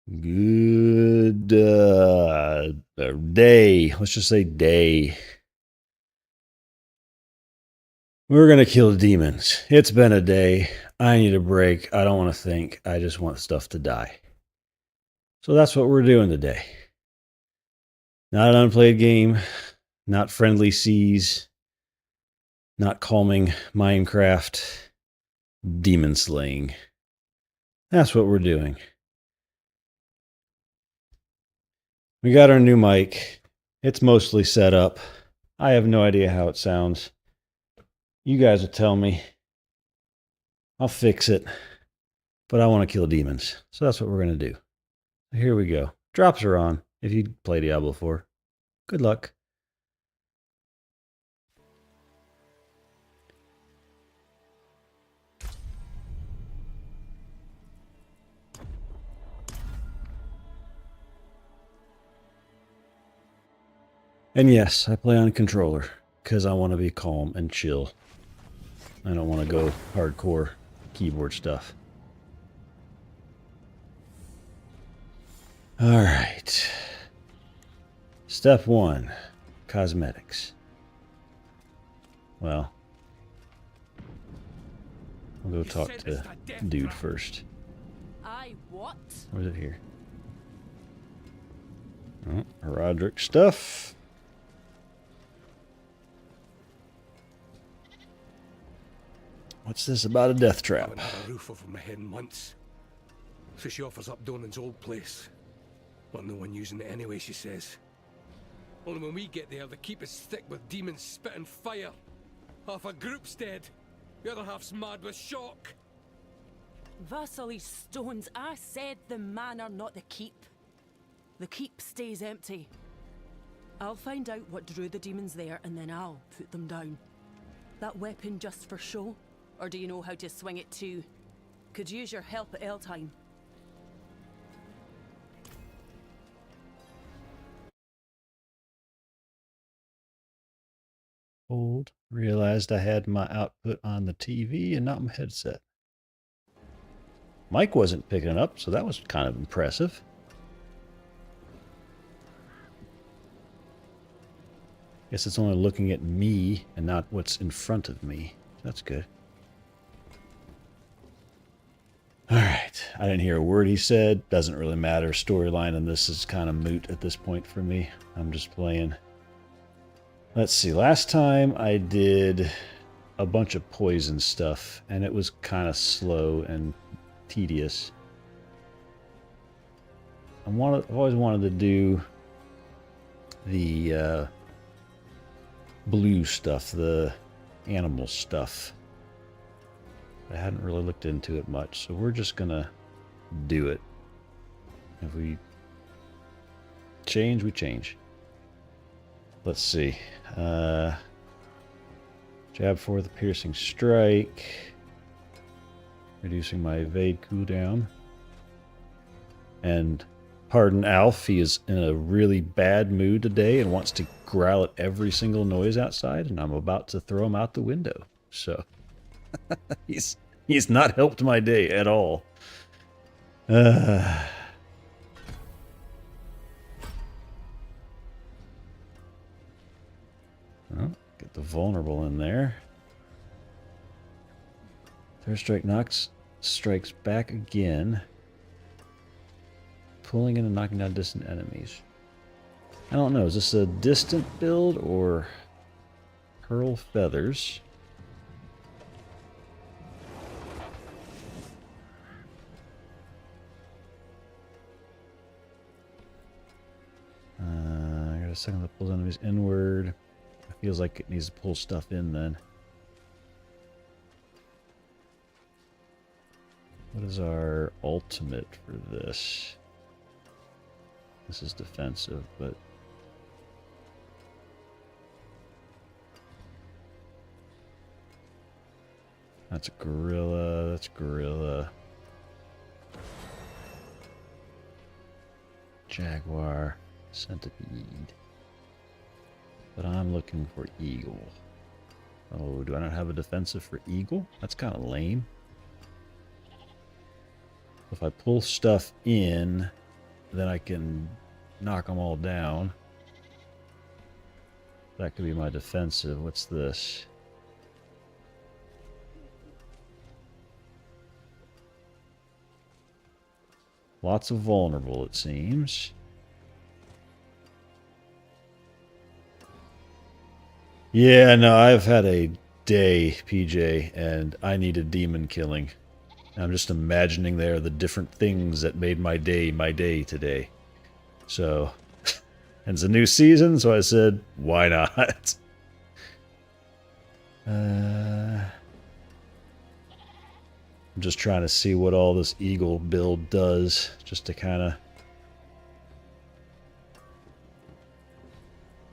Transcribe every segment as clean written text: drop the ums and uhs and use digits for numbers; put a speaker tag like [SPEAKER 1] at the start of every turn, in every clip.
[SPEAKER 1] Good day. Let's just say day. We're going to kill demons. It's been a day. I need a break. I don't want to think. I just want stuff to die. So that's what we're doing today. Not an unplayed game. Not friendly seas. Not calming Minecraft. Demon slaying. That's what we're doing. We got our new mic. It's mostly set up. I have no idea how it sounds. You guys will tell me. I'll fix it. But I want to kill demons. So that's what we're going to do. Here we go. Drops are on if you play Diablo 4. Good luck. And yes, I play on controller because I want to be calm and chill. I don't want to go hardcore keyboard stuff. All right. Step 1, cosmetics. Well, I'll go talk to dude first.
[SPEAKER 2] What?
[SPEAKER 1] Where's it here? Oh, Roderick stuff. What's this about a death trap?
[SPEAKER 3] I haven't had a roof over my head in months. So she offers up Donan's old place. But no one using it anyway, she says. Only when we get there, the keep is thick with demons spitting fire. Half a group's dead. The other half's mad with shock.
[SPEAKER 2] Vasily Stones, I said the manor, not the keep. The keep stays empty. I'll find out what drew the demons there and then I'll put them down. That weapon just for show? Or do you know how to swing it too? Could use your help at Eltime.
[SPEAKER 1] Realized I had my output on the TV and not my headset. Mic wasn't picking it up, so that was kind of impressive. Guess it's only looking at me and not what's in front of me. That's good. Alright, I didn't hear a word he said. Doesn't really matter. Storyline in this is kind of moot at this point for me. I'm just playing. Let's see, last time I did a bunch of poison stuff, and it was kind of slow and tedious. I've always wanted to do the blue stuff, the animal stuff. I hadn't really looked into it much, so we're just gonna do it. If we change, we change. Let's see. Jab for the piercing strike. Reducing my evade cooldown. And pardon Alf, he is in a really bad mood today and wants to growl at every single noise outside, and I'm about to throw him out the window. So he's not helped my day at all. Oh, get the vulnerable in there. Third strike strikes back again. Pulling in and knocking down distant enemies. I don't know, is this a distant build or hurl feathers? I got a second that pulls enemies inward. It feels like it needs to pull stuff in then. What is our ultimate for this? This is defensive, but... That's a gorilla, that's gorilla. Jaguar, centipede. But I'm looking for eagle. Oh, do I not have a defensive for eagle? That's kind of lame. If I pull stuff in, then I can knock them all down. That could be my defensive. What's this? Lots of vulnerable, it seems. Yeah, no, I've had a day, PJ, and I needed demon killing. I'm just imagining there the different things that made my day today. So, and it's a new season, so I said, why not? I'm just trying to see what all this eagle build does, just to kind of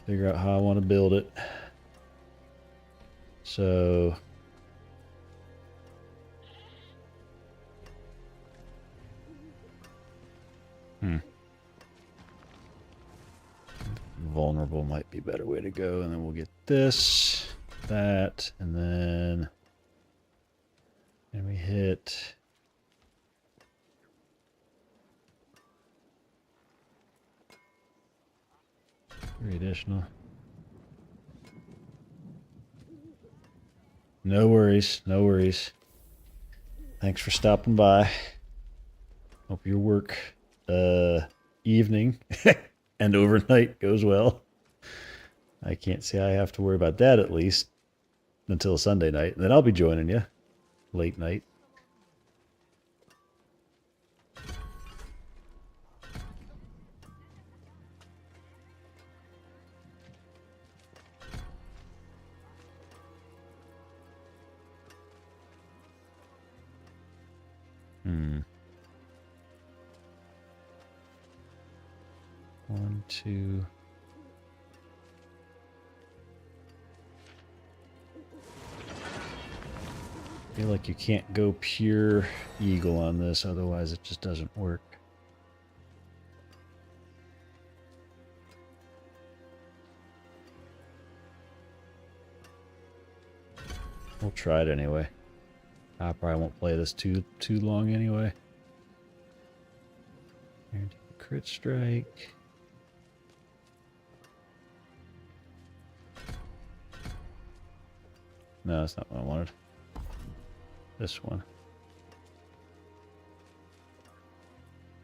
[SPEAKER 1] figure out how I want to build it. So, vulnerable might be a better way to go, and then we'll get this, that, and then we hit 3 additional. No worries, no worries. Thanks for stopping by. Hope your work evening and overnight goes well. I can't say I have to worry about that, at least until Sunday night. And then I'll be joining you late night. One, two. I feel like you can't go pure eagle on this, otherwise it just doesn't work. We'll try it anyway. I probably won't play this too long anyway. Guaranteed crit strike. No, that's not what I wanted. This one.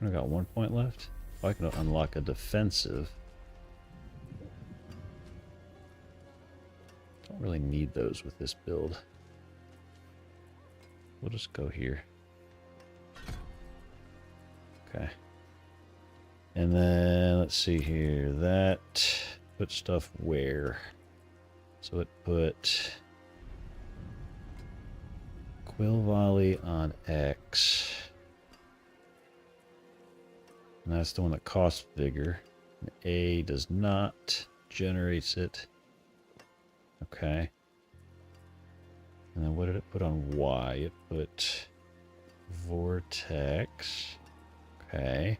[SPEAKER 1] I got 1 point left. Oh, I can unlock a defensive. Don't really need those with this build. We'll just go here. Okay. And then let's see here. That put stuff where? So it put Quill Volley on X. And that's the one that costs vigor. And A does not. Generates it. Okay. And then what did it put on Y? It put Vortex. Okay.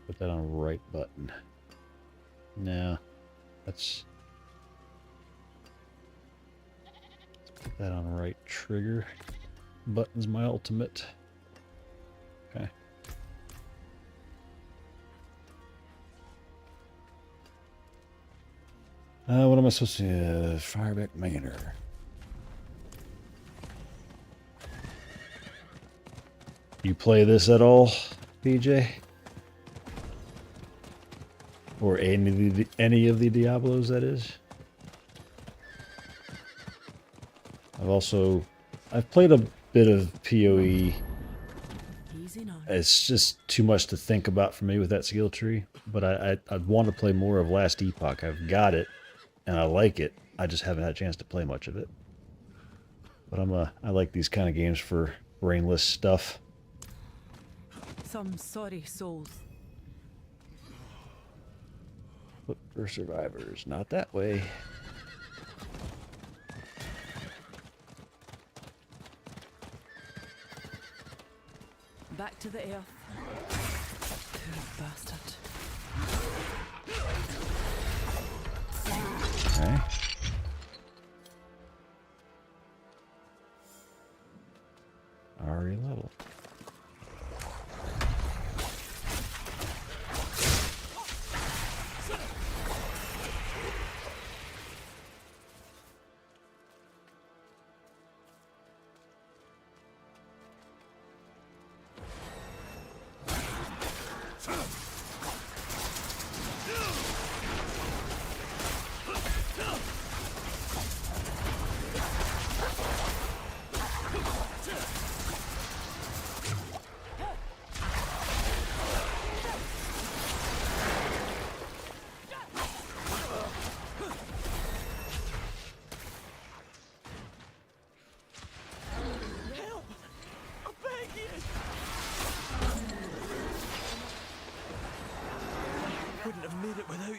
[SPEAKER 1] Put that on right button. No. Let's put that on right trigger. Button's my ultimate. Okay. What am I supposed to do? Fireback Manor. You play this at all, PJ? Or any of the Diablos, that is? I've played a bit of PoE. It's just too much to think about for me with that skill tree. But I'd want to play more of Last Epoch. I've got it, and I like it. I just haven't had a chance to play much of it. But I like these kind of games for brainless stuff.
[SPEAKER 2] Some sorry souls.
[SPEAKER 1] Look for survivors. Not that way.
[SPEAKER 2] Back to the earth. Poor bastard.
[SPEAKER 1] Okay. Already level.
[SPEAKER 3] made it without you.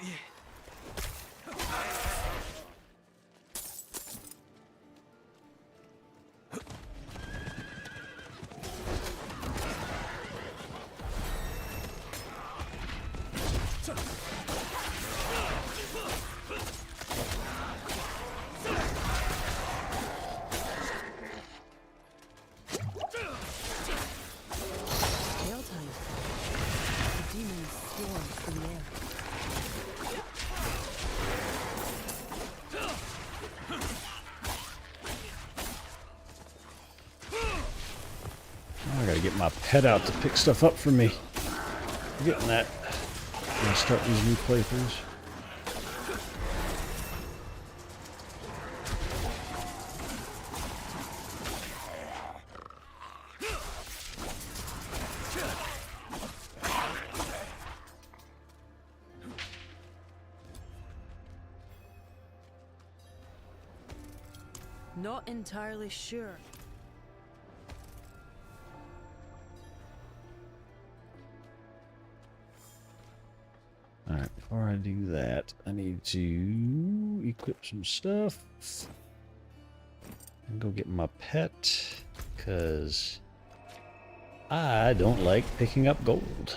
[SPEAKER 2] Hailtime. The demons swarm through the air.
[SPEAKER 1] Oh, I gotta get my pet out to pick stuff up for me. I'm getting that. I'm gonna start these new playthroughs.
[SPEAKER 2] Not entirely sure.
[SPEAKER 1] Alright, before I do that, I need to equip some stuff. And go get my pet, because I don't like picking up gold.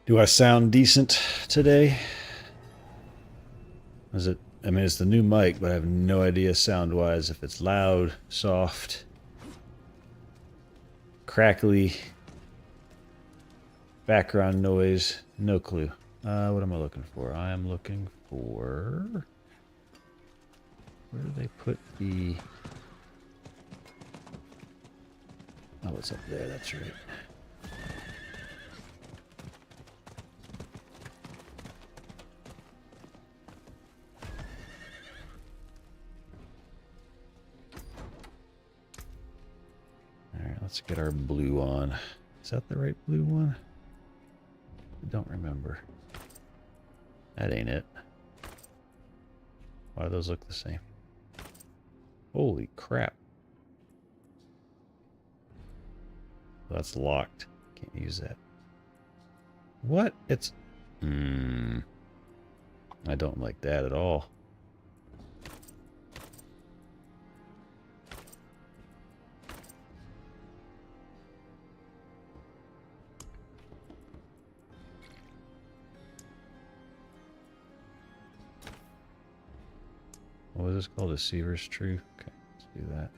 [SPEAKER 1] Do I sound decent today? Is it? I mean, it's the new mic, but I have no idea sound-wise if it's loud, soft, crackly, background noise. No clue. What am I looking for? I am looking for... Where do they put the... Oh, it's up there. That's right. Alright, let's get our blue on. Is that the right blue one? I don't remember. That ain't it. Why do those look the same? Holy crap. That's locked. Can't use that. What? It's... I don't like that at all. What was this called? Deceiver's True? Okay, let's do that.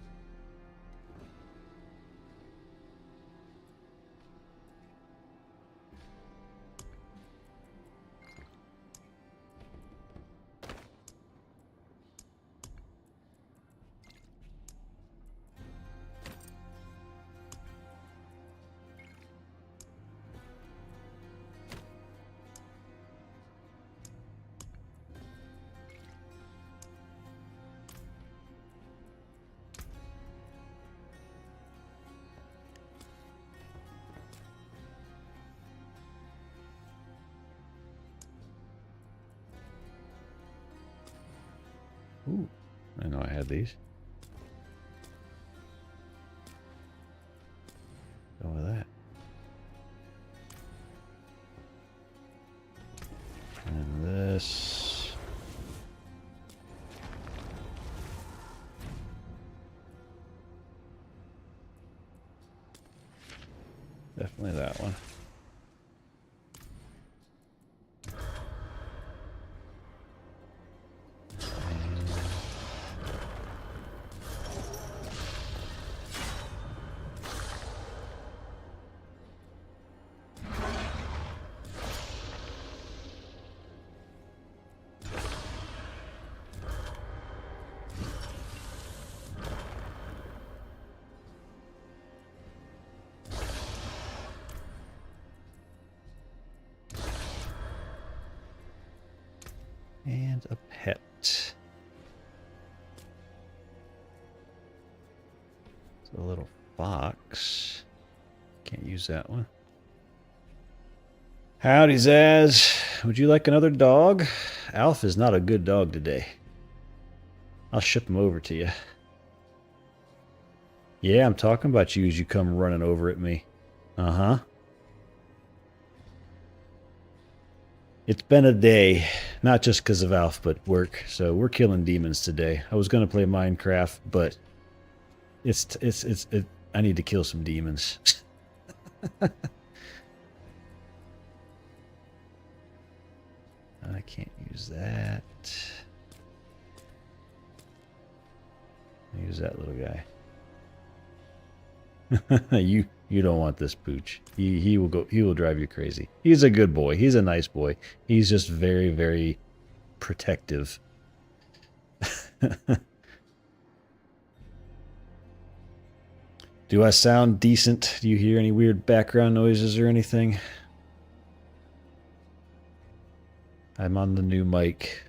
[SPEAKER 1] Ooh, I know I had these. Go with that. And this. Definitely that one. And a pet. It's a little fox. Can't use that one. Howdy, Zaz. Would you like another dog? Alf is not a good dog today. I'll ship him over to you. Yeah, I'm talking about you as you come running over at me. Uh-huh. It's been a day, not just because of Alf, but work. So we're killing demons today. I was going to play Minecraft, but I need to kill some demons. I can't use that. Use that little guy. You don't want this pooch. He will drive you crazy. He's a good boy. He's a nice boy. He's just very, very protective. Do I sound decent? Do you hear any weird background noises or anything? I'm on the new mic.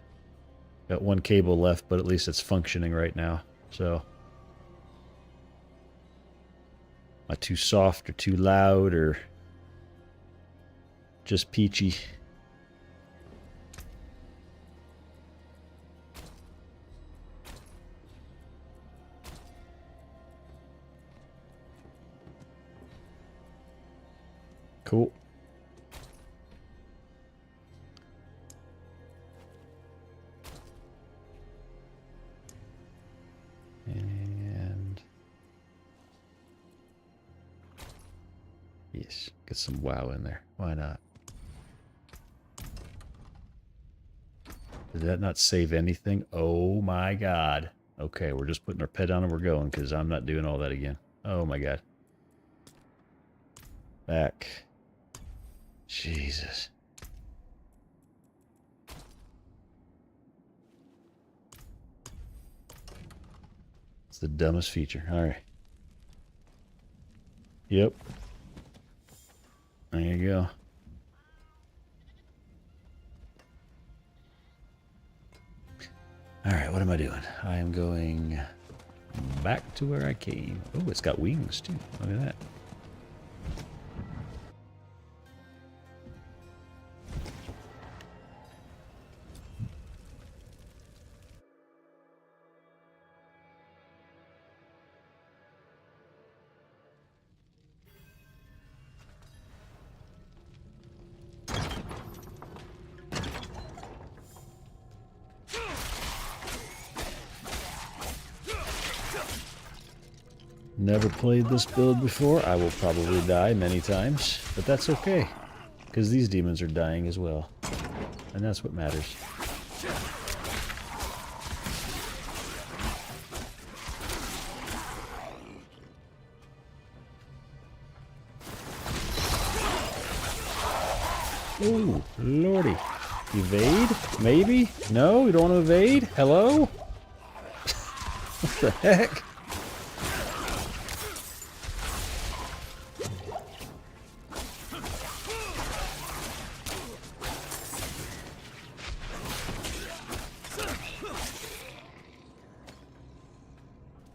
[SPEAKER 1] Got one cable left, but at least it's functioning right now. So, am I too soft or too loud or just peachy? Cool. And yes, get some WoW in there. Why not? Did that not save anything? Oh my god. Okay, we're just putting our pet down and we're going because I'm not doing all that again. Oh my god. Back. Jesus. It's the dumbest feature. Alright. Yep. There you go. Alright, what am I doing? I am going back to where I came. Oh, it's got wings too. Look at that. Never played this build before. I will probably die many times, but that's okay, because these demons are dying as well, and that's what matters. Ooh, lordy. Evade? Maybe? No? You don't want to evade? Hello? What the heck?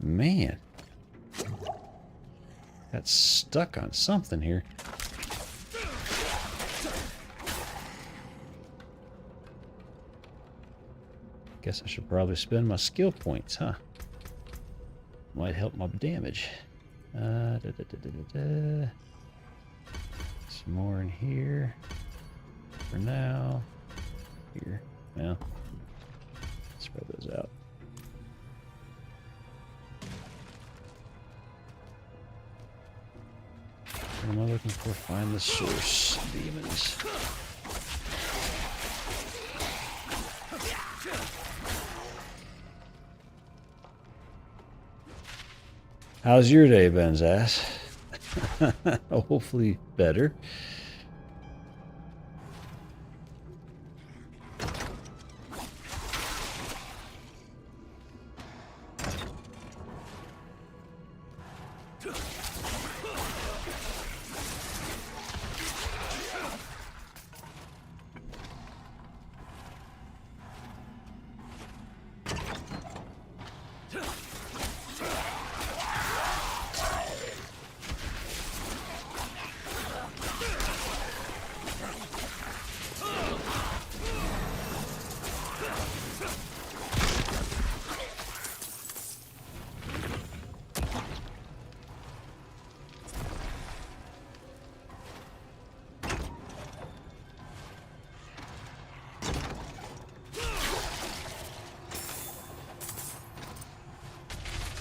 [SPEAKER 1] Man. Got stuck on something here. Guess I should probably spend my skill points, huh? Might help my damage. Some more in here. For now. Here. Well, spread those out. What am I looking for? Find the source. Demons. How's your day been, Zaz? Hopefully better.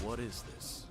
[SPEAKER 4] What is this?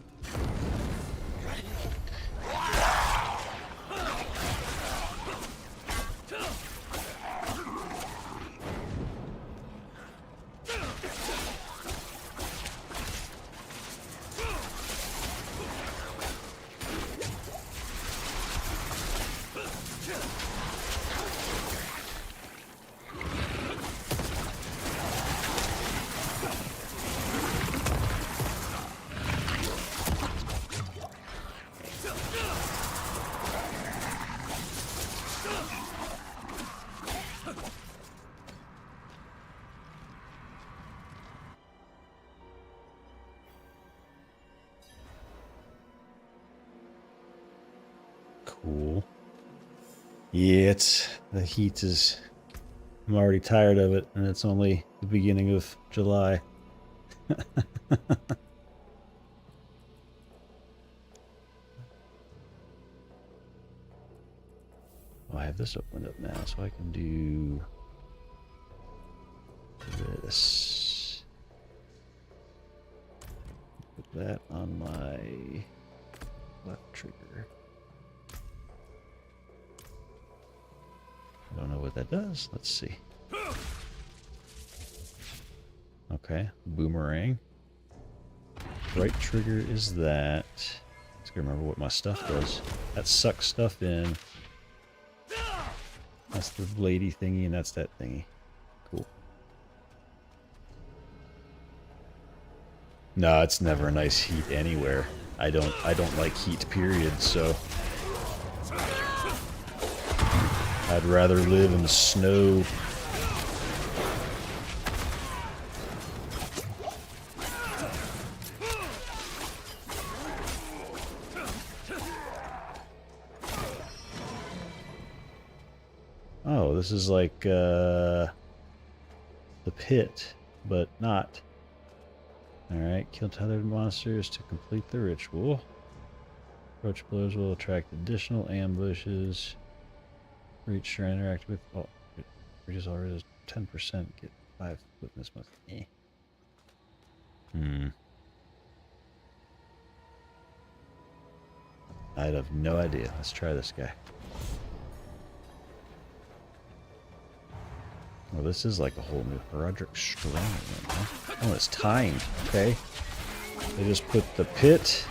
[SPEAKER 1] Cool. Yeah, the heat is. I'm already tired of it, and it's only the beginning of July. Oh, I have this opened up now, so I can do this. Put that on my left trigger. I don't know what that does. Let's see. Okay, boomerang. Right trigger is that. Let's remember what my stuff does. That sucks stuff in. That's the bladey thingy, and that's that thingy. Cool. No, it's never a nice heat anywhere. I don't like heat, period, so I'd rather live in the snow. Oh, this is like the pit, but not. Alright, kill tethered monsters to complete the ritual. Approach blows will attract additional ambushes. Reach or interact with. Oh, it reaches already 10%. Get 5 witness month. I'd have no idea. Let's try this guy. Well, this is like a whole new Roderick Strong one, huh? Oh, it's timed. Okay. They just put the pit.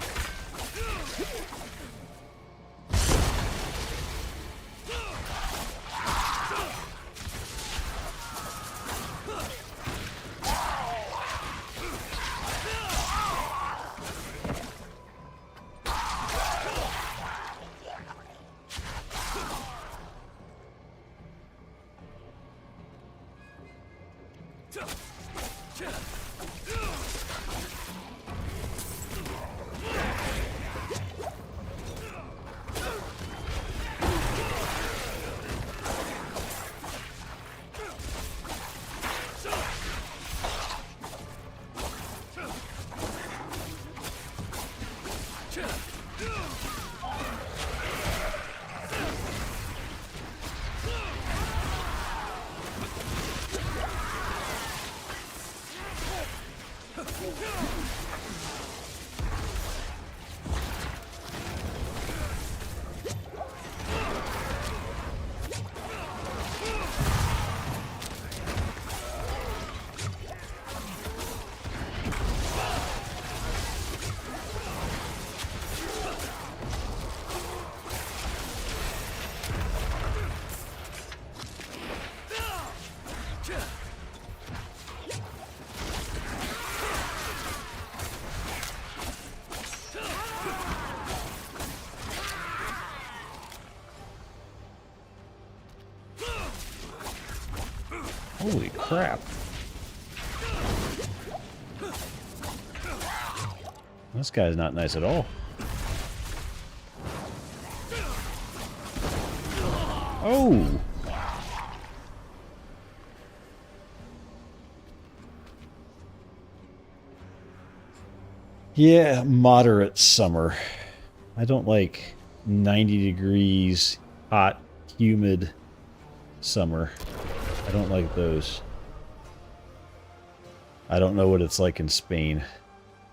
[SPEAKER 1] Holy crap. This guy's not nice at all. Oh! Yeah, moderate summer. I don't like 90 degrees, hot, humid summer. I don't like those. I don't know what it's like in Spain,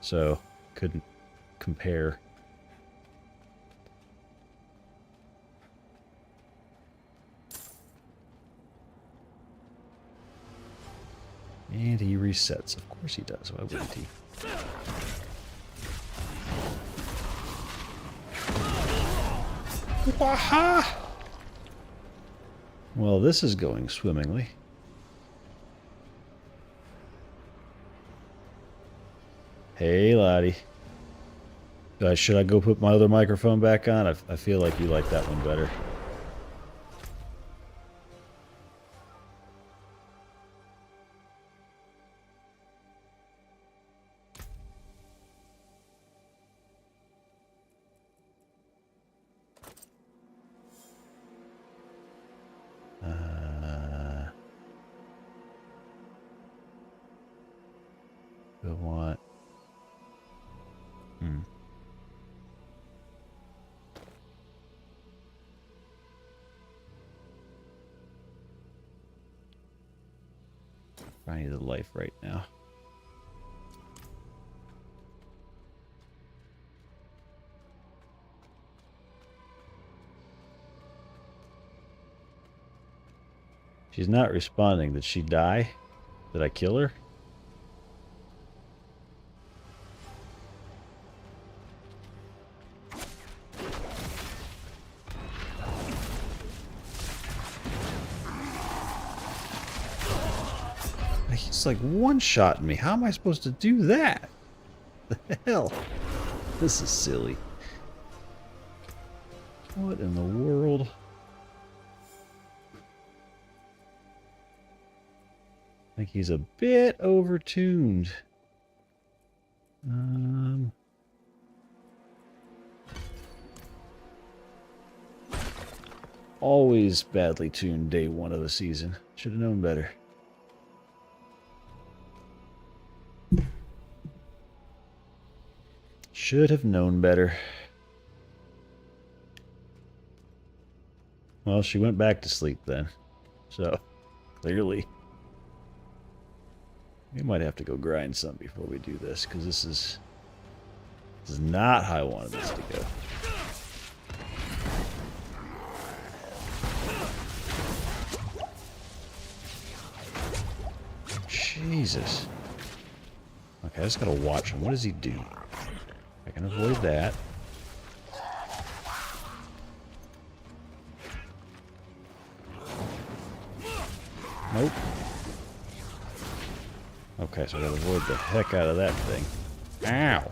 [SPEAKER 1] so couldn't compare. And he resets. Of course he does. Why wouldn't he? Waha! Well, this is going swimmingly. Hey, laddie. Should I go put my other microphone back on? I feel like you like that one better. I want... I need the life right now. She's not responding. Did she die? Did I kill her? He's like one-shotting me. How am I supposed to do that? The hell? This is silly. What in the world? I think he's a bit overtuned. Always badly tuned day one of the season. Should have known better. Should have known better. Well, she went back to sleep then. So, clearly. We might have to go grind some before we do this, because this is not how I wanted this to go. Jesus. Okay, I just gotta watch him. What does he do? I can avoid that. Nope. Okay, so I gotta avoid the heck out of that thing. Ow!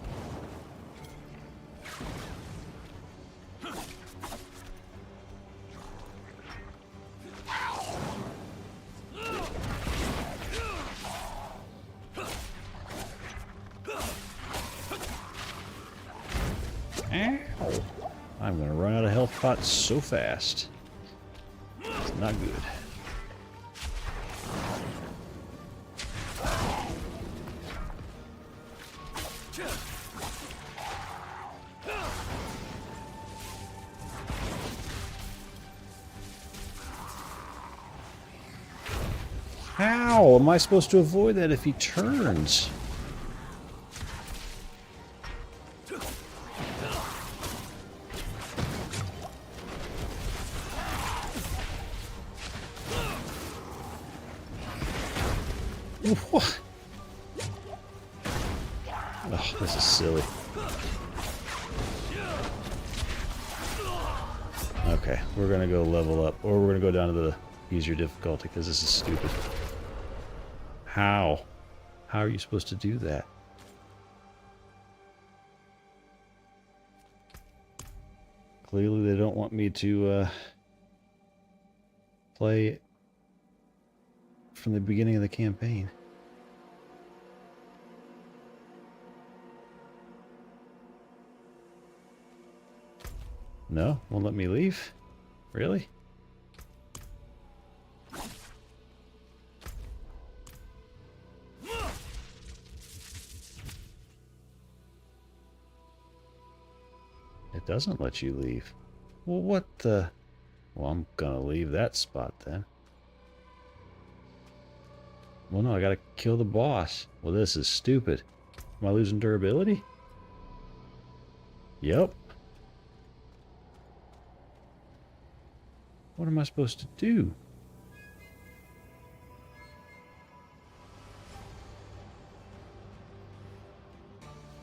[SPEAKER 1] Ow! I'm gonna run out of health pots so fast. It's not good. How am I supposed to avoid that if he turns? What? Oh, this is silly. Okay, we're gonna go level up, or we're gonna go down to the easier difficulty because this is stupid. How? How are you supposed to do that? Clearly they don't want me to play from the beginning of the campaign. No? Won't let me leave? Really? It doesn't let you leave. Well, what the... Well, I'm gonna leave that spot then. Well, no, I gotta kill the boss. Well, this is stupid. Am I losing durability? Yep. What am I supposed to do?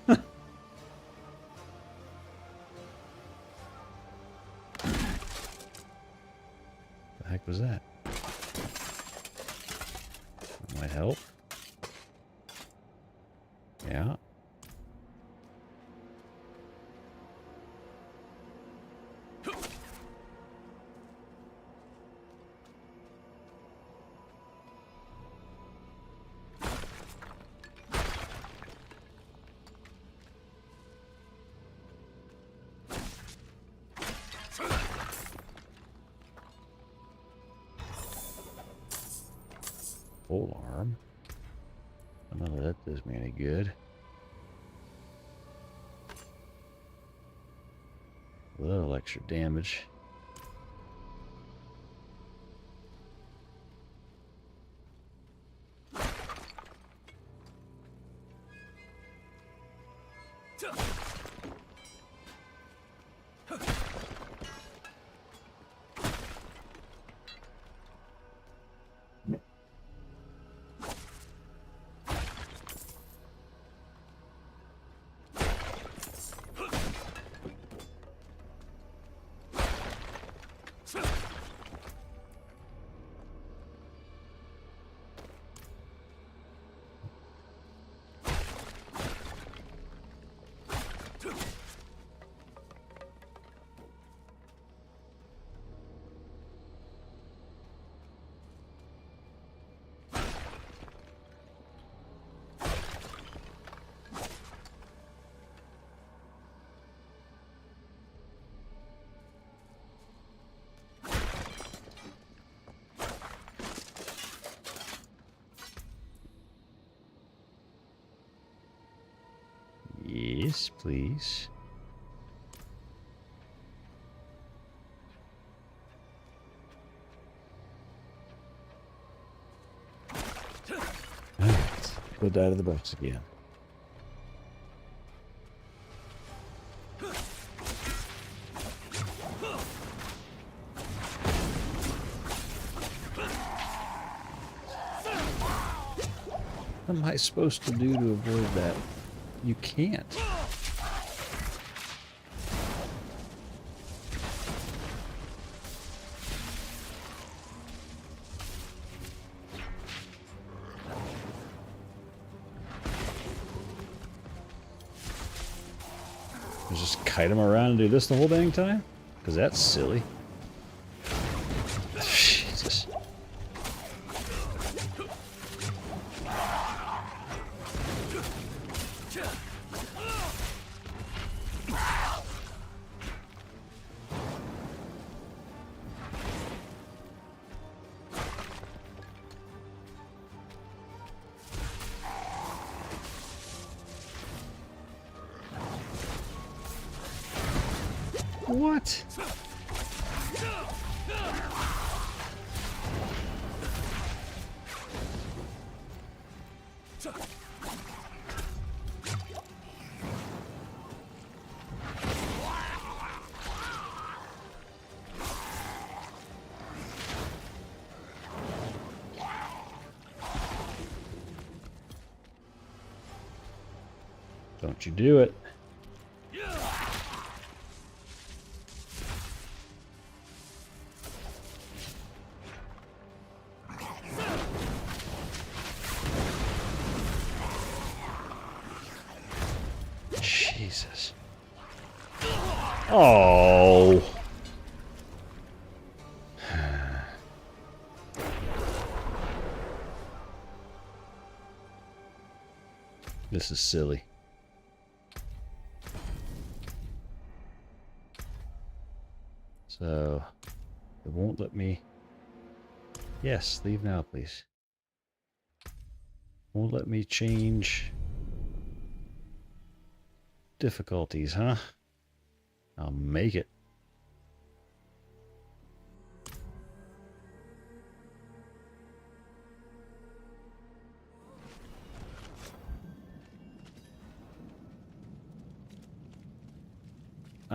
[SPEAKER 1] The heck was that? That might help. Yeah. Full arm. None of that does me any good. A little extra damage. Yes, please. Alright, go die to the box again. What am I supposed to do to avoid that? You can't. Just kite him around and do this the whole dang time? Because that's silly. Jesus. What? Don't you do it. Jesus. Oh. This is silly. So, it won't let me... Yes, leave now, please. Won't let me change difficulties, huh? I'll make it.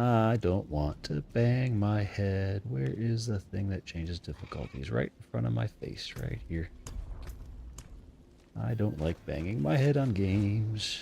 [SPEAKER 1] I don't want to bang my head. Where is the thing that changes difficulties? Right in front of my face, right here. I don't like banging my head on games.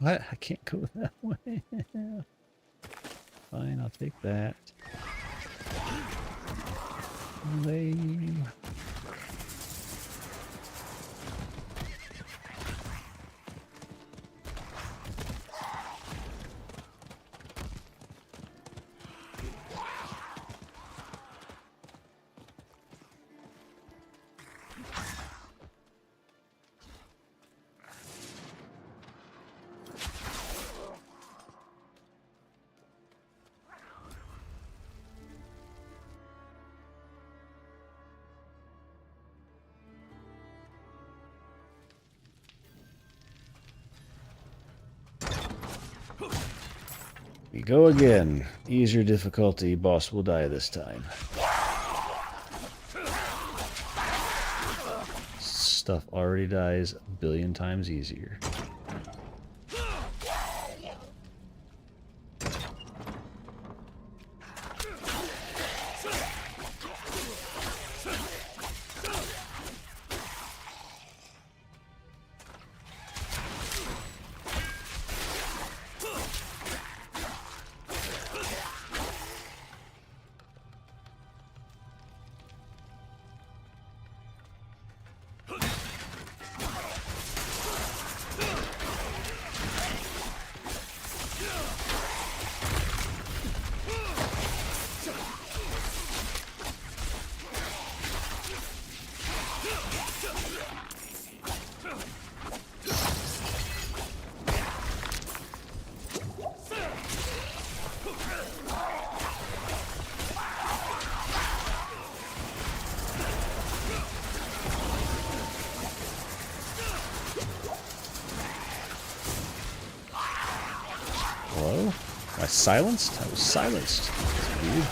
[SPEAKER 1] What? I can't go that way. Fine, I'll take that. Lame. We go again. Easier difficulty. Boss will die this time. Stuff already dies a billion times easier. Hello? Am I silenced? I was silenced. That's weird.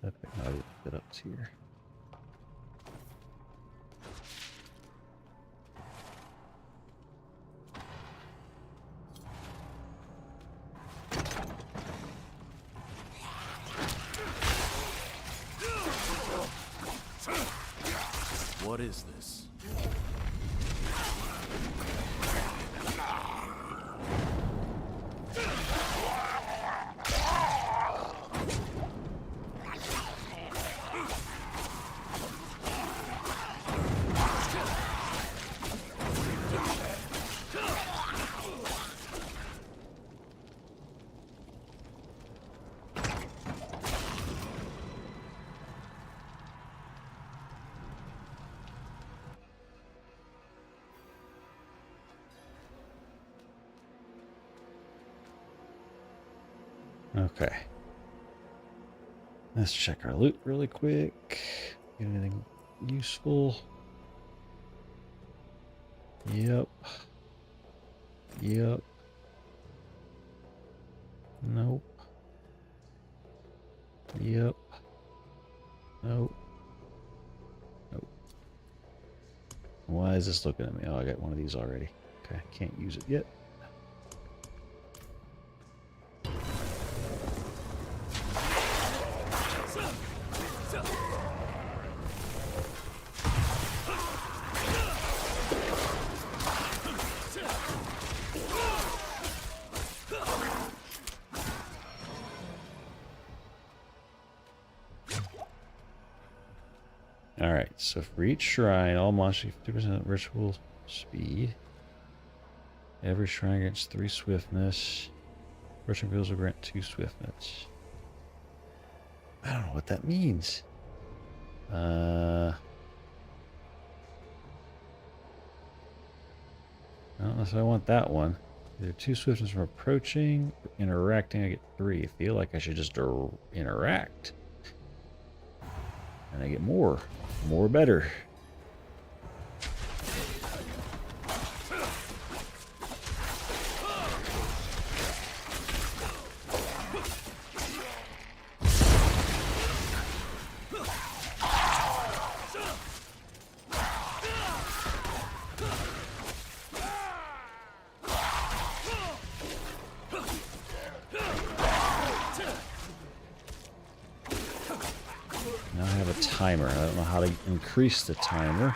[SPEAKER 1] Epic audio fit up here.
[SPEAKER 4] What is this?
[SPEAKER 1] Okay. Let's check our loot really quick. Get anything useful? Yep. Yep. Nope. Yep. Nope. Nope. Why is this looking at me? Oh, I got one of these already. Okay, can't use it yet. Alright, so for each shrine, all monsters get 50% ritual speed. Every shrine grants 3 swiftness. Ritual bills will grant 2 swiftness. I don't know what that means. Unless I want that one. Either 2 swiftness from approaching, or interacting, I get 3. I feel like I should just interact. And I get more. More better. Now I have a timer. I don't know how to increase the timer.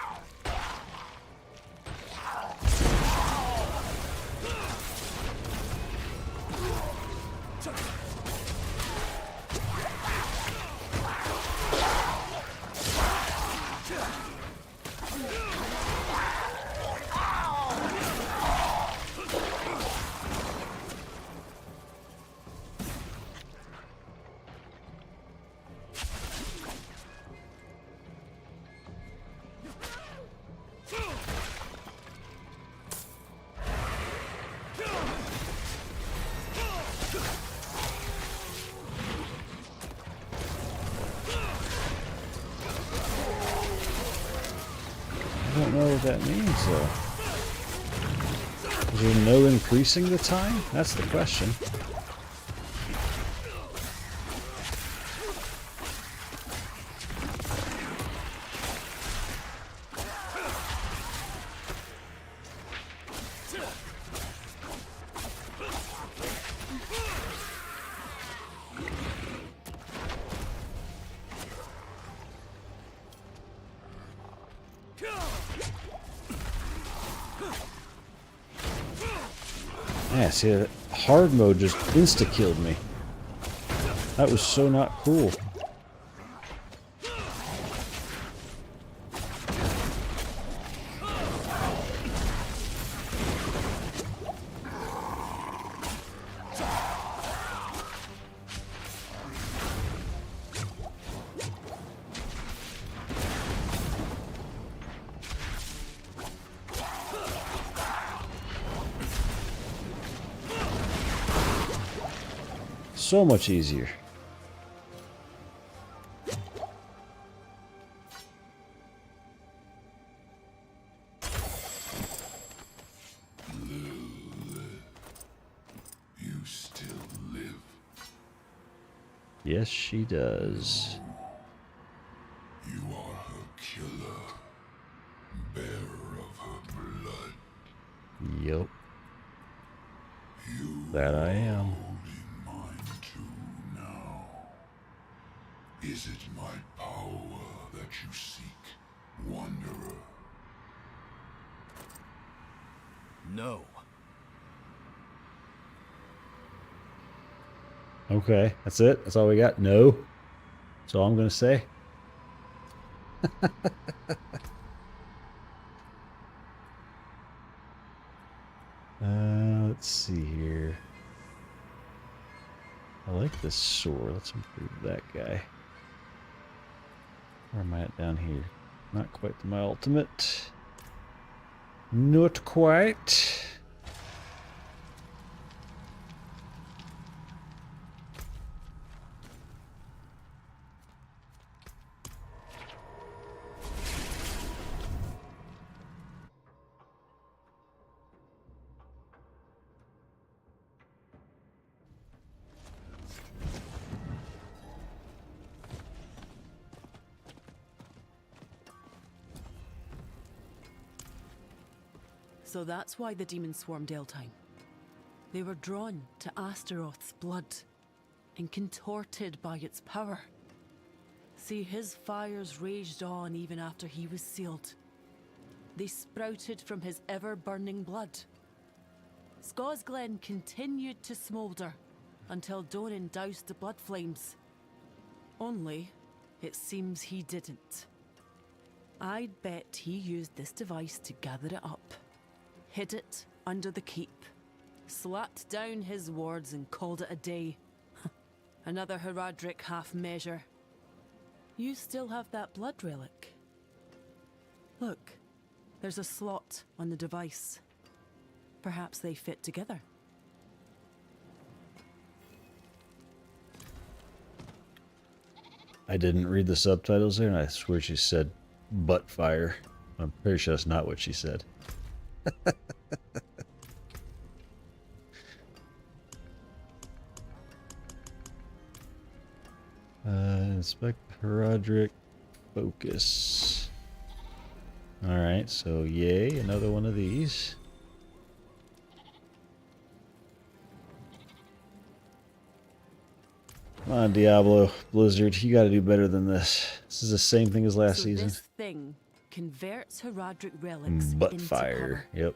[SPEAKER 1] I don't know what that means, though. Is there no increasing the time? That's the question. Yeah, see, that hard mode just insta-killed me. That was so not cool. So much easier.
[SPEAKER 5] You still live.
[SPEAKER 1] Yes, she does.
[SPEAKER 5] You are her killer, bearer of her blood.
[SPEAKER 1] Yup,
[SPEAKER 5] You
[SPEAKER 1] that I am.
[SPEAKER 5] holding mine too now. Is it my power that you seek, Wanderer?
[SPEAKER 4] No.
[SPEAKER 1] Okay, that's it? That's all we got? No? That's all I'm gonna say? Let's see here. I like this sword. Let's improve that guy. Where am I at down here? Not quite to my ultimate. Not quite.
[SPEAKER 2] So that's why the demons swarmed Eltime. They were drawn to Astaroth's blood and contorted by its power. See, his fires raged on even after he was sealed. They sprouted from his ever-burning blood. Scosglen continued to smoulder until Doran doused the blood flames. Only, it seems he didn't. I'd bet he used this device to gather it up, hid it under the keep, slapped down his wards and called it a day. Another Herodric half-measure. You still have that blood relic. Look, there's a slot on the device. Perhaps they fit together.
[SPEAKER 1] I didn't read the subtitles there, and I swear she said butt fire. I'm pretty sure that's not what she said. Inspect Roderick. Focus. Alright, so yay, another one of these. Come on, Diablo, Blizzard, you gotta do better than this. This is the same thing as last season.
[SPEAKER 2] This thing converts Herodric relics
[SPEAKER 1] Butt
[SPEAKER 2] into
[SPEAKER 1] fire,
[SPEAKER 2] power.
[SPEAKER 1] yep.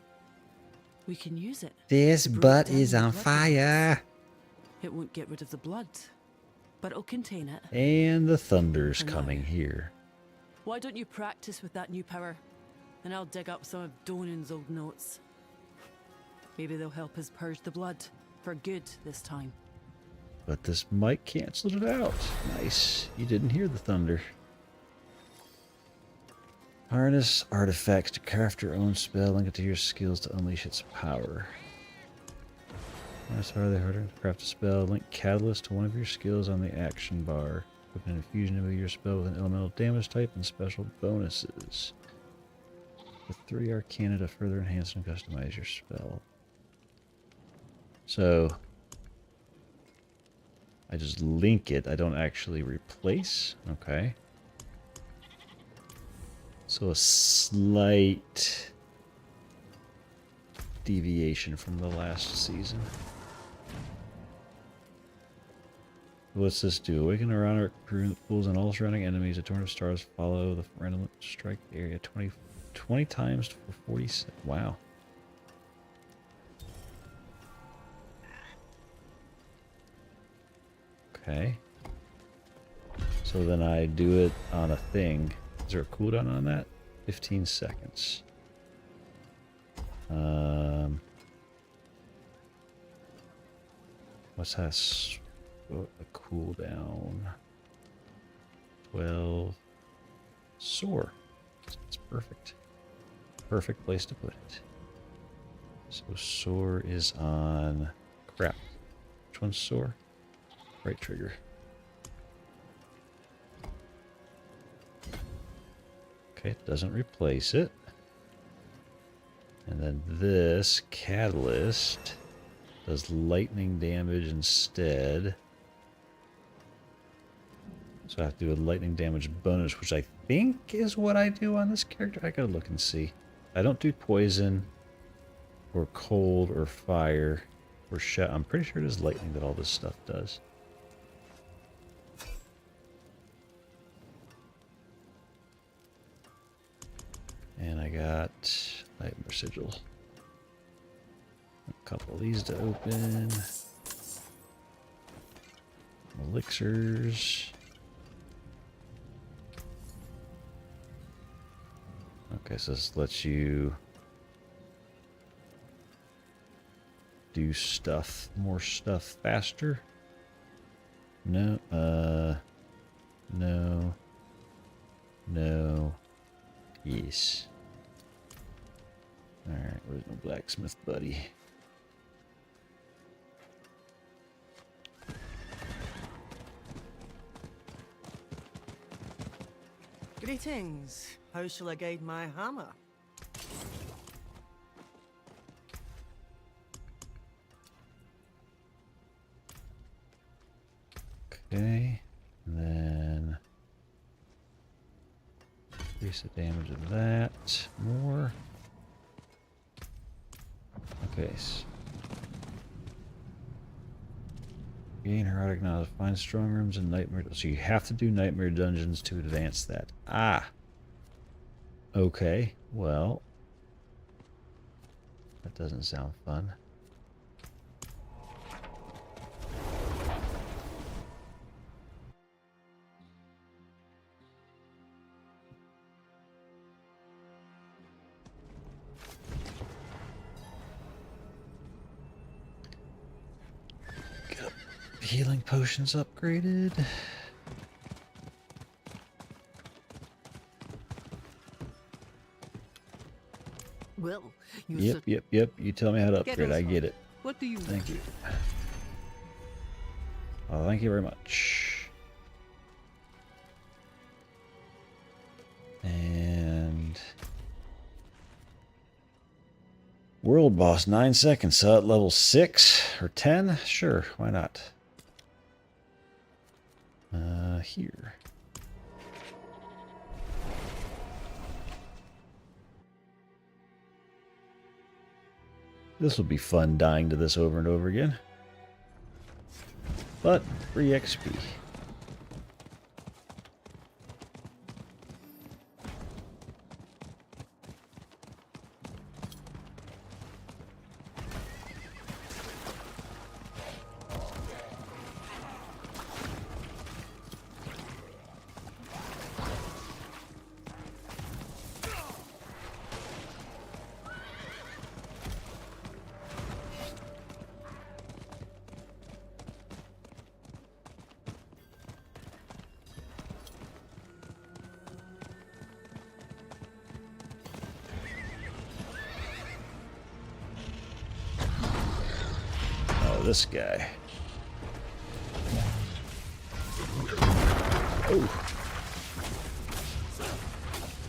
[SPEAKER 2] We can use it.
[SPEAKER 1] This
[SPEAKER 2] to break
[SPEAKER 1] butt
[SPEAKER 2] down
[SPEAKER 1] is
[SPEAKER 2] the
[SPEAKER 1] on
[SPEAKER 2] blood
[SPEAKER 1] fire.
[SPEAKER 2] relics. It won't get rid of the blood, but it'll contain it.
[SPEAKER 1] And the thunder's
[SPEAKER 2] For now.
[SPEAKER 1] coming here.
[SPEAKER 2] Why don't you practice with that new power? And I'll dig up some of Donan's old notes. Maybe they'll help us purge the blood. For good this time.
[SPEAKER 1] But this might cancel it out. Nice. You didn't hear the thunder. Harness artifacts to craft your own spell. Link it to your skills to unleash its power. Harness harder to craft a spell. Link catalyst to one of your skills on the action bar. Put an infusion into your spell with an elemental damage type and special bonuses. With 3 arcana to further enhance and customize your spell. So I just link it. I don't actually replace. Okay. So a slight deviation from the last season. What's this do? Awaken around our crew that pulls on all surrounding enemies. A torrent of stars follow the random strike area 20 times for 40 seconds. Wow. Okay. So then I do it on a thing. Is there a cooldown on that? 15 seconds. What's that? A cooldown. 12. Soar. That's perfect. Perfect place to put it. So soar is on... Crap. Which one's soar? Right trigger. Okay, it doesn't replace it. And then this catalyst does lightning damage instead. So I have to do a lightning damage bonus, which I think is what I do on this character. I gotta look and see. I don't do poison or cold or fire or shot. I'm pretty sure it is lightning that all this stuff does. And I got Nightmare Sigil. A couple of these to open. Elixirs. Okay, so this lets you do stuff, more stuff faster. No, no, no, yes. Alright, where's my blacksmith buddy?
[SPEAKER 6] Greetings. How shall I guide my hammer?
[SPEAKER 1] Okay, and then increase the damage of that more. Okay. Gain heroic knowledge. Find strong rooms and nightmare. So you have to do nightmare dungeons to advance that. Ah. Okay. Well, that doesn't sound fun. Healing potions upgraded.
[SPEAKER 6] Well, you
[SPEAKER 1] Yep. You tell me how to
[SPEAKER 6] Get
[SPEAKER 1] upgrade.
[SPEAKER 6] us
[SPEAKER 1] I
[SPEAKER 6] on.
[SPEAKER 1] get it.
[SPEAKER 6] What do you
[SPEAKER 1] Thank you. Oh, thank you very much. And world boss 9 seconds. So at level 6 or 10? Sure, why not? Here. This will be fun dying to this over and over again. But free XP. This guy. Oh.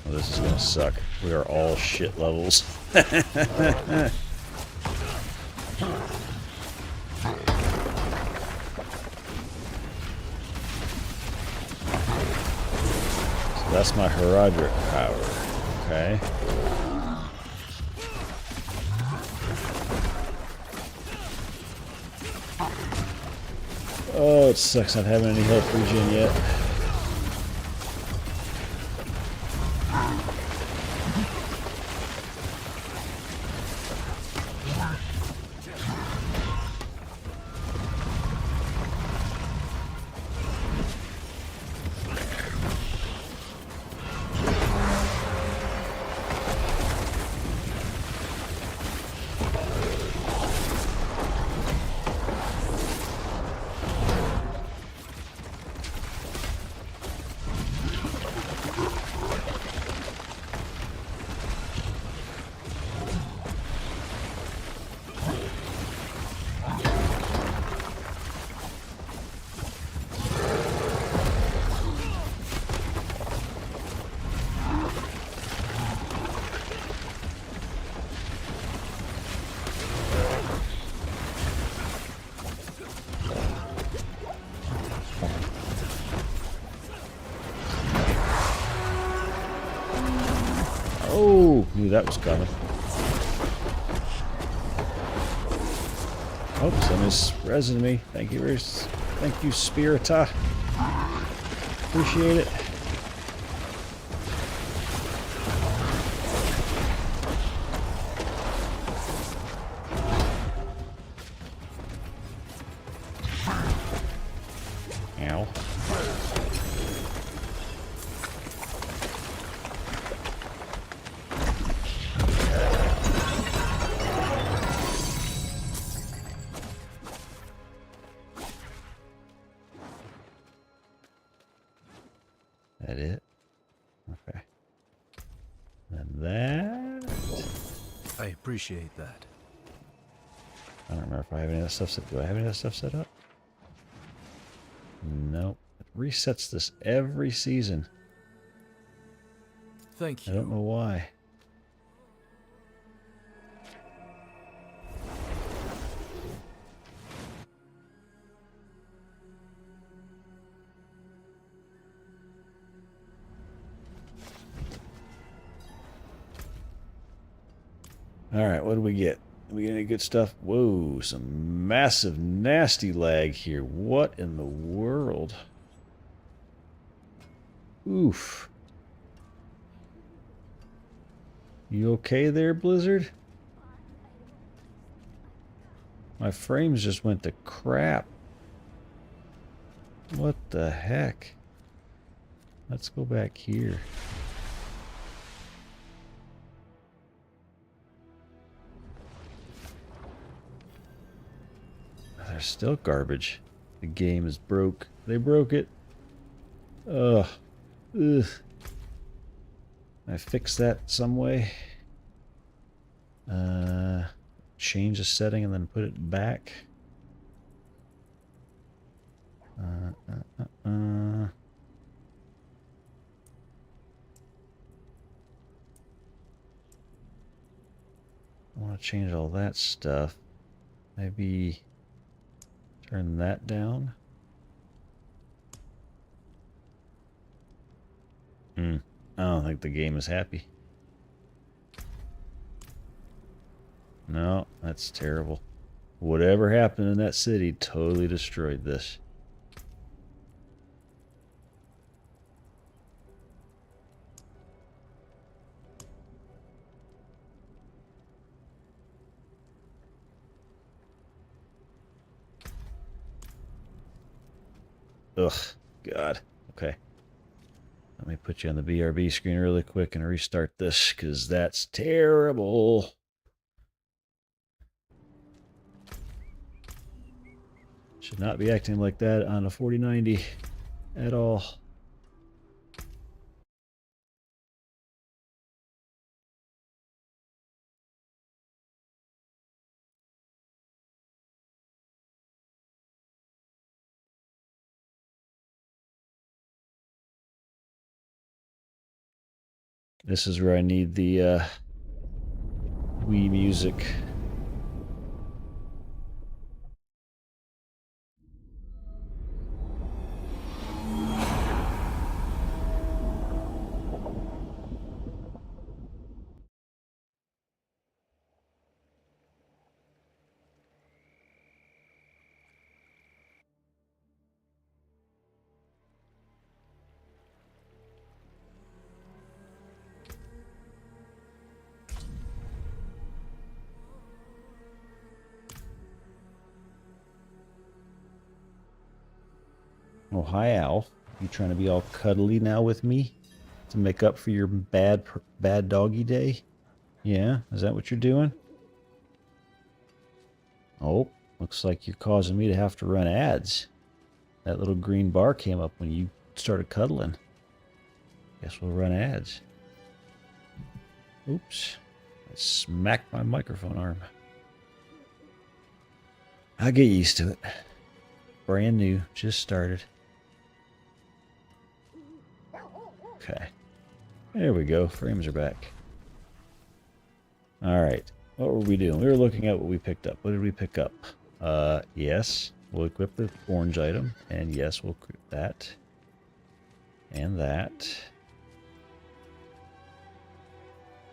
[SPEAKER 1] Well, this is gonna suck. We are all shit levels. So that's my Herodric power. Okay. Oh, it sucks not having any health regen yet. Oh, knew that was coming. Oh, somebody's resin me. Thank you, Spirita. Appreciate it. Ow. That it? Okay. And that...
[SPEAKER 4] I appreciate that.
[SPEAKER 1] I don't remember if I have any of that stuff set. Do I have any of that stuff set up? Nope. It resets this every season.
[SPEAKER 4] Thank
[SPEAKER 1] I
[SPEAKER 4] you.
[SPEAKER 1] don't know why. Alright, what do we get? Do we get any good stuff? Whoa, some massive, nasty lag here. What in the world? Oof. You okay there, Blizzard? My frames just went to crap. What the heck? Let's go back here. They're still garbage. The game is broke. They broke it. Ugh. Ugh. Can I fix that some way? Change the setting and then put it back. I want to change all that stuff. Maybe turn that down. I don't think the game is happy. No, that's terrible. Whatever happened in that city totally destroyed this. Ugh, God. Okay. Let me put you on the BRB screen really quick and restart this, because that's terrible. Should not be acting like that on a 4090 at all. This is where I need the Wii music. Oh, hi, Al. You trying to be all cuddly now with me to make up for your bad doggy day? Yeah, is that what you're doing? Oh, looks like you're causing me to have to run ads. That little green bar came up when you started cuddling. Guess we'll run ads. Oops. I smacked my microphone arm. I'll get used to it. Brand new, just started. Okay. There we go. Frames are back. Alright. What were we doing? We were looking at what we picked up. What did we pick up? Yes. We'll equip the orange item. And yes, we'll equip that. And that.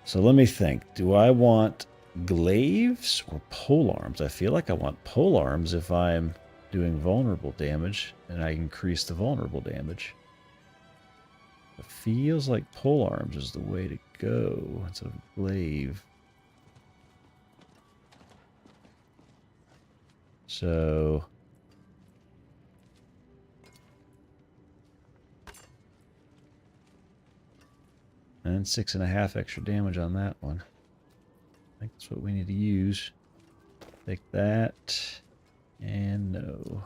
[SPEAKER 1] So let me think. Do I want glaives or polearms? I feel like I want polearms if I'm doing vulnerable damage, and I increase the vulnerable damage. It feels like polearms is the way to go instead of glaive. So and 6.5 extra damage on that one. I think that's what we need to use. Take that. And no.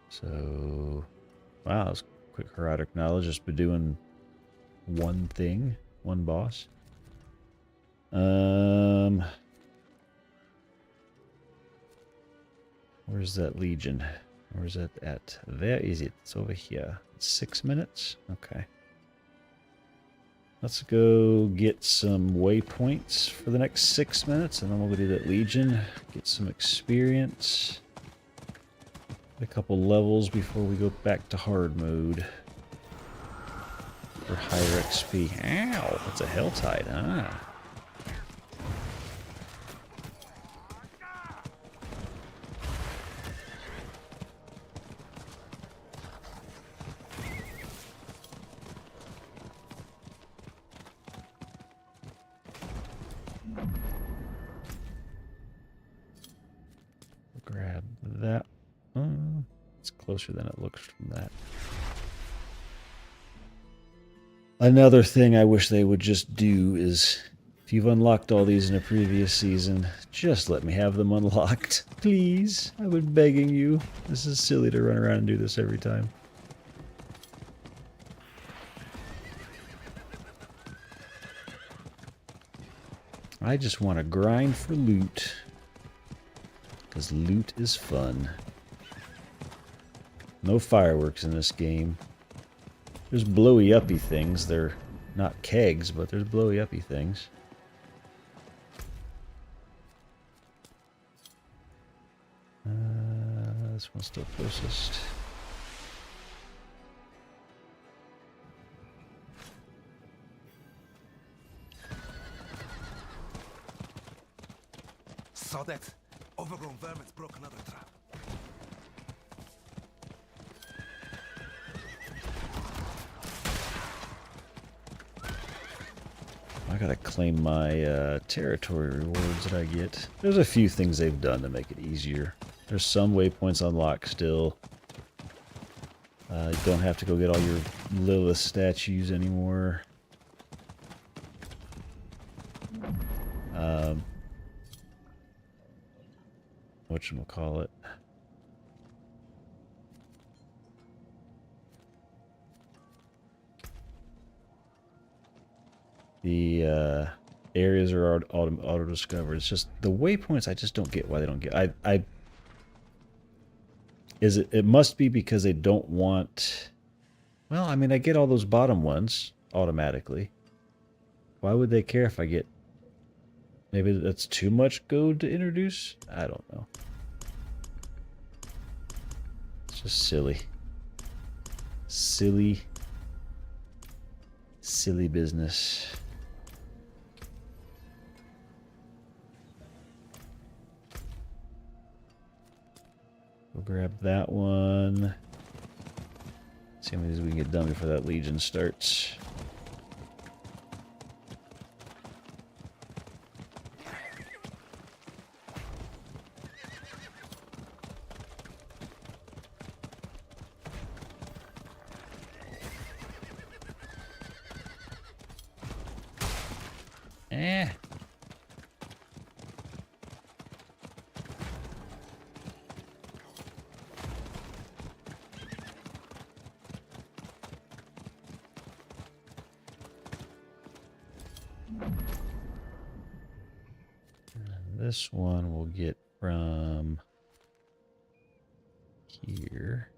[SPEAKER 1] So, wow, that's quick heroic knowledge. Just be doing one thing, one boss. Where's that Legion? Where's that at? There is it. It's over here. It's 6 minutes? Okay. Let's go get some waypoints for the next 6 minutes, and then we'll do that Legion. Get some experience. A couple levels before we go back to hard mode. For higher XP. Ow! That's a Helltide, huh? Grab that. It's closer than it looks from that. Another thing I wish they would just do is If you've unlocked all these in a previous season, just let me have them unlocked. Please. I've been begging you. This is silly to run around and do this every time. I just want to grind for loot. Because loot is fun. No fireworks in this game. There's blowy uppy things. They're not kegs, but there's blowy uppy things. This one's still closest.
[SPEAKER 7] Saw that. Overgrown vermins broke another trap.
[SPEAKER 1] I gotta claim my territory rewards that I get. There's a few things they've done to make it easier. There's some waypoints unlocked still. You don't have to go get all your Lilith statues anymore. Whatchamacallit? The areas are auto-discovered. It's just the waypoints I just don't get why they don't get. It must be because they don't want. Well, I mean, I get all those bottom ones automatically. Why would they care if I get? Maybe that's too much gold to introduce? I don't know. It's just silly. Silly business. We'll grab that one. See how many of these we can get done before that Legion starts. This one we'll get from here.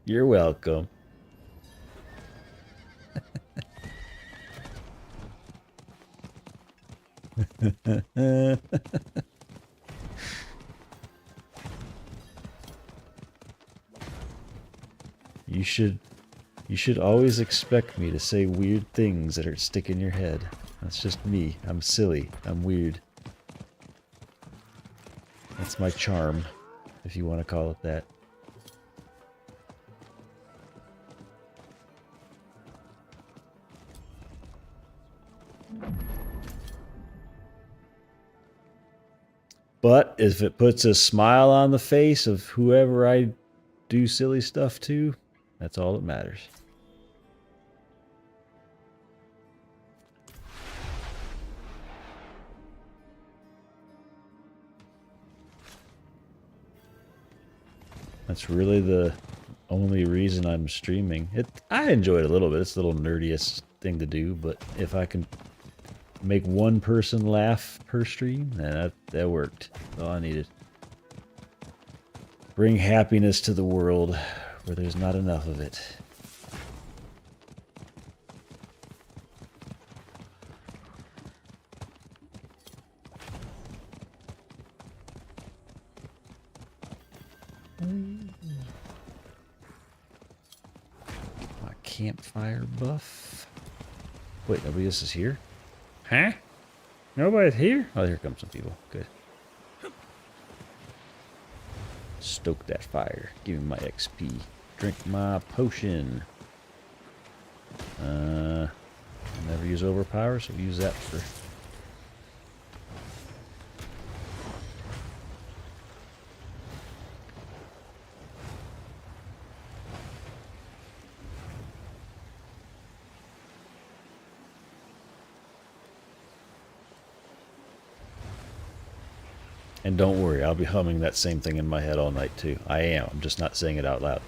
[SPEAKER 1] You're welcome. You should always expect me to say weird things that are stick in your head. That's just me. I'm silly. I'm weird. That's my charm, if you want to call it that. But if it puts a smile on the face of whoever I do silly stuff to, that's all that matters. That's really the only reason I'm streaming. I enjoy it a little bit. It's a little nerdiest thing to do, but if I can make one person laugh per stream, then that worked. That's all I needed. Bring happiness to the world where there's not enough of it. My campfire buff. Wait, nobody else is here? Huh? Nobody's here? Oh, here comes some people. Good. Stoke that fire. Give me my XP. Drink my potion. Never use overpower, so use that for... And don't worry, I'll be humming that same thing in my head all night too. I am. I'm just not saying it out loud.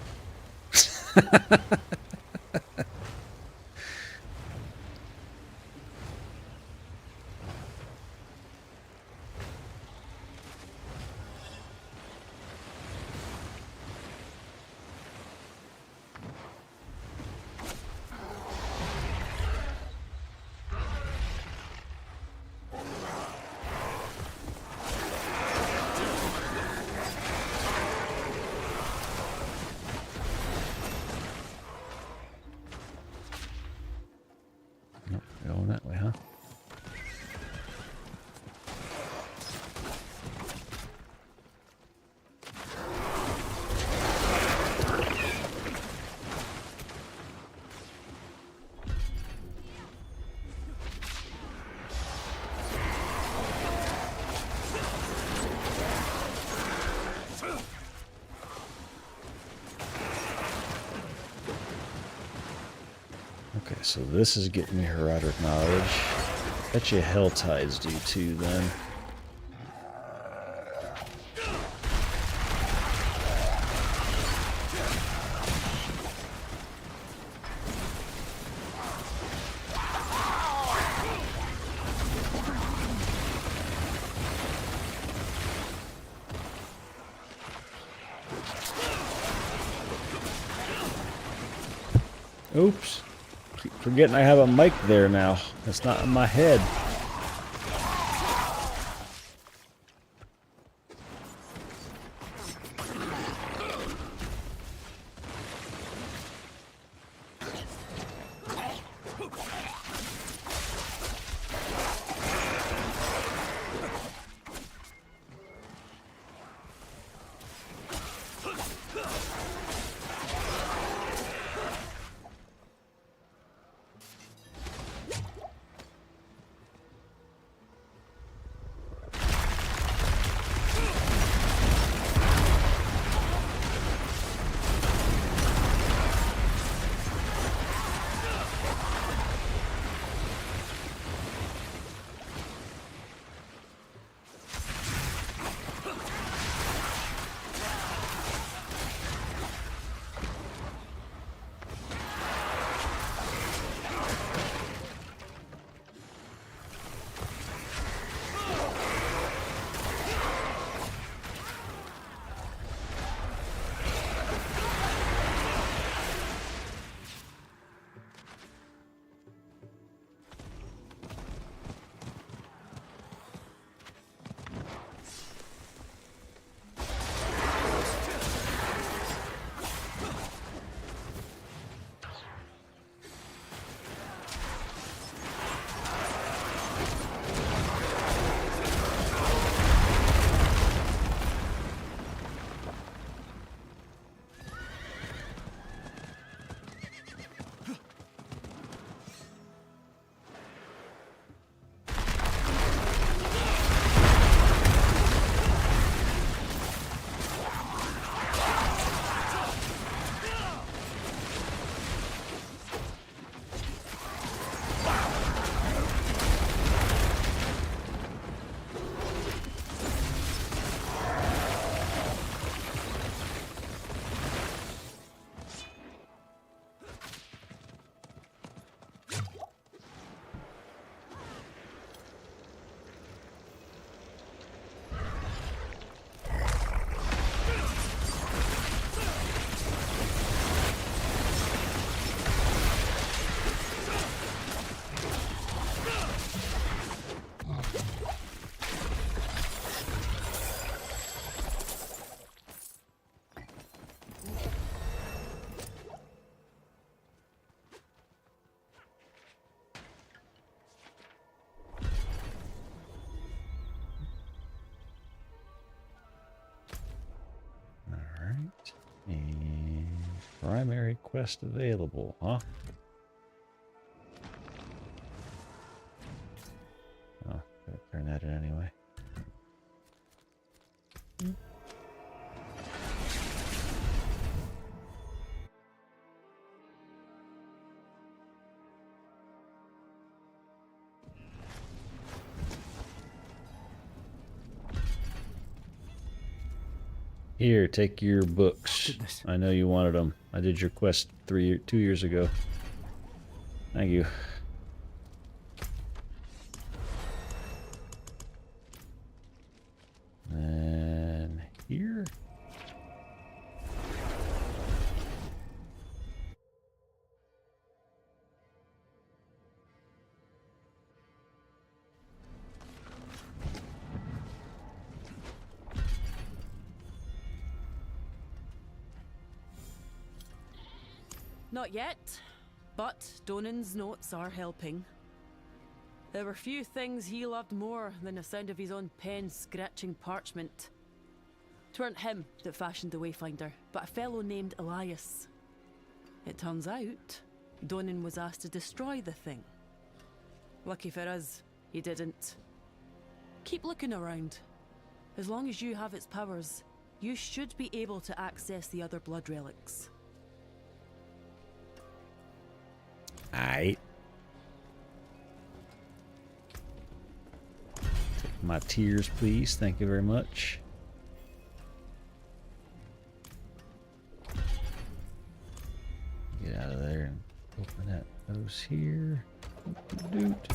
[SPEAKER 1] Nope, going that way, huh? Okay, so this is getting me Herodic knowledge. Bet you Hell Tides do too, then. Oops. Keep forgetting I have a mic there now. It's not in my head. And primary quest available, huh? Oh, gotta turn that in anyway. Here, take your books.
[SPEAKER 4] Goodness.
[SPEAKER 1] I know you wanted them. I did your quest 2 years ago. Thank you. And here.
[SPEAKER 2] Not yet, but Donan's notes are helping. There were few things he loved more than the sound of his own pen scratching parchment. 'Tweren't him that fashioned the Wayfinder, but a fellow named Elias. It turns out, Donan was asked to destroy the thing. Lucky for us, he didn't. Keep looking around. As long as you have its powers, you should be able to access the other blood relics.
[SPEAKER 1] Aight. Take my tears, please. Thank you very much. Get out of there and open that those here. Doot.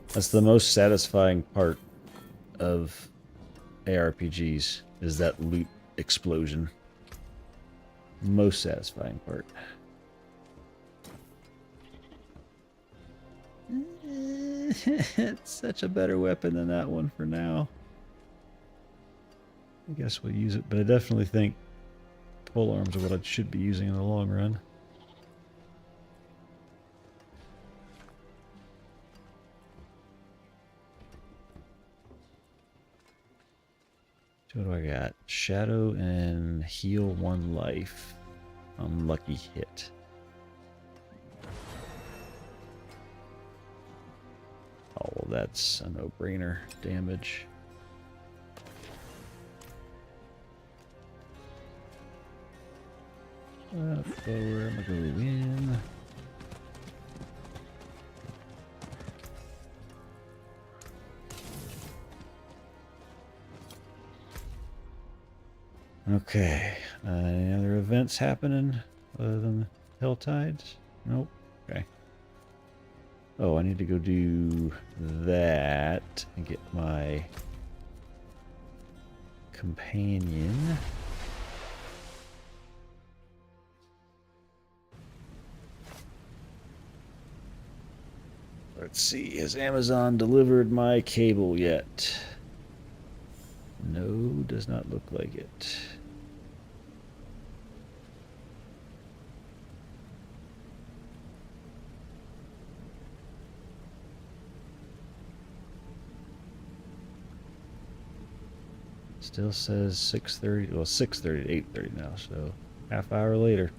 [SPEAKER 1] That's the most satisfying part of ARPGs, is that loot explosion. Most satisfying part. It's such a better weapon than that one for now. I guess we'll use it, but I definitely think pole arms are what I should be using in the long run. So what do I got? Shadow and heal 1 life. Unlucky hit. Oh, well, that's a no-brainer. Damage. Forward, I'm gonna go in. Okay. Any other events happening other than Helltides? Nope. Okay. Oh, I need to go do that and get my companion. Let's see. Has Amazon delivered my cable yet? No, does not look like it. Still says 6:30. Well, 6:30 to 8:30 now, so half hour later.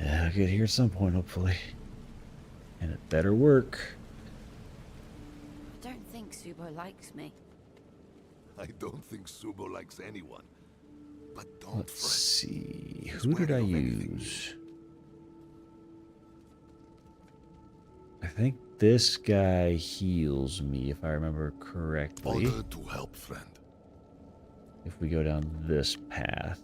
[SPEAKER 1] Yeah, I'll get here at some point, hopefully. And it better work.
[SPEAKER 8] I don't think Subo likes me.
[SPEAKER 7] I don't think Subo likes anyone. But don't
[SPEAKER 1] Let's
[SPEAKER 7] fret.
[SPEAKER 1] see.
[SPEAKER 7] He's
[SPEAKER 1] Who did I
[SPEAKER 7] wary of anything
[SPEAKER 1] use? I think this guy heals me, if I remember correctly.
[SPEAKER 7] Order to help, friend.
[SPEAKER 1] If we go down this path.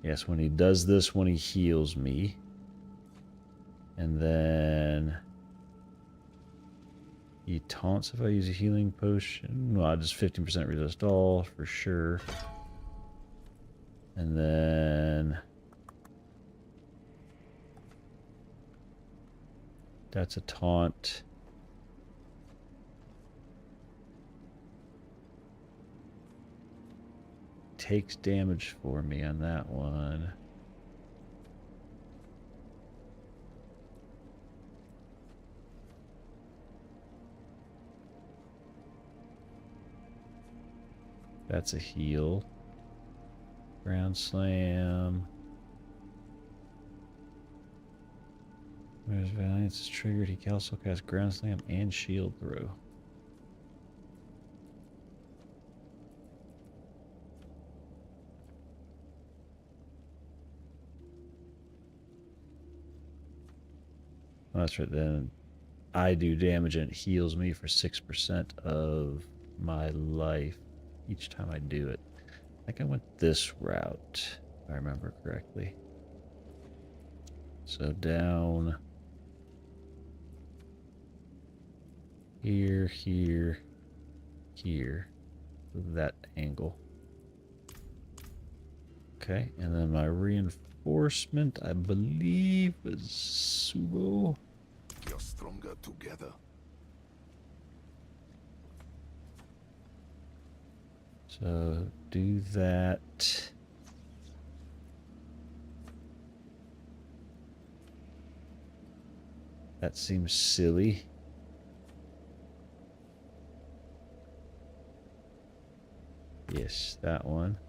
[SPEAKER 1] Yes, when he does this, when he heals me. And then he taunts if I use a healing potion. Well, just 15% resist all for sure. And then that's a taunt. Takes damage for me on that one. That's a heal. Ground slam. When his Valiance is triggered, he can also cast ground slam and shield throw. Oh, that's right then. I do damage and it heals me for 6% of my life each time I do it. I think I went this route, if I remember correctly. So down here, here, here, that angle. Okay, and then my reinforcement, I believe, is Subo.
[SPEAKER 7] You're stronger together.
[SPEAKER 1] So do that. That seems silly. Yes, that one.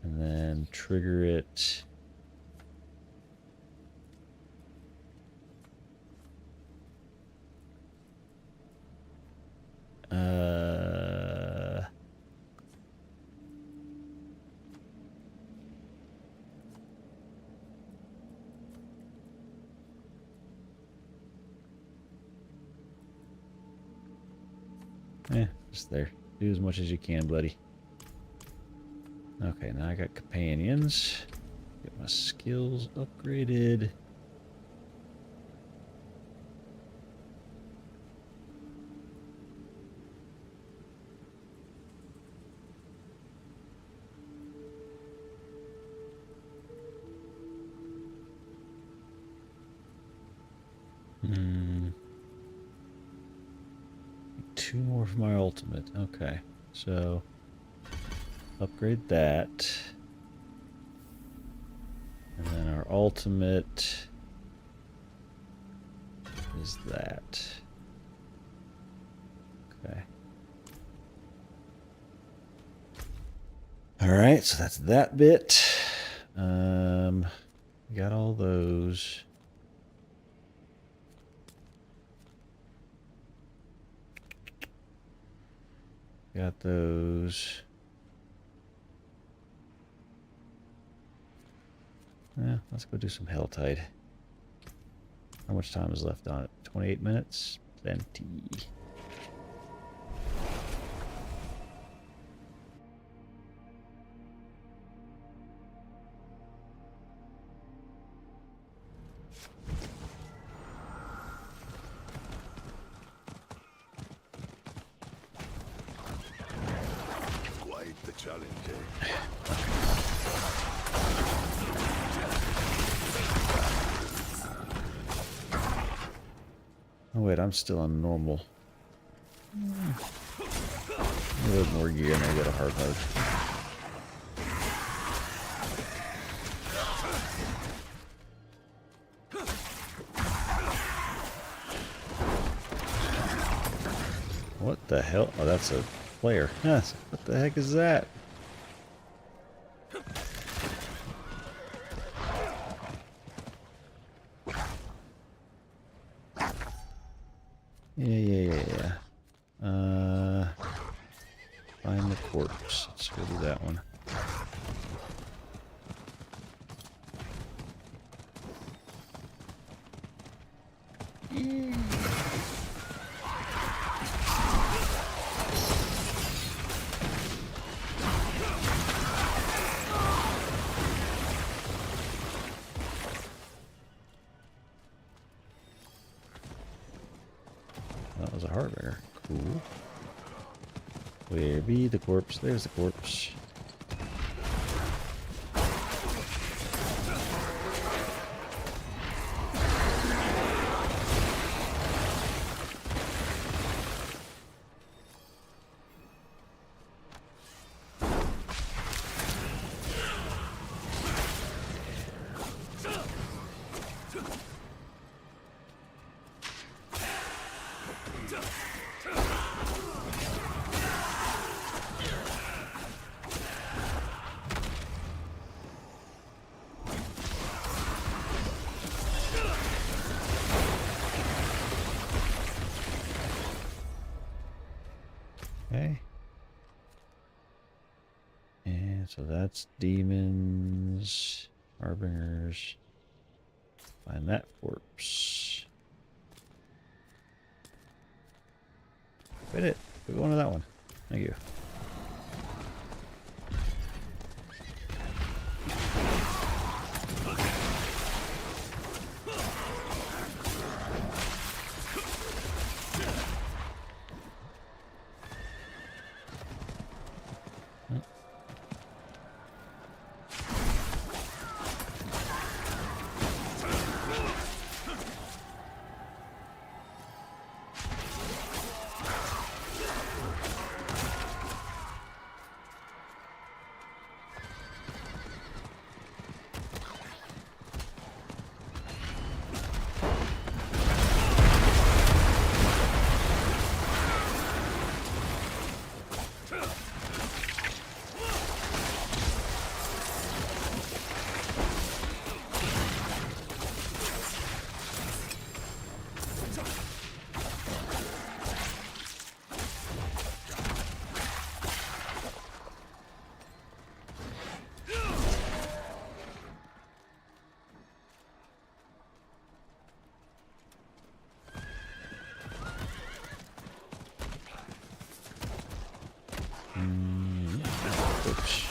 [SPEAKER 1] And then trigger it. Just there. Do as much as you can, buddy. Okay, now I got companions. Get my skills upgraded. Two more for my ultimate. Okay, so upgrade that. And then our ultimate is that. Okay. All right, so that's that bit. Got all those. Got those. Yeah, let's go do some Helltide. How much time is left on it? 28 minutes? Plenty.
[SPEAKER 7] Quite the challenge, eh?
[SPEAKER 1] Oh wait, I'm still on normal. A little more gear and I go to hard mode. What the hell? Oh, that's a player. Yes. What the heck is that? Yeah. Find the corpse. Let's go do that one. That was a harbinger. Cool. Where be the corpse? There's the corpse. Okay. And so that's demons, harbingers. Find that corpse. Quit it. We're going to that one. Thank you. Oops.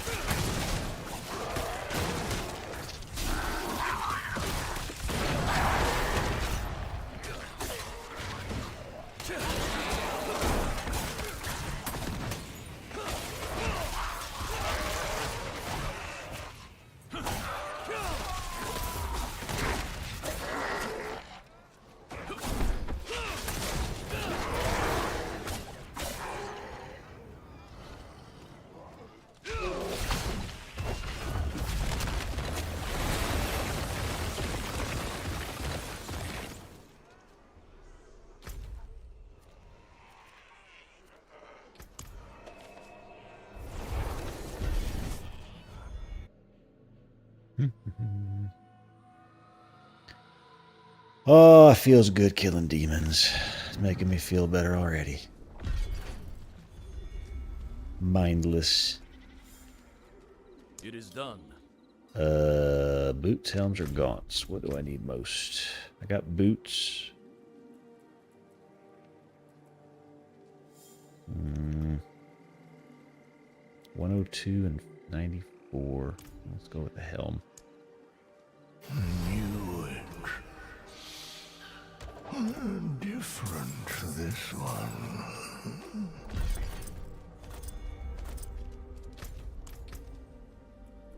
[SPEAKER 1] Oh, it feels good killing demons. It's making me feel better already. Mindless.
[SPEAKER 4] It is done.
[SPEAKER 1] Boots, helms, or gaunts? What do I need most? I got boots. 102 and 94. Let's go with the helm.
[SPEAKER 5] Knew it. Different, this one.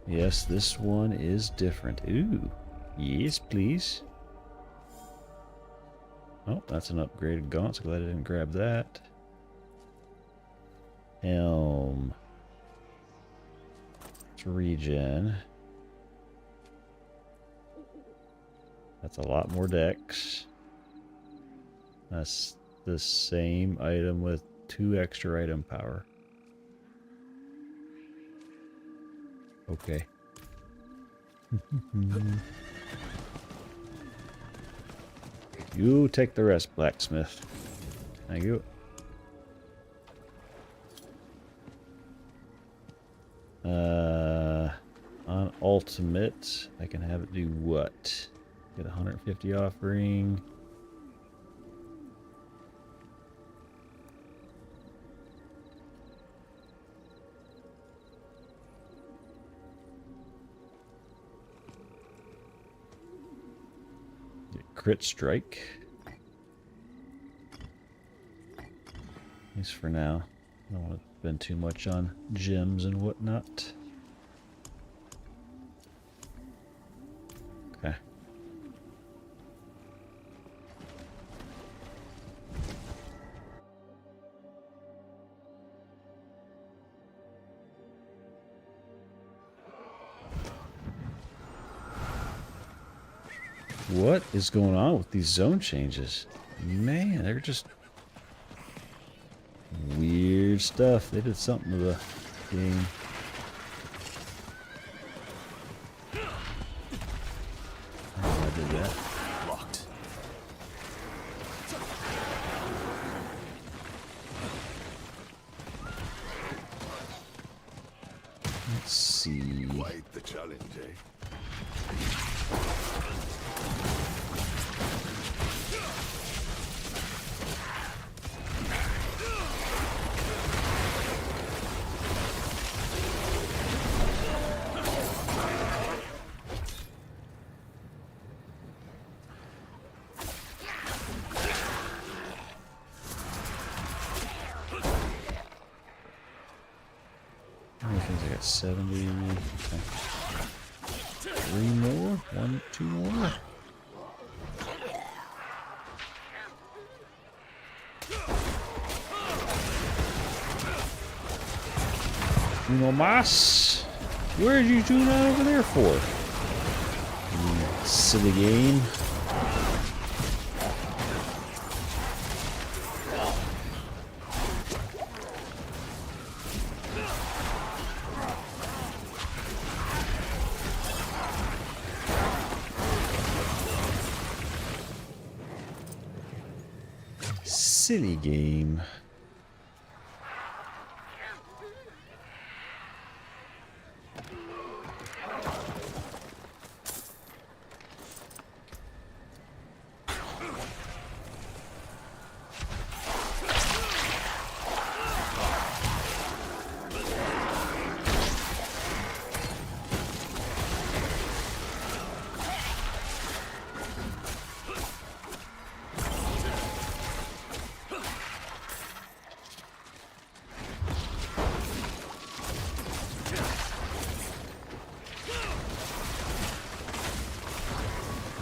[SPEAKER 1] Yes, this one is different. Ooh. Yes, please. Oh, that's an upgraded gaunt, so glad I didn't grab that. Helm. It's regen. That's a lot more dex. That's the same item with 2 extra item power. Okay. You take the rest, blacksmith. Thank you. On ultimate, I can have it do what? Get 150 offering. Get crit strike. At least for now. I don't want to spend too much on gems and whatnot. Okay. What is going on with these zone changes? Man, they're just weird stuff. They did something to the game. I don't know why I did that.
[SPEAKER 4] Locked.
[SPEAKER 1] Let's see.
[SPEAKER 7] Quite the challenge, eh?
[SPEAKER 1] How many things I got? 70. Okay. 3 more? 1, 2 more? Uno mas? Where'd you tune out over there for? You silly game. Silly game.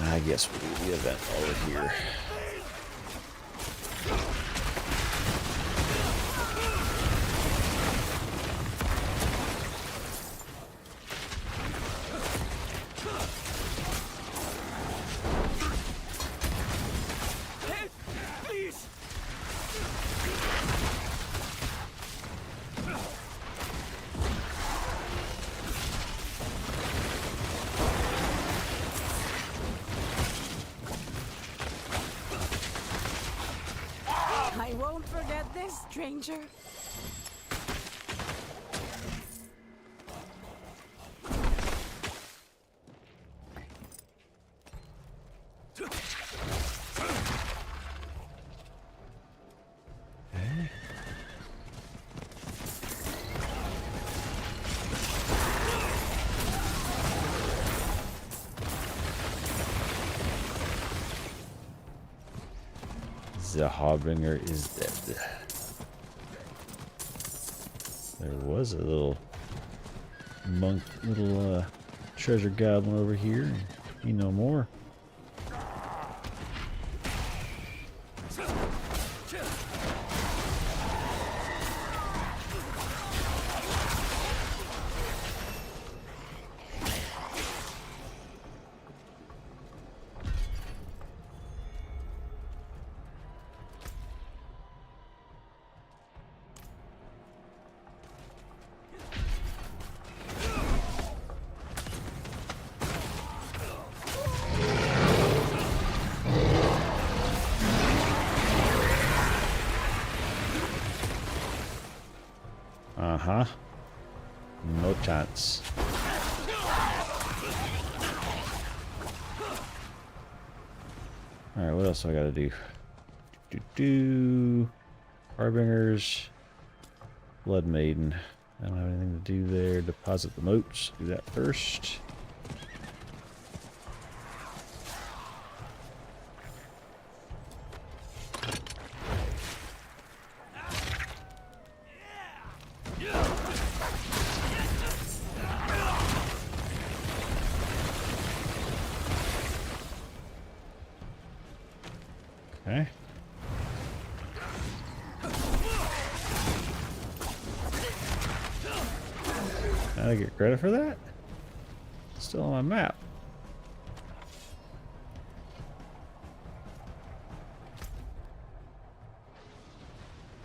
[SPEAKER 1] I guess we'll do the event over here.
[SPEAKER 2] I won't forget this, stranger.
[SPEAKER 1] The Harbinger is dead. There was a little monk, little treasure goblin over here. You know more. Uh-huh. No chance. Alright, what else do I gotta do? Harbingers. Blood Maiden. I don't have anything to do there. Deposit the moats. Do that first. Okay. Did I get credit for that? Still on my map.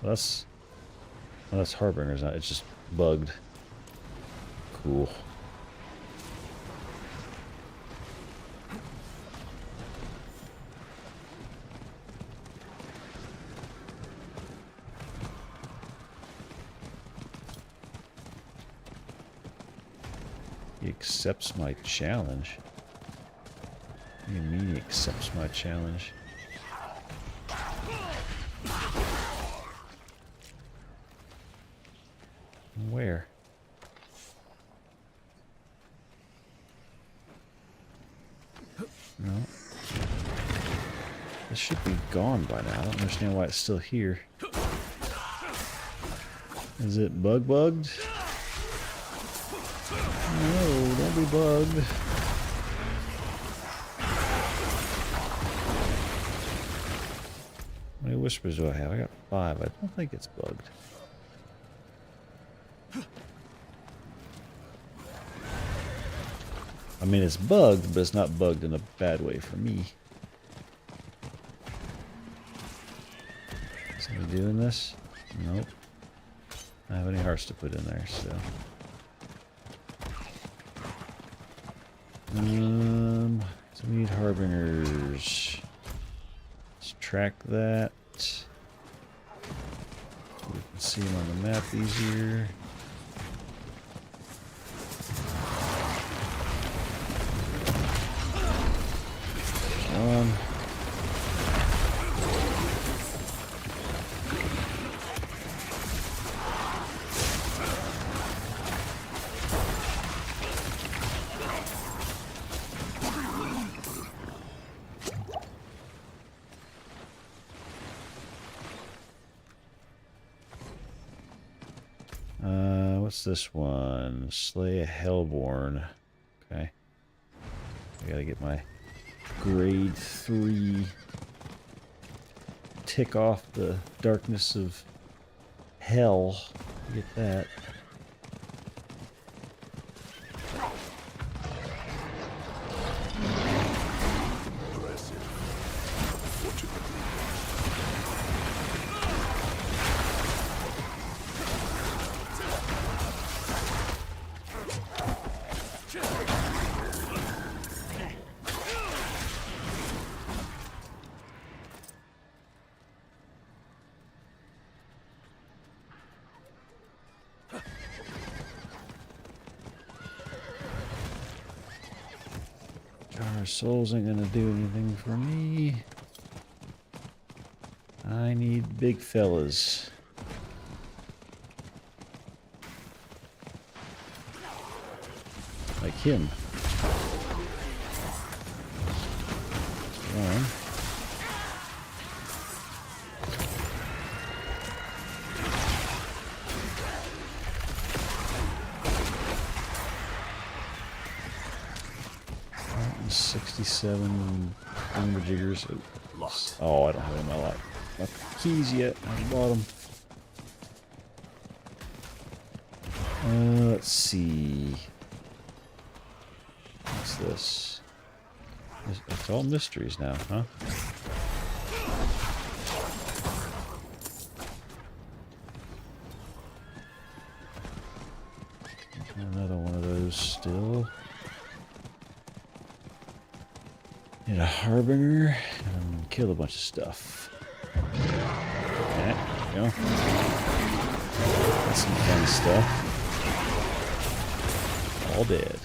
[SPEAKER 1] That's Harbinger's not. It's just bugged. Cool. He accepts my challenge. What do you mean he accepts my challenge? Where? No. This should be gone by now. I don't understand why it's still here. Is it bugged? No, don't be bugged. How many whispers do I have? I got 5. I don't think it's bugged. I mean, it's bugged, but it's not bugged in a bad way for me. Is somebody doing this? Nope. I don't have any hearts to put in there, so. So we need harbingers. Let's track that. So we can see them on the map easier. One. What's this one? Slay a Hellborn. Okay. I gotta get my grade 3 tick off the darkness of hell. Get that. Our souls ain't gonna do anything for me. I need big fellas. Like him. One. $67 jiggers.
[SPEAKER 4] Locked.
[SPEAKER 1] Oh, I don't have my lock. My keys yet. I bought them. Let's see. What's this? It's all mysteries now, huh? Another one of those still. Need a harbinger and kill a bunch of stuff. Okay, there we go. That's some fun stuff. All dead.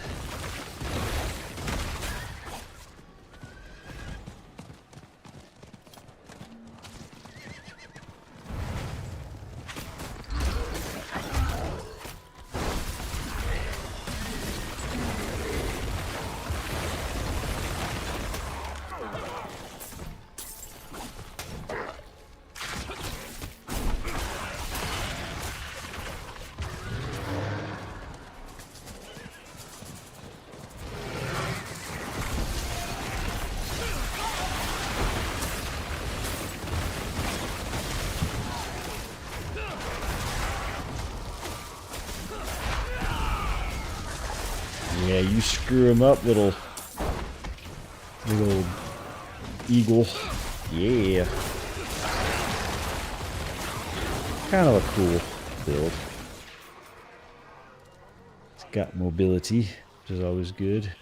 [SPEAKER 1] Yeah, you screw him up, little eagle. Yeah. Kind of a cool build. It's got mobility, which is always good.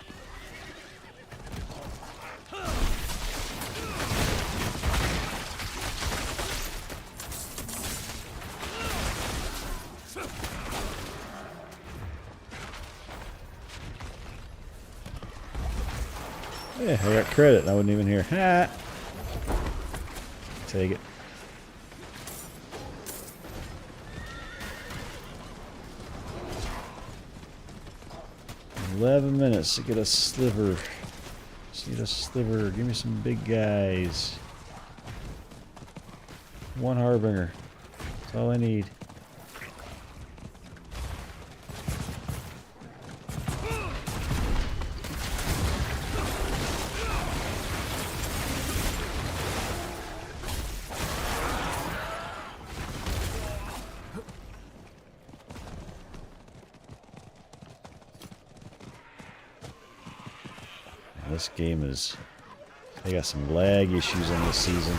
[SPEAKER 1] Yeah, I got credit. I wasn't even here. Ha! Take it. "11 minutes to get a sliver. Just need a sliver. Give me some big guys. One harbinger. That's all I need." this game is... They got some lag issues on this season.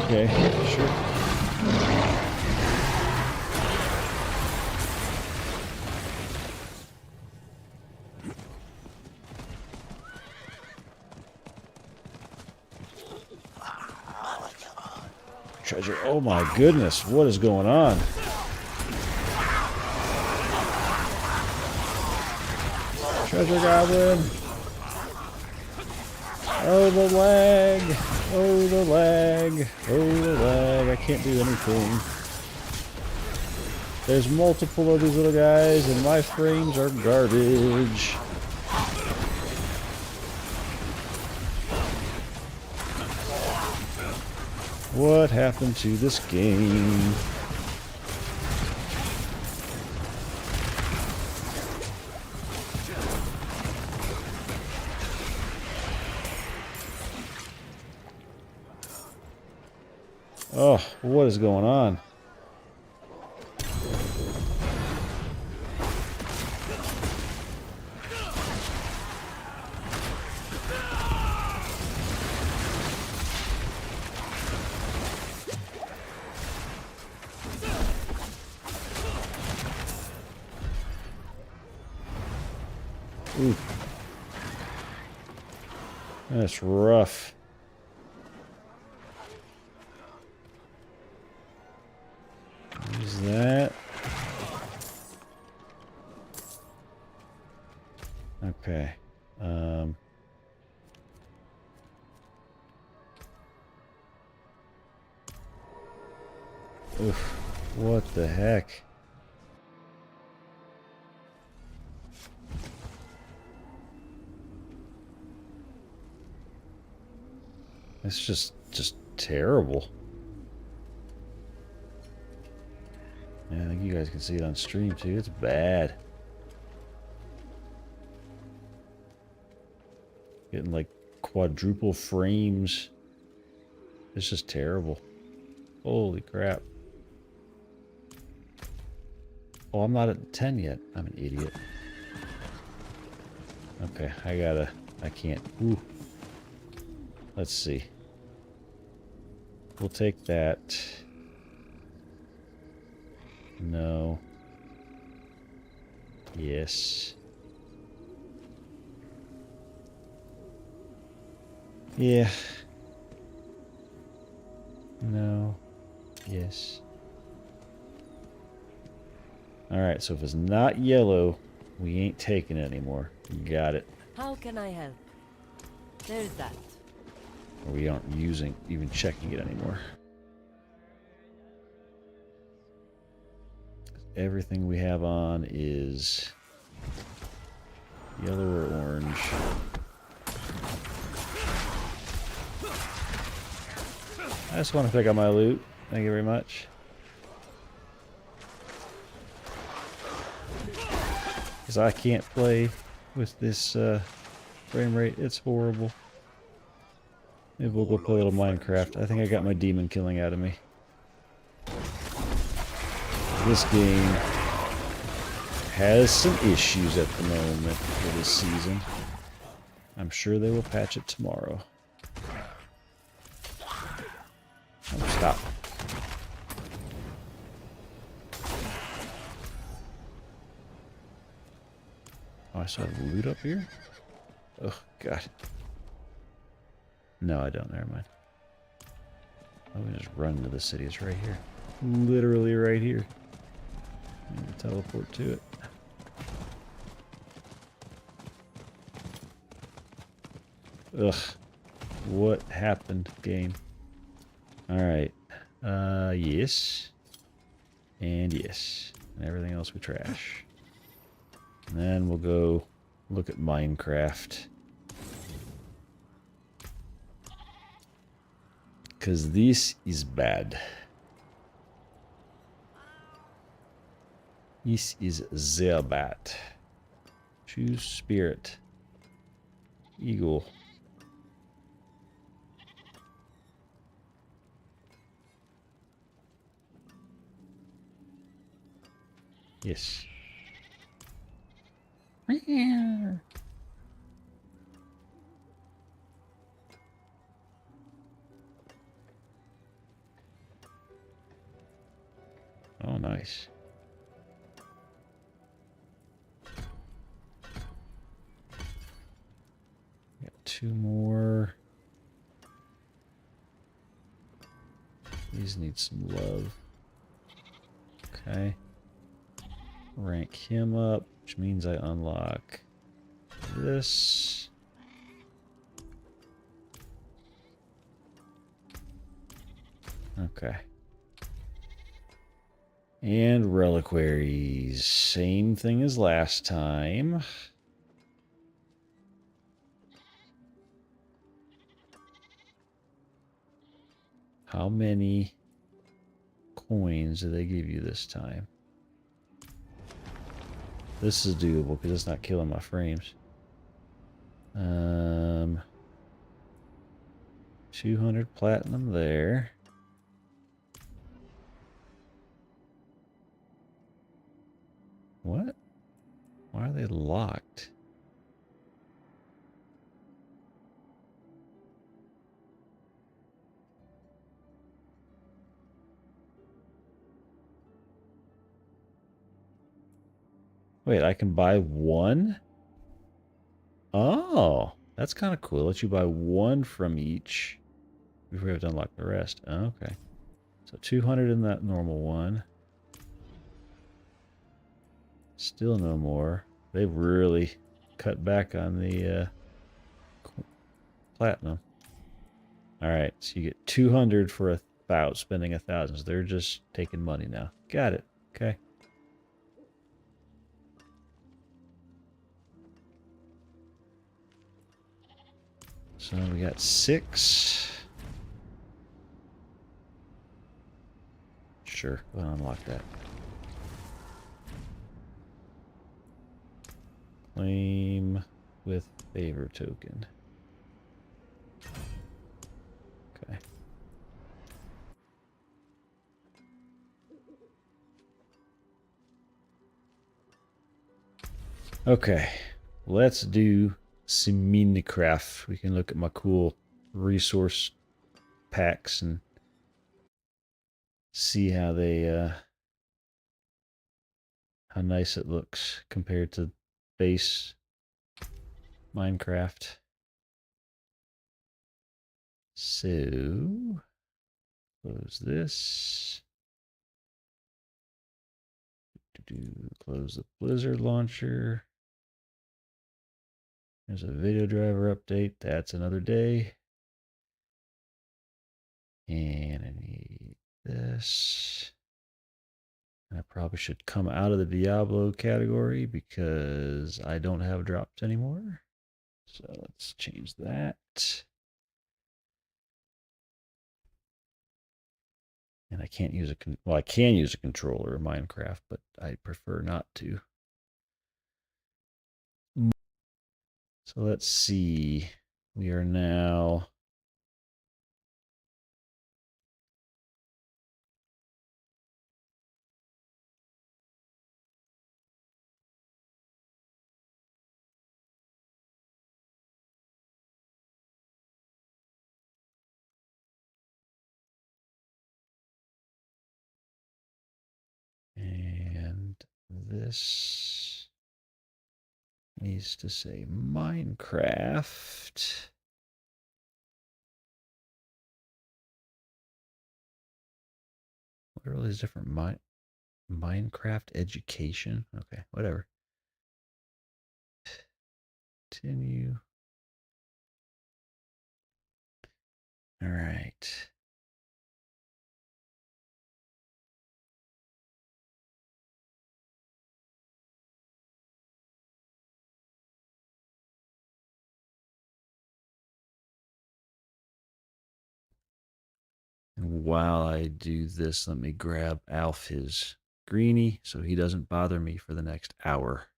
[SPEAKER 1] Okay, sure. Treasure. Oh my goodness, what is going on? Treasure goblin. Oh, the lag. Oh, the lag. Oh, the lag. I can't do anything. There's multiple of these little guys, and my frames are garbage. What happened to this game? Oh, what is going on? Ooh. That's rough. Use that. Okay. Oof. What the heck? It's just terrible. Yeah, I think you guys can see it on stream too. It's bad. Getting like quadruple frames. It's just terrible. Holy crap. Oh, I'm not at 10 yet. I'm an idiot. Okay, I can't. Ooh. Let's see. We'll take that. No. Yes. Yeah. No. Yes. Alright, so if it's not yellow, we ain't taking it anymore. Got it.
[SPEAKER 9] How can I help? There's that.
[SPEAKER 1] Or we aren't even checking it anymore. Everything we have on is yellow or orange. I just want to pick up my loot. Thank you very much. Because I can't play with this frame rate. It's horrible. Maybe we'll go play a little Minecraft. I think I got my demon killing out of me. This game has some issues at the moment for this season. I'm sure they will patch it tomorrow. Oh, stop. Oh, I saw loot up here? Oh, God. No, I don't. Never mind. I'm gonna just run into the city. It's right here. Literally right here. I'm gonna teleport to it. Ugh. What happened, game? Alright. Yes. And yes. And everything else we trash. And then we'll go look at Minecraft. Because this is bad. This is sehr bad. Choose spirit. Eagle. Yes. Oh, nice. Got 2 more. These need some love. Okay. Rank him up, which means I unlock this. Okay. And reliquaries. Same thing as last time. How many coins do they give you this time? This is doable because it's not killing my frames. 200 platinum there. What? Why are they locked? Wait, I can buy one? Oh, that's kind of cool. Let you buy one from each before you have to unlock the rest. Oh, okay. So 200 in that normal one. Still no more. They've really cut back on the platinum. All right, so you get 200 for spending 1,000. So they're just taking money now. Got it. Okay. So we got 6. Sure, go ahead and unlock that. Claim with favor token. Okay. Okay, let's do some Minecraft. We can look at my cool resource packs and see how they how nice it looks compared to base Minecraft. So close this. Close the Blizzard launcher. There's a video driver update. That's another day. And I need this. I probably should come out of the Diablo category because I don't have drops anymore. So let's change that. And I can't use I can use a controller in Minecraft, but I prefer not to. So let's see. We are now and this needs to say Minecraft. What are all these different Minecraft education? Okay, whatever. Continue. All right. And while I do this, let me grab Alf his greenie so he doesn't bother me for the next hour.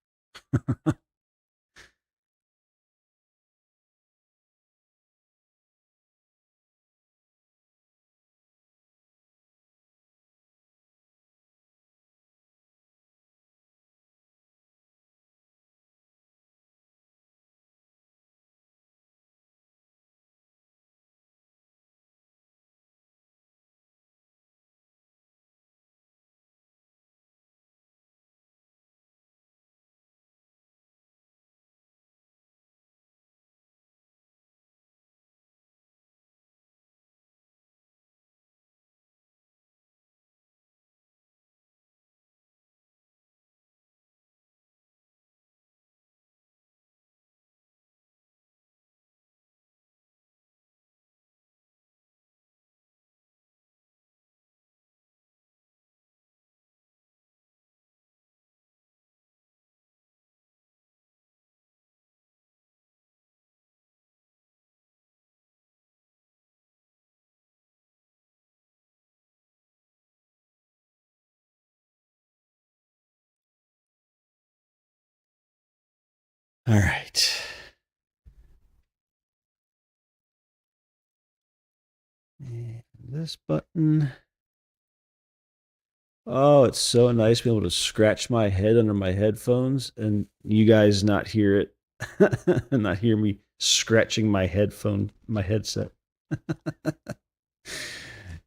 [SPEAKER 1] All right. And this button. Oh, it's so nice to be able to scratch my head under my headphones and you guys not hear it and not hear me scratching my headset.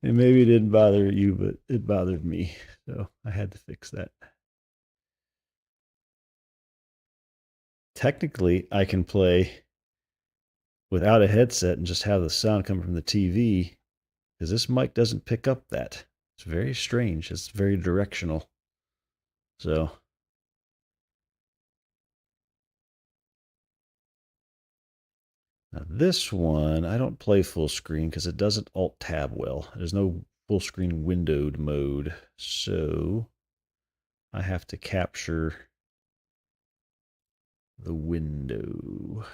[SPEAKER 1] And maybe it didn't bother you, but it bothered me. So I had to fix that. Technically, I can play without a headset and just have the sound come from the TV because this mic doesn't pick up that. It's very strange. It's very directional. So now this one, I don't play full screen because it doesn't alt tab well. There's no full screen windowed mode. So I have to capture the window.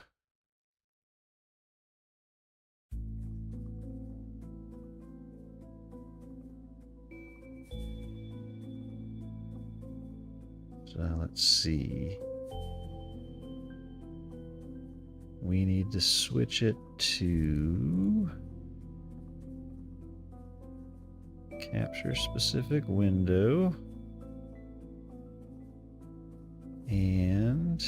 [SPEAKER 1] So let's see. We need to switch it to capture specific window. And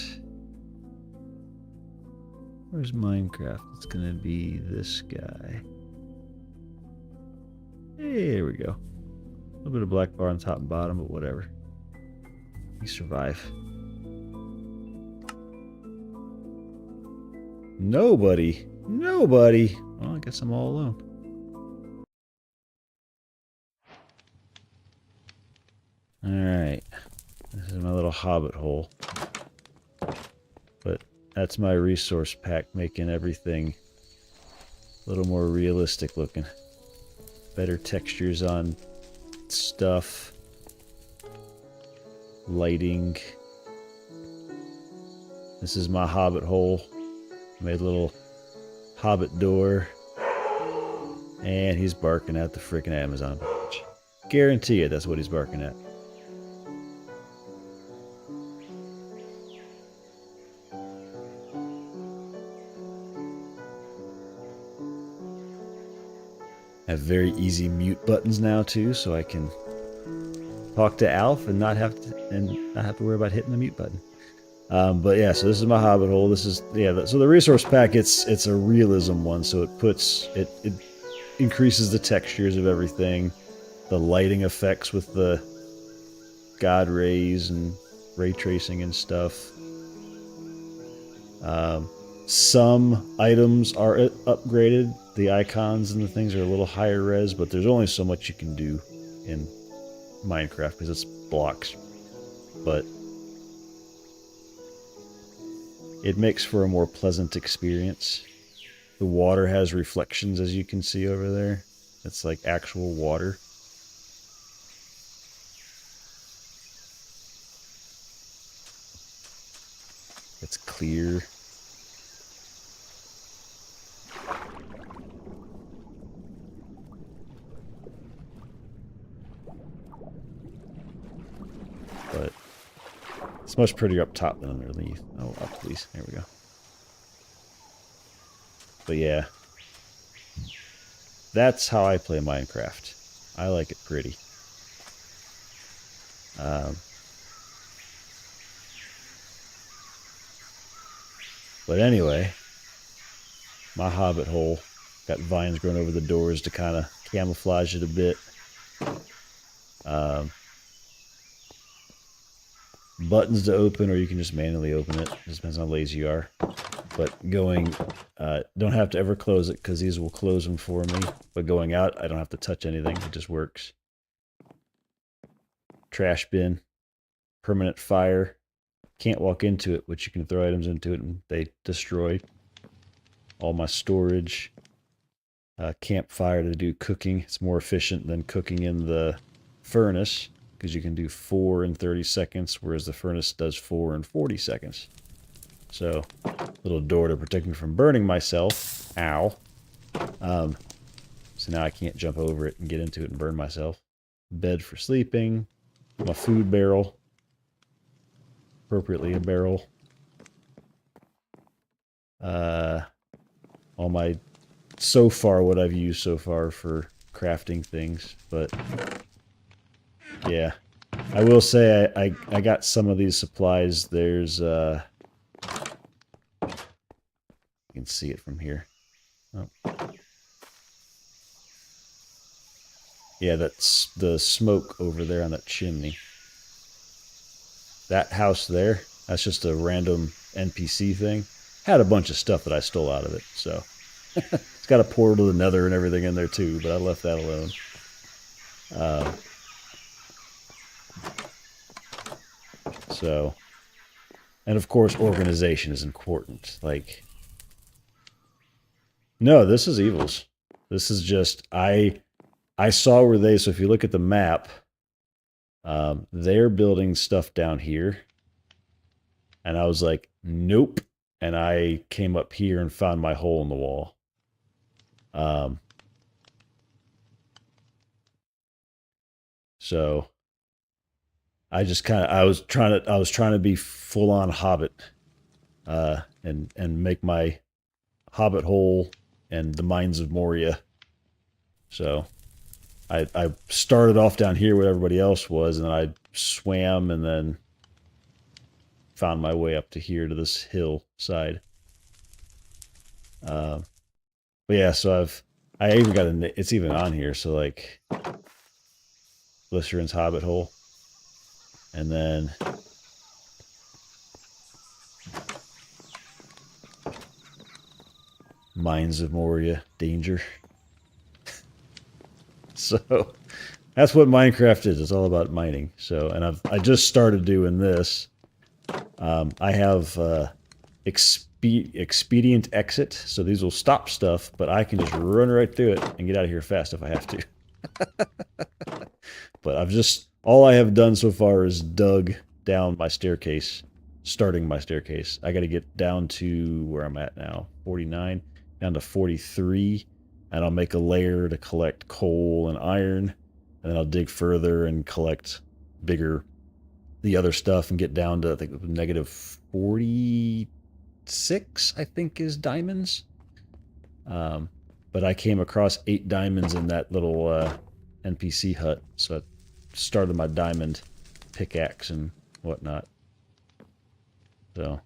[SPEAKER 1] where's Minecraft? It's going to be this guy. Hey, there we go. A little bit of black bar on top and bottom, but whatever. We survive. Nobody. Nobody. Well, I guess I'm all alone. Alright. This is my little hobbit hole. But that's my resource pack making everything a little more realistic looking. Better textures on stuff. Lighting. This is my hobbit hole. Made a little hobbit door. And he's barking at the freaking Amazon package. Guarantee you that's what he's barking at. I have very easy mute buttons now too, so I can talk to Alf and not have to worry about hitting the mute button. But yeah, so this is my hobbit hole. This is so the resource pack. It's a realism one, so it increases the textures of everything, the lighting effects with the God rays and ray tracing and stuff. Some items are upgraded. The icons and the things are a little higher res, but there's only so much you can do in Minecraft because it's blocks. But it makes for a more pleasant experience. The water has reflections, as you can see over there. It's like actual water. It's clear. But it's much prettier up top than underneath. Oh, up please. There we go. But yeah. That's how I play Minecraft. I like it pretty. But anyway, my hobbit hole got vines growing over the doors to kind of camouflage it a bit. Buttons to open, or you can just manually open it. Just depends on how lazy you are. But going, don't have to ever close it because these will close them for me. But going out, I don't have to touch anything. It just works. Trash bin, permanent fire. Can't walk into it, but you can throw items into it and they destroy. All my storage. Campfire to do cooking. It's more efficient than cooking in the furnace because you can do 4 in 30 seconds, whereas the furnace does 4 in 40 seconds. So, little door to protect me from burning myself. Ow. So now I can't jump over it and get into it and burn myself. Bed for sleeping. My food barrel. Appropriately a barrel. all my so far what I've used so far for crafting things, but yeah. I will say I got some of these supplies. There's you can see it from here. Oh. Yeah, that's the smoke over there on that chimney. That house there, that's just a random NPC thing. Had a bunch of stuff that I stole out of it, so it's got a portal to the Nether and everything in there too, but I left that alone. So, and of course, organization is important. Like, no, this is evils. This is just I saw where they. So if you look at the map, they're building stuff down here, and I was like, nope. And I came up here and found my hole in the wall. So I just kind of I was trying to be full on Hobbit, and make my Hobbit hole and the Mines of Moria. So I started off down here where everybody else was, and then I swam and then found my way up to here to this hillside. But yeah, so I even got it's even on here. So like Glycerin's Hobbit hole, and then Mines of Moria danger. So that's what Minecraft is. It's all about mining. So, and I just started doing this. I have expedient exit, so these will stop stuff, but I can just run right through it and get out of here fast if I have to. But all I have done so far is dug down my staircase, starting my staircase. I got to get down to where I'm at now, 49, down to 43, and I'll make a layer to collect coal and iron, and then I'll dig further and collect the other stuff and get down to, I think, negative 46, I think, is diamonds. But I came across 8 diamonds in that little NPC hut, so I started my diamond pickaxe and whatnot. So,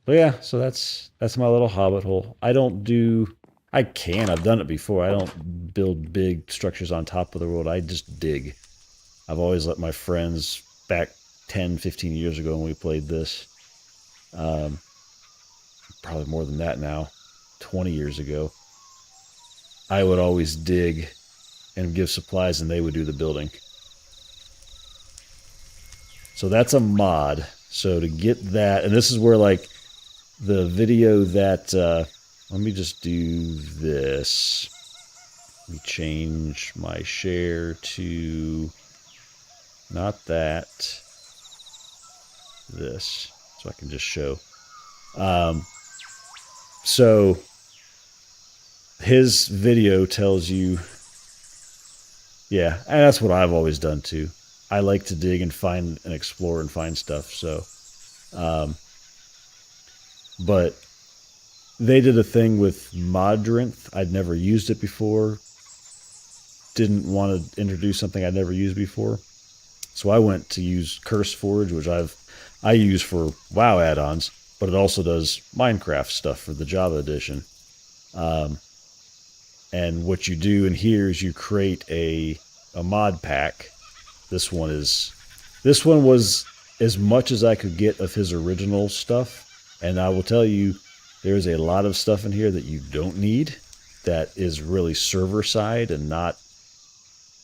[SPEAKER 1] but yeah, so that's my little Hobbit hole. I've done it before. I don't build big structures on top of the world. I just dig. I've always let my friends back 10, 15 years ago when we played this. Probably more than that now, 20 years ago. I would always dig and give supplies, and they would do the building. So that's a mod. So to get that, and this is where like the video that, let me just do this. Let me change my share to not that, this, so I can just show. So his video tells you, yeah, and that's what I've always done too. I like to dig and find and explore and find stuff. So, but they did a thing with Modrinth. I'd never used it before. Didn't want to introduce something I'd never used before. So I went to use CurseForge, which I use for WoW add-ons, but it also does Minecraft stuff for the Java edition. And what you do in here is you create a mod pack. This one was as much as I could get of his original stuff. And I will tell you, there's a lot of stuff in here that you don't need that is really server side and not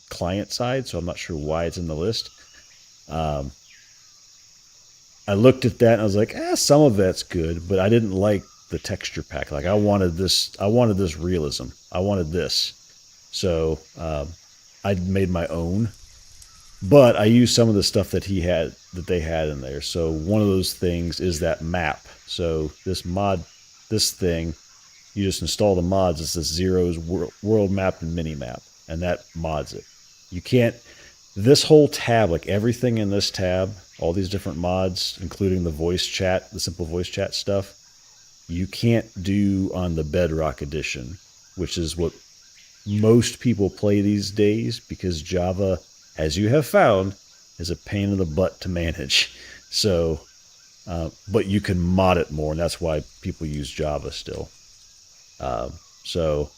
[SPEAKER 1] client side. So I'm not sure why it's in the list. I looked at that and I was like, some of that's good, but I didn't like the texture pack. Like I wanted this realism. I wanted this. So I made my own. But I used some of the stuff that they had in there. So one of those things is that map. So this thing, you just install the mods. It's this Zero's world map and mini map, and that mods it. You can't, this whole tab, like everything in this tab, all these different mods, including the voice chat, the simple voice chat stuff, you can't do on the Bedrock edition, which is what most people play these days, because Java, as you have found, is a pain in the butt to manage. So, but you can mod it more, and that's why people use Java still. So,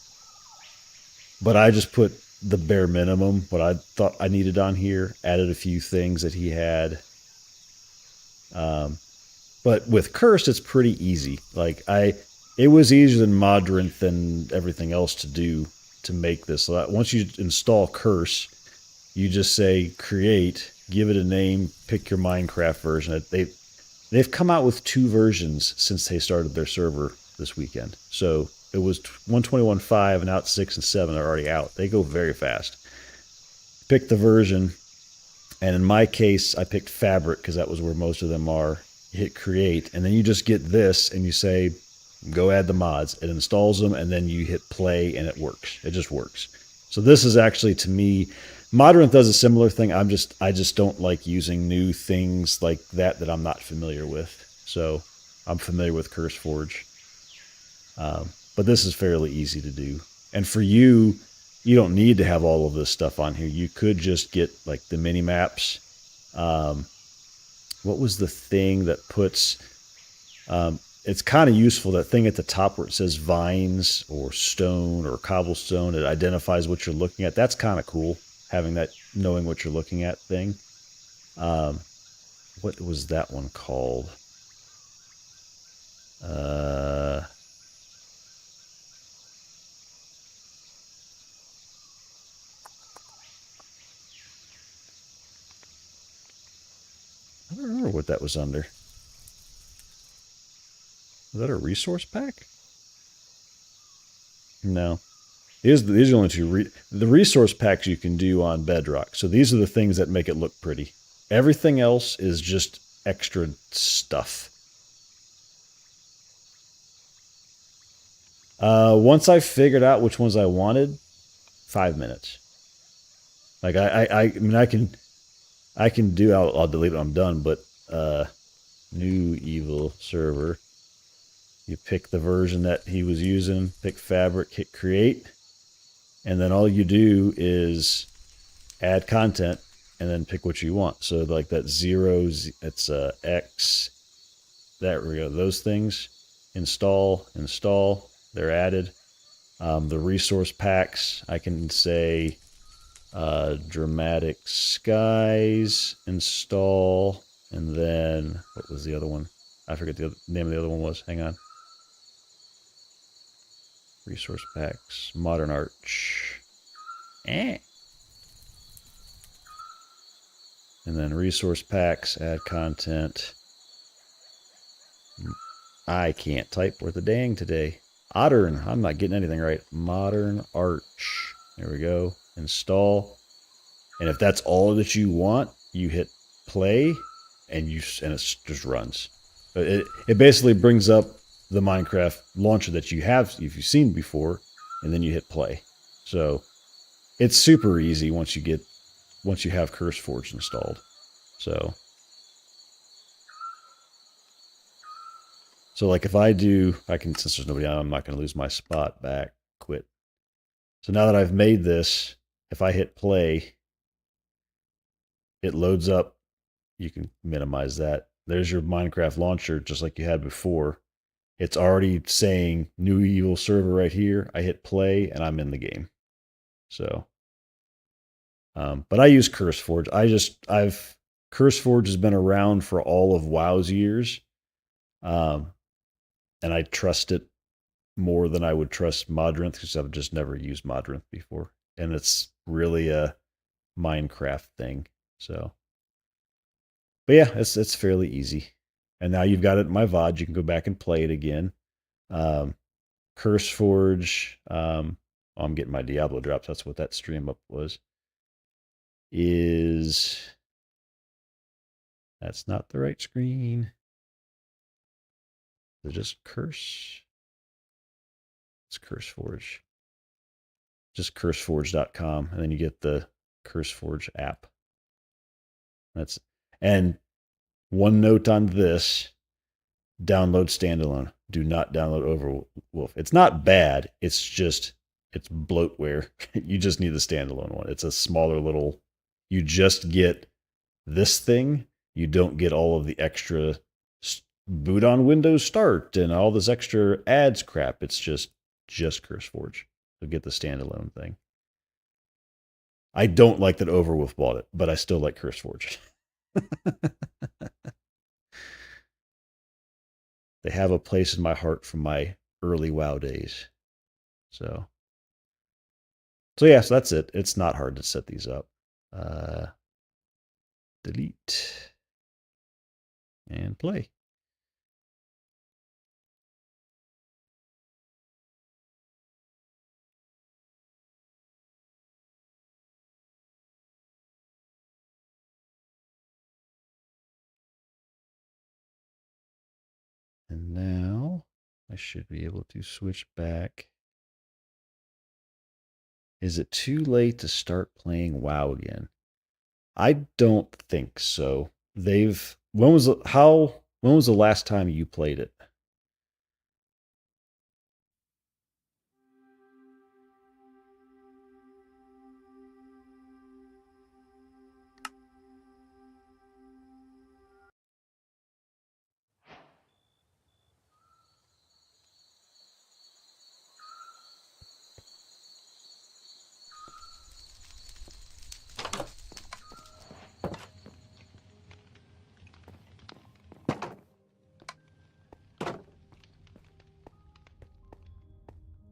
[SPEAKER 1] but I just put the bare minimum, what I thought I needed on here, added a few things that he had. But with Cursed, it's pretty easy. Like it was easier than Modrinth and everything else to do to make this. So once you install Curse, you just say create, give it a name, pick your Minecraft version. They've come out with 2 versions since they started their server this weekend. So it was 121.5 and out 6 and 7 are already out. They go very fast. Pick the version, and in my case, I picked Fabric because that was where most of them are. You hit create, and then you just get this, and you say, go add the mods. It installs them, and then you hit play, and it works. It just works. So this is actually, to me, Modrinth does a similar thing. I just don't like using new things like that I'm not familiar with. So I'm familiar with CurseForge. But this is fairly easy to do. And for you, you don't need to have all of this stuff on here. You could just get like the mini maps. What was the thing that puts... it's kind of useful, that thing at the top where it says vines or stone or cobblestone. It identifies what you're looking at. That's kind of cool, having that knowing what you're looking at thing. What was that one called? I don't remember what that was under. Is that a resource pack? No. These are the only 2. The resource packs you can do on Bedrock. So these are the things that make it look pretty. Everything else is just extra stuff. Once I figured out which ones I wanted, 5 minutes. Like I mean, I can do. I'll delete it when I'm done. But new evil server. You pick the version that he was using. Pick Fabric. Hit create. And then all you do is add content and then pick what you want. So like that 0, it's X. There we go. Those things. Install. They're added. The resource packs, I can say Dramatic Skies, install, and then what was the other one? I forget the name of the other one was. Hang on. Resource packs, Modern Arch. And then resource packs, add content. I can't type worth a dang today. Ottern, I'm not getting anything right. Modern Arch. There we go. Install. And if that's all that you want, you hit play, and it just runs. It basically brings up the Minecraft launcher that you have, if you've seen before, and then you hit play. So it's super easy once you have CurseForge installed. So like if I can, since there's nobody on, I'm not going to lose my spot back. Quit. So now that I've made this, if I hit play, it loads up. You can minimize that. There's your Minecraft launcher, just like you had before. It's already saying new evil server right here. I hit play and I'm in the game. So, but I use CurseForge. CurseForge has been around for all of WoW's years. And I trust it more than I would trust Modrinth, because I've just never used Modrinth before. And it's really a Minecraft thing. So, but yeah, it's fairly easy. And now you've got it in my VOD. You can go back and play it again. CurseForge. I'm getting my Diablo drops. That's what that stream up was. That's not the right screen. Is it just Curse? It's CurseForge. Just curseforge.com, and then you get the CurseForge app. And one note on this: download standalone. do not download Overwolf. It's not bad. It's just, it's bloatware. You just need the standalone one. It's a smaller little, you just get this thing. You don't get all of the extra boot on Windows Start and all this extra ads crap. It's just CurseForge. So get the standalone thing. I don't like that Overwolf bought it, but I still like CurseForge. They have a place in my heart from my early WoW days. So yeah, so that's it. It's not hard to set these up. Delete and play. And now I should be able to switch back. Is it too late to start playing WoW again? I don't think so. When was the last time you played it?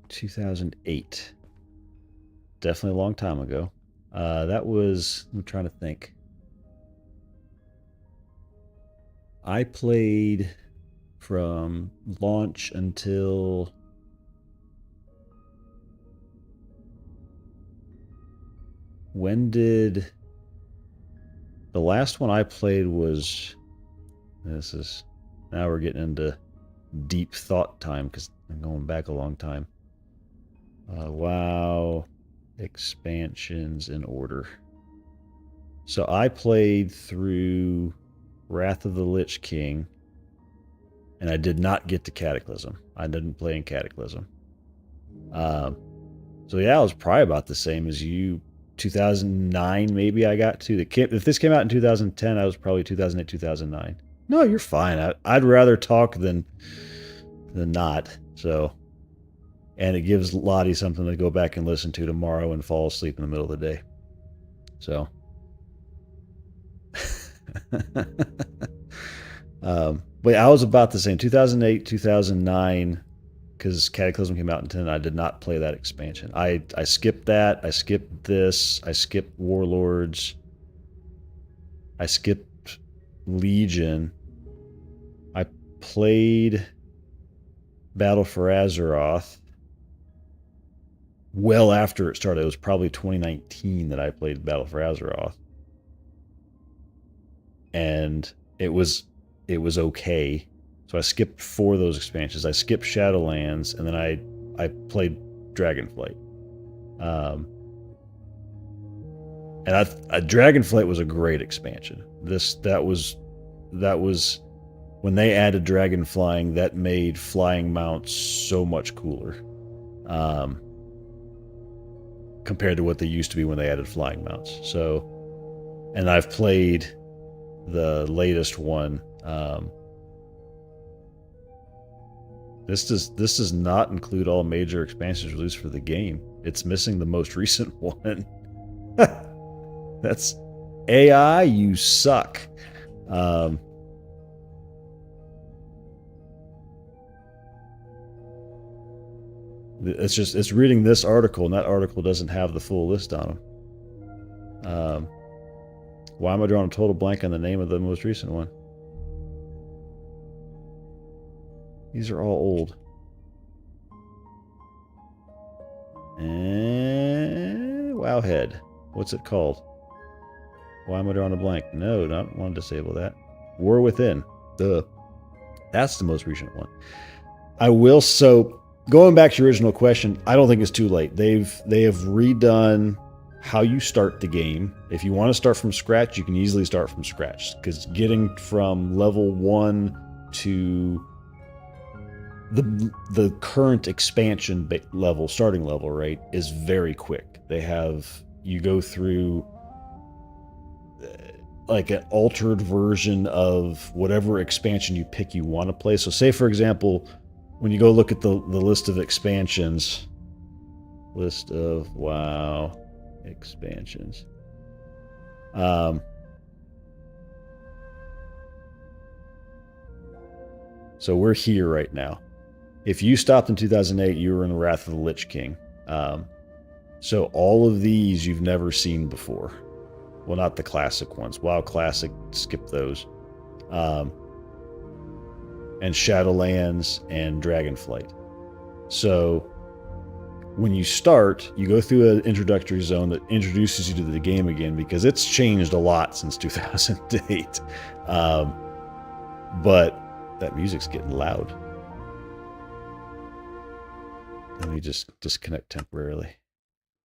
[SPEAKER 1] $2008. Definitely a long time ago. That was, I'm trying to think. I played from launch until when did the last one I played was, now we're getting into deep thought time because I'm going back a long time. WoW expansions in order. So I played through Wrath of the Lich King, and I did not get to Cataclysm. I didn't play in Cataclysm. So yeah, I was probably about the same as you. 2009, maybe I got to. If this came out in 2010, I was probably 2008, 2009. No, you're fine. I'd rather talk than not. So, and it gives Lottie something to go back and listen to tomorrow and fall asleep in the middle of the day. So, but I was about the same. 2008, 2009, because Cataclysm came out in 10. I did not play that expansion. I skipped that. I skipped this. I skipped Warlords. I skipped Legion. I played Battle for Azeroth well after it started. It was probably 2019 that I played Battle for Azeroth. And it was okay. So I skipped 4 of those expansions. I skipped Shadowlands, and then I played Dragonflight. And Dragonflight was a great expansion. That was when they added dragon flying, that made flying mounts so much cooler. Compared to what they used to be when they added flying mounts. So, and I've played the latest one. This does not include all major expansions released for the game. It's missing the most recent one. That's AI, you suck. It's reading this article, and that article doesn't have the full list on them. Why am I drawing a total blank on the name of the most recent one? These are all old. And Wowhead. What's it called? Why am I drawing a blank? No, not want to disable that. War Within. Duh. That's the most recent one. So going back to your original question, I don't think it's too late. They have redone how you start the game. If you want to start from scratch, you can easily start from scratch, because getting from level 1 to the current expansion level, starting level, right, is very quick. They have, you go through like an altered version of whatever expansion you pick you want to play. So say for example, when you go look at the list of expansions, list of WoW expansions. So we're here right now. If you stopped in 2008, you were in the Wrath of the Lich King. So all of these you've never seen before. Well, not the classic ones. WoW Classic, skip those. And Shadowlands and Dragonflight. So when you start, you go through an introductory zone that introduces you to the game again, because it's changed a lot since 2008. But that music's getting loud. Let me just disconnect temporarily.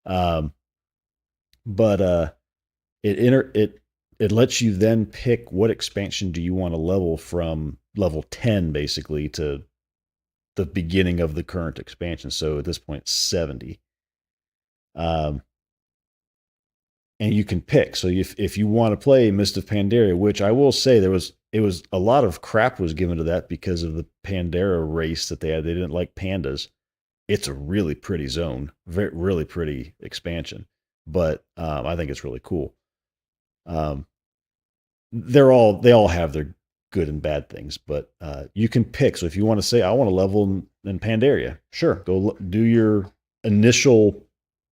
[SPEAKER 1] But it lets you then pick what expansion do you want to level from level 10 basically to the beginning of the current expansion. So at this point, 70. And you can pick. So if you want to play Mist of Pandaria, which I will say it was a lot of crap was given to that because of the Pandera race that they had. They didn't like pandas. It's a really pretty zone, really pretty expansion, but I think it's really cool. They all have their good and bad things, but you can pick. So if you want to say, I want to level in Pandaria, sure, go do your initial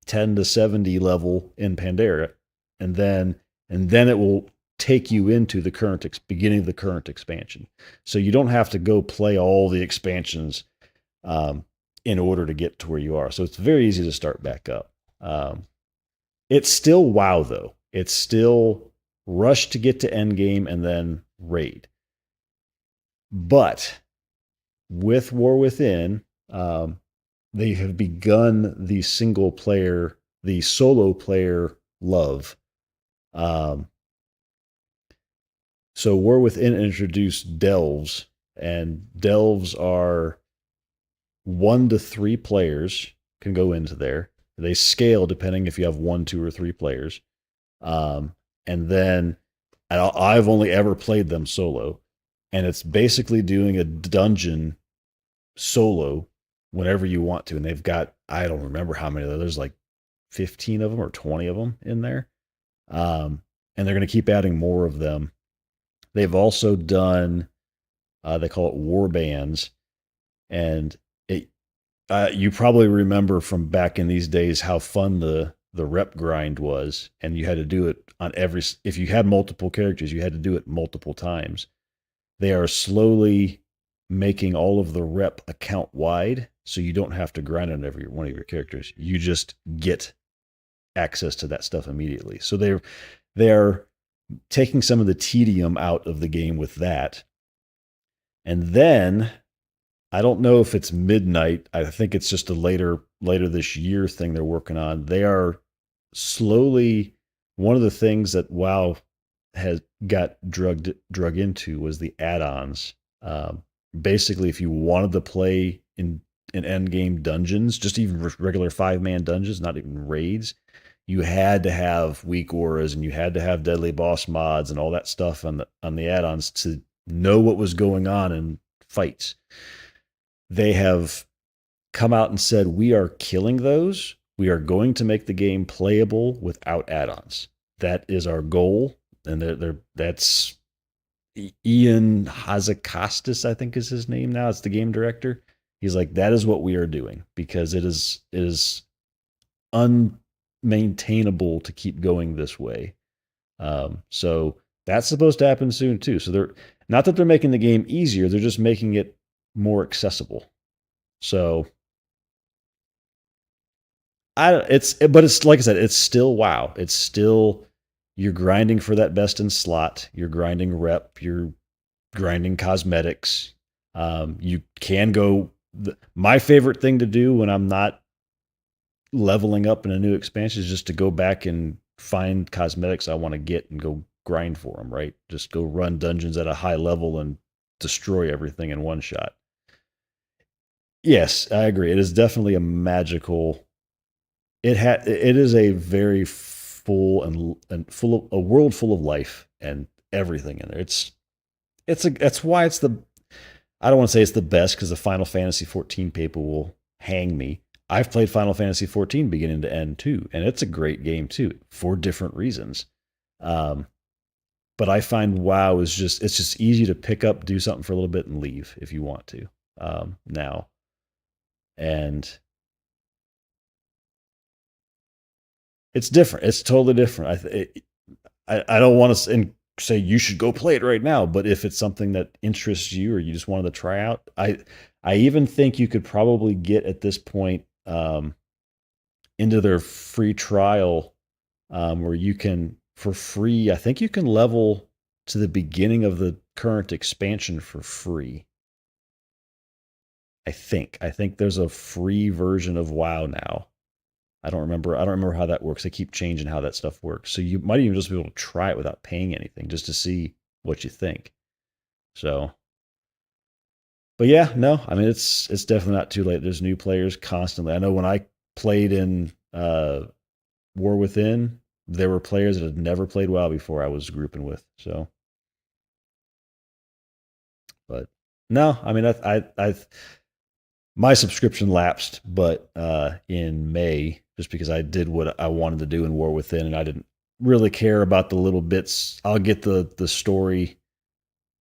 [SPEAKER 1] 10 to 70 level in Pandaria, and then it will take you into the current beginning of the current expansion. So you don't have to go play all the expansions in order to get to where you are. So it's very easy to start back up. It's still WoW though. It's still rush to get to endgame and then raid. But with War Within, they have begun the single player, the solo player love. So War Within introduced delves, and delves are 1 to 3 players can go into there. They scale depending if you have 1, 2, or 3 players. And then I've only ever played them solo, and it's basically doing a dungeon solo whenever you want to. And they've got, I don't remember how many, there's like 15 of them or 20 of them in there. And they're going to keep adding more of them. They've also done, they call it war bands, and you probably remember from back in these days how fun the rep grind was, and you had to do it on if you had multiple characters, you had to do it multiple times. They are slowly making all of the rep account wide, so you don't have to grind on every one of your characters. You just get access to that stuff immediately. So they're taking some of the tedium out of the game with that. And then I don't know if it's midnight. I think it's just a later this year thing they're working on. They are slowly, one of the things that WoW has got drug into was the add-ons. Basically, if you wanted to play in endgame dungeons, just even regular 5-man dungeons, not even raids, you had to have weak auras and you had to have deadly boss mods and all that stuff on the add-ons to know what was going on in fights. They have come out and said, we are killing those. We are going to make the game playable without add-ons. That is our goal. And that's Ian Hazakostas, I think is his name now. It's the game director. He's like, that is what we are doing, because it is unmaintainable to keep going this way. So that's supposed to happen soon too. So they're not that they're making the game easier, they're just making it more accessible. So but it's like I said, it's still WoW. It's still, you're grinding for that best in slot. You're grinding rep. You're grinding cosmetics. You can go. My favorite thing to do when I'm not leveling up in a new expansion is just to go back and find cosmetics I want to get and go grind for them. Right, just go run dungeons at a high level and destroy everything in one shot. Yes, I agree. It is definitely a magical. It is a very full and full of a world full of life and everything in there. That's why it's the. I don't want to say it's the best because the Final Fantasy 14 people will hang me. I've played Final Fantasy 14 beginning to end too, and it's a great game too for different reasons. Um, but I find WoW is just easy to pick up, do something for a little bit, and leave if you want to. Now, and it's different. It's totally different. I don't want to say you should go play it right now, but if it's something that interests you or you just wanted to try out, I even think you could probably get at this point into their free trial where you can for free. I think you can level to the beginning of the current expansion for free. I think there's a free version of WoW now. I don't remember how that works. They keep changing how that stuff works. So you might even just be able to try it without paying anything just to see what you think. So but yeah, no, I mean it's definitely not too late. There's new players constantly. I know when I played in War Within, there were players that had never played WoW before I was grouping with. So but no, I mean I my subscription lapsed, but in May, just because I did what I wanted to do in War Within, and I didn't really care about the little bits. I'll get the story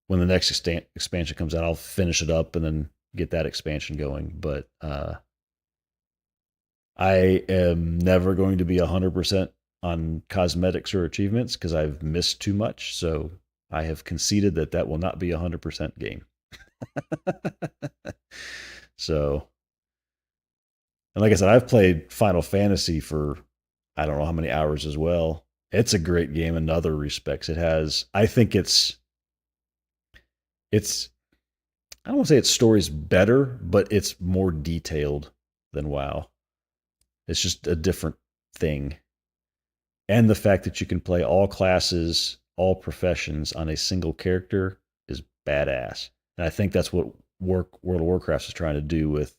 [SPEAKER 1] when the next expansion comes out. I'll finish it up and then get that expansion going. But I am never going to be 100% on cosmetics or achievements because I've missed too much. So I have conceded that will not be a 100% game. So, and like I said, I've played Final Fantasy for I don't know how many hours as well. It's a great game in other respects. I think I don't want to say its story's better, but it's more detailed than WoW. It's just a different thing. And the fact that you can play all classes, all professions on a single character is badass. And I think that's what World of Warcraft is trying to do with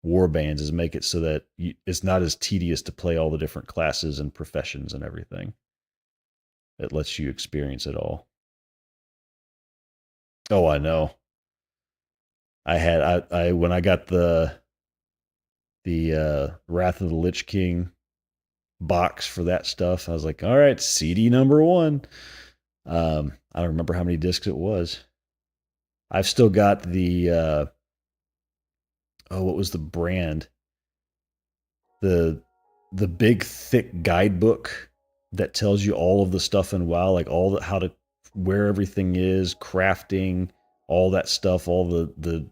[SPEAKER 1] warbands is make it so that it's not as tedious to play all the different classes and professions and everything. It lets you experience it all. Oh, I know. I when I got the Wrath of the Lich King box for that stuff, I was like, all right, CD number 1. I don't remember how many discs it was. I've still got the what was the brand? The big thick guidebook that tells you all of the stuff in WoW, like how to where everything is, crafting, all that stuff, all the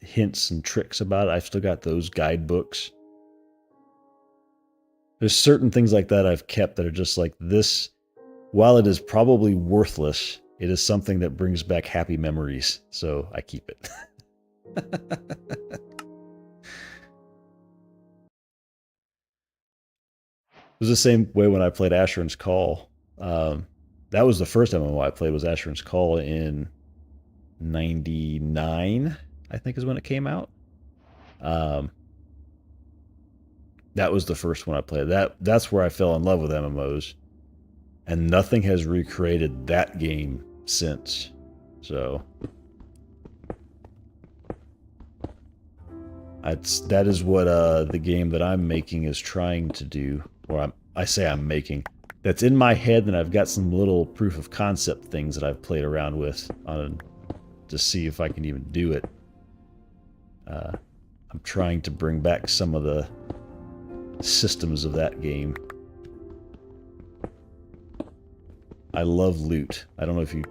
[SPEAKER 1] hints and tricks about it. I've still got those guidebooks. There's certain things like that I've kept that are just like this. While it is probably worthless, it is something that brings back happy memories. So I keep it. It was the same way when I played Asheron's Call. That was the first MMO I played was Asheron's Call in 99, I think is when it came out. That was the first one I played. That's where I fell in love with MMOs. And nothing has recreated that game since. So that is what the game that I'm making is trying to do. Or I say I'm making. That's in my head, and I've got some little proof of concept things that I've played around with to see if I can even do it. I'm trying to bring back some of the systems of that game. I love loot. I don't know if you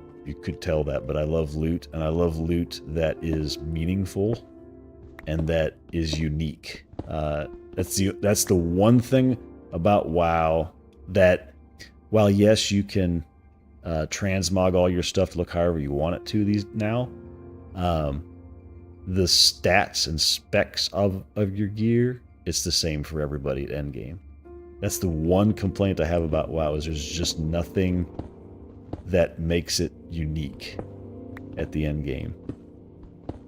[SPEAKER 1] could tell that, but I love loot, and I love loot that is meaningful and that is unique. That's the one thing about WoW that, while yes, you can transmog all your stuff to look however you want it to these now, the stats and specs of your gear, it's the same for everybody at endgame. That's the one complaint I have about WoW is there's just nothing that makes it unique at the end game.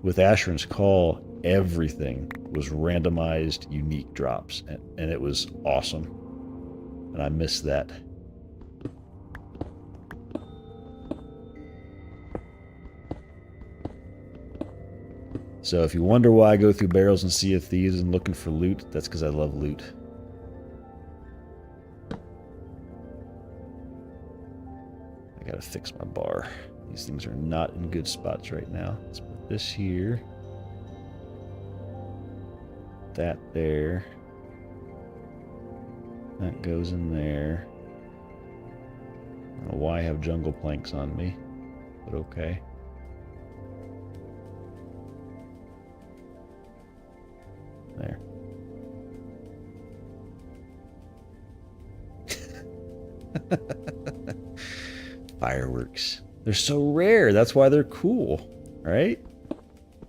[SPEAKER 1] With Asheron's Call, everything was randomized, unique drops, and it was awesome. And I miss that. So if you wonder why I go through barrels and Sea of Thieves and looking for loot, that's because I love loot. I gotta fix my bar. These things are not in good spots right now. Let's put this here. That there. That goes in there. I don't know why I have jungle planks on me, but okay. There. Fireworks. They're so rare. That's why they're cool, right?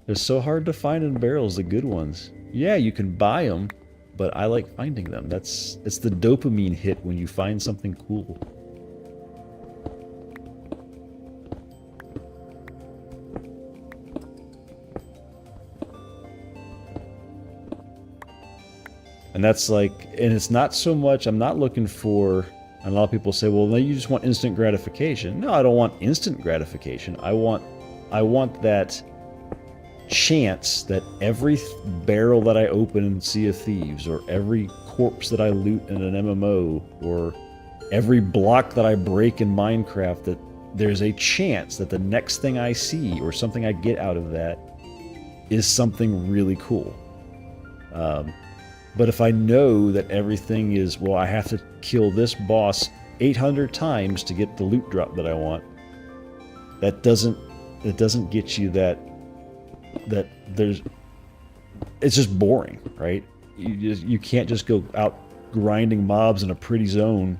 [SPEAKER 1] They're so hard to find in barrels, the good ones. Yeah, you can buy them, but I like finding them. It's the dopamine hit when you find something cool. And that's like, and it's not so much, I'm not looking for, and a lot of people say, well, you just want instant gratification. No, I don't want instant gratification. I want that chance that every barrel that I open in Sea of Thieves, or every corpse that I loot in an MMO, or every block that I break in Minecraft, that there's a chance that the next thing I see or something I get out of that is something really cool. But if I know that everything is, well, I have to kill this boss 800 times to get the loot drop that I want, it doesn't get you that there's, it's just boring, right? You can't just go out grinding mobs in a pretty zone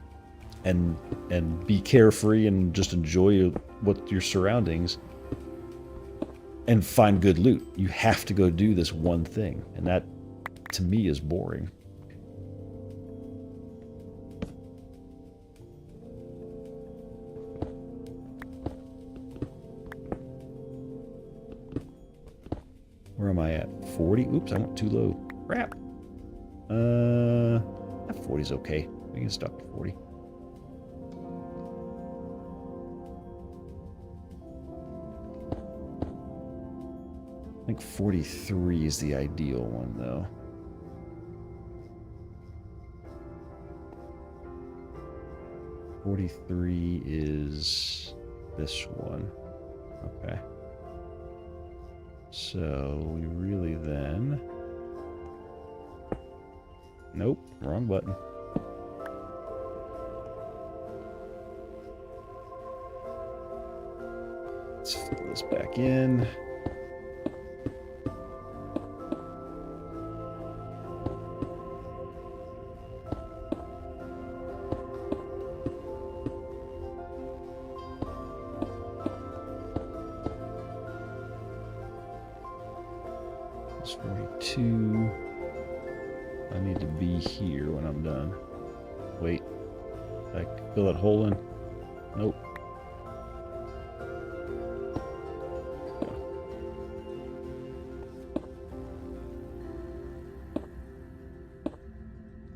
[SPEAKER 1] and be carefree and just enjoy what your surroundings and find good loot. You have to go do this one thing, and that to me is boring. Where am I at? 40? Oops, I went too low. Crap. That 40 is okay. We can stop at 40. I think 43 is the ideal one, though. $43 is this one. Okay. So we really then... Nope, wrong button. Let's fill this back in. It's 42. I need to be here when I'm done. Wait. Did I fill that hole in? Nope.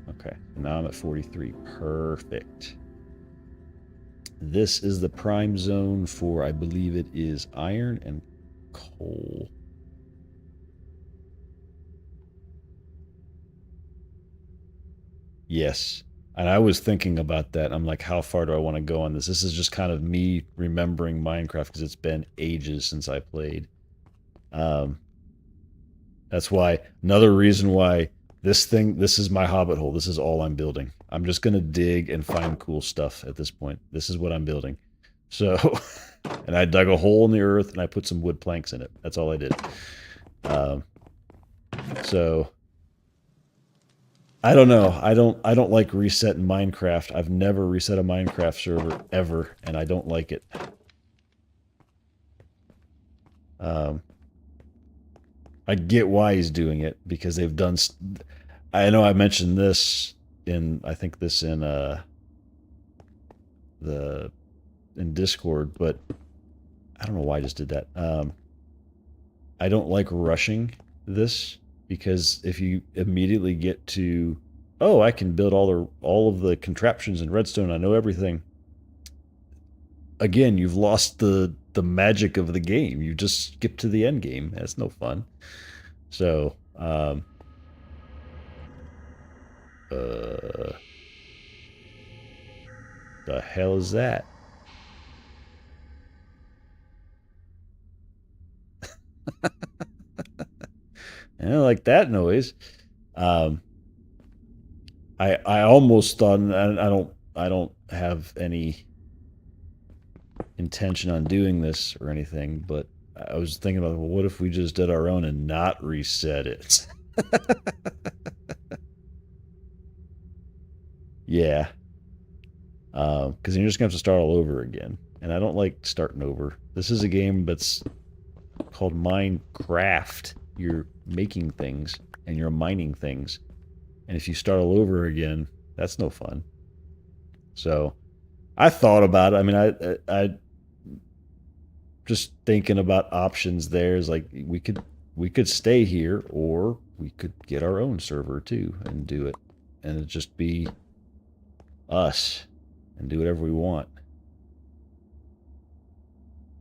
[SPEAKER 1] Okay, now I'm at 43. Perfect. This is the prime zone for, I believe it is iron and coal. Yes. And I was thinking about that. I'm like, how far do I want to go on this? This is just kind of me remembering Minecraft because it's been ages since I played. That's why, another reason why this is my hobbit hole. This is all I'm building. I'm just going to dig and find cool stuff at this point. This is what I'm building. So, and I dug a hole in the earth and I put some wood planks in it. That's all I did. So... I don't know. I don't like resetting Minecraft. I've never reset a Minecraft server ever, and I don't like it. I get why he's doing it because they've done. I know I mentioned this in in Discord, but I don't know why I just did that. I don't like rushing this, because if you immediately get to, oh, I can build all of the contraptions in Redstone, I know everything. Again, you've lost the magic of the game. You just skip to the end game. That's no fun. So, the hell is that? I don't like that noise. I almost thought, and I don't have any intention on doing this or anything, but I was thinking about, well, what if we just did our own and not reset it? Yeah. Because you're just gonna have to start all over again, and I don't like starting over. This is a game that's called Minecraft. You're making things and you're mining things, and if you start all over again, that's no fun. So I thought about it. I mean, I just thinking about options there is like we could stay here, or we could get our own server too and do it, and it'd just be us and do whatever we want.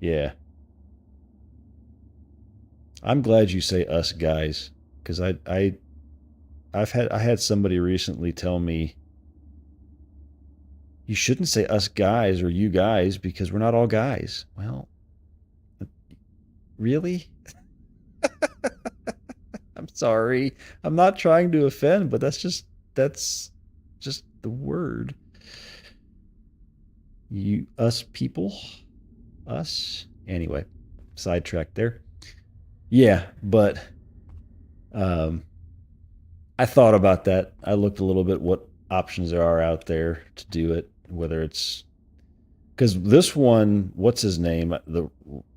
[SPEAKER 1] Yeah. I'm glad you say us guys, because I had somebody recently tell me you shouldn't say us guys or you guys because we're not all guys. Well, really? I'm sorry. I'm not trying to offend, but that's just the word. You us people? Us? Anyway, sidetrack there. Yeah, but I thought about that. I looked a little bit what options there are out there to do it, whether it's because this one, what's his name? The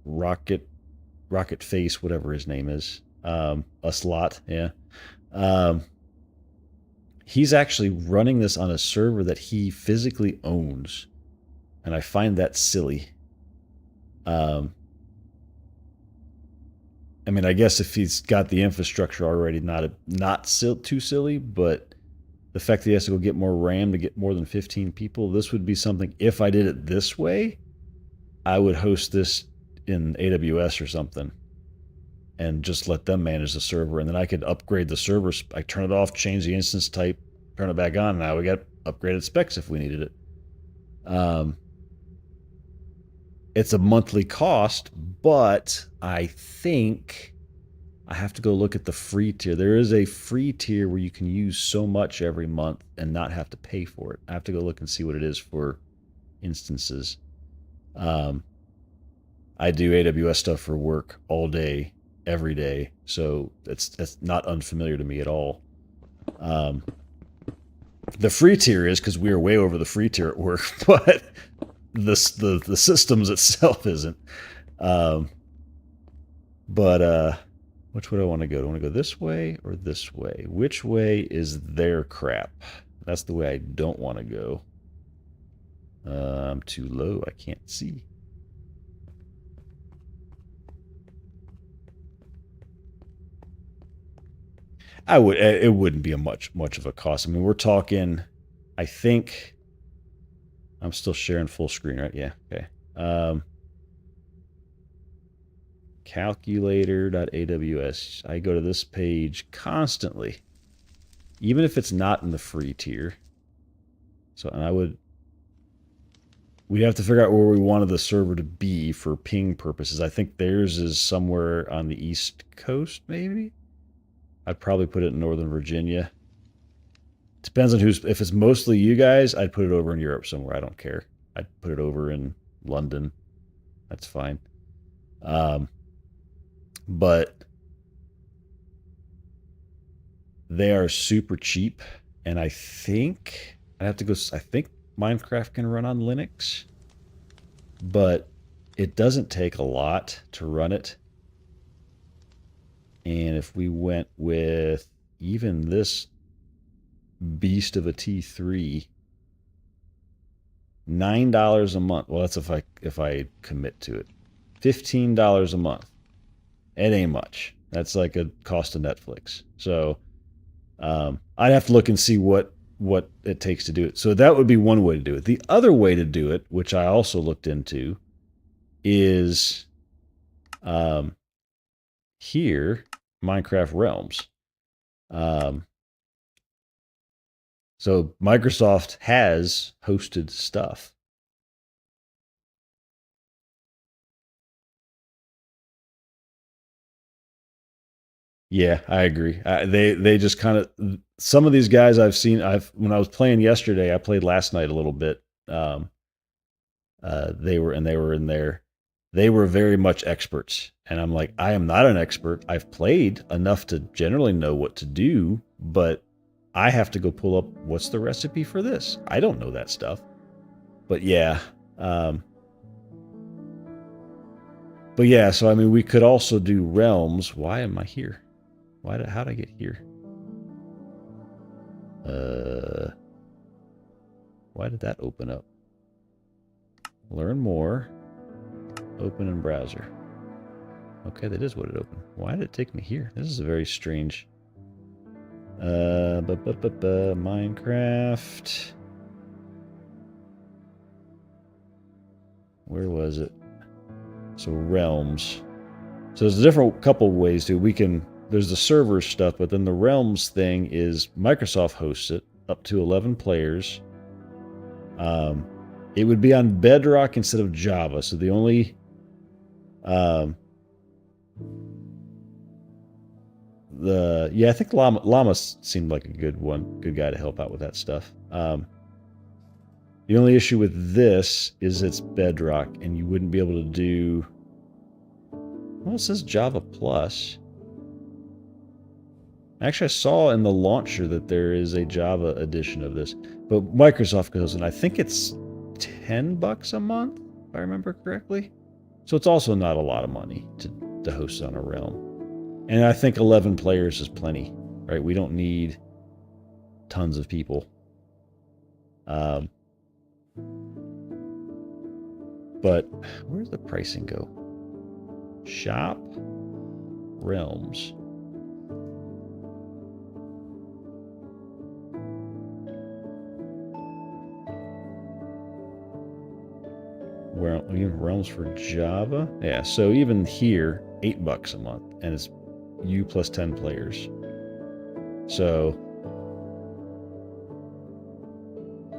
[SPEAKER 1] Rocket Face, whatever his name is. A slot, yeah. Um, he's actually running this on a server that he physically owns, and I find that silly. Um, I mean, I guess if he's got the infrastructure already, not too silly, but the fact that he has to go get more RAM to get more than 15 people, this would be something. If I did it this way, I would host this in AWS or something, and just let them manage the server, and then I could upgrade the server. I turn it off, change the instance type, turn it back on. Now we got upgraded specs if we needed it. It's a monthly cost, but I think I have to go look at the free tier. There is a free tier where you can use so much every month and not have to pay for it. I have to go look and see what it is for instances. I do AWS stuff for work all day, every day, so that's not unfamiliar to me at all. The free tier is because we are way over the free tier at work, but the systems itself isn't. But which way do I want to go? Do I want to go this way or this way? Which way is their crap? That's the way I don't want to go. I'm too low. I can't see. It wouldn't be a much of a cost. I mean, we're talking, I think I'm still sharing full screen, right? Yeah. Okay. Calculator.aws. I go to this page constantly, even if it's not in the free tier. So, and we'd have to figure out where we wanted the server to be for ping purposes. I think theirs is somewhere on the East Coast, maybe. I'd probably put it in Northern Virginia. Depends on if it's mostly you guys, I'd put it over in Europe somewhere. I don't care. I'd put it over in London. That's fine. But they are super cheap, and I think I have to go. I think Minecraft can run on Linux, but it doesn't take a lot to run it. And if we went with even this beast of a T3, $9 a month. Well, that's if I commit to it. $15 a month. It ain't much. That's like a cost of Netflix. So I'd have to look and see what it takes to do it. So that would be one way to do it. The other way to do it, which I also looked into, is here, Minecraft Realms. So Microsoft has hosted stuff. Yeah, I agree. They just kind of, some of these guys I've seen. When I was playing yesterday, I played last night a little bit. They were in there. They were very much experts, and I'm like, I am not an expert. I've played enough to generally know what to do, but I have to go pull up what's the recipe for this. I don't know that stuff. But yeah, so I mean, we could also do realms. Why am I here? How did I get here? Why did that open up? Learn more. Open in browser. Okay, that is what it opened. Why did it take me here? This is a very strange. Minecraft. Where was it? So realms. So there's a different couple ways to there's the server stuff, but then the realms thing is Microsoft hosts it up to 11 players. It would be on Bedrock instead of Java. So the only I think Llama seemed like a good guy to help out with that stuff. The only issue with this is it's Bedrock, and you wouldn't be able to do. Well, it says Java Plus. Actually, I saw in the launcher that there is a Java edition of this, but Microsoft goes, and I think it's $10 a month, if I remember correctly. So it's also not a lot of money to host on a realm. And I think 11 players is plenty, right? We don't need tons of people. But where does the pricing go? Shop realms. Realms for Java? Yeah, so even here, $8 a month, and it's you plus 10 players. So,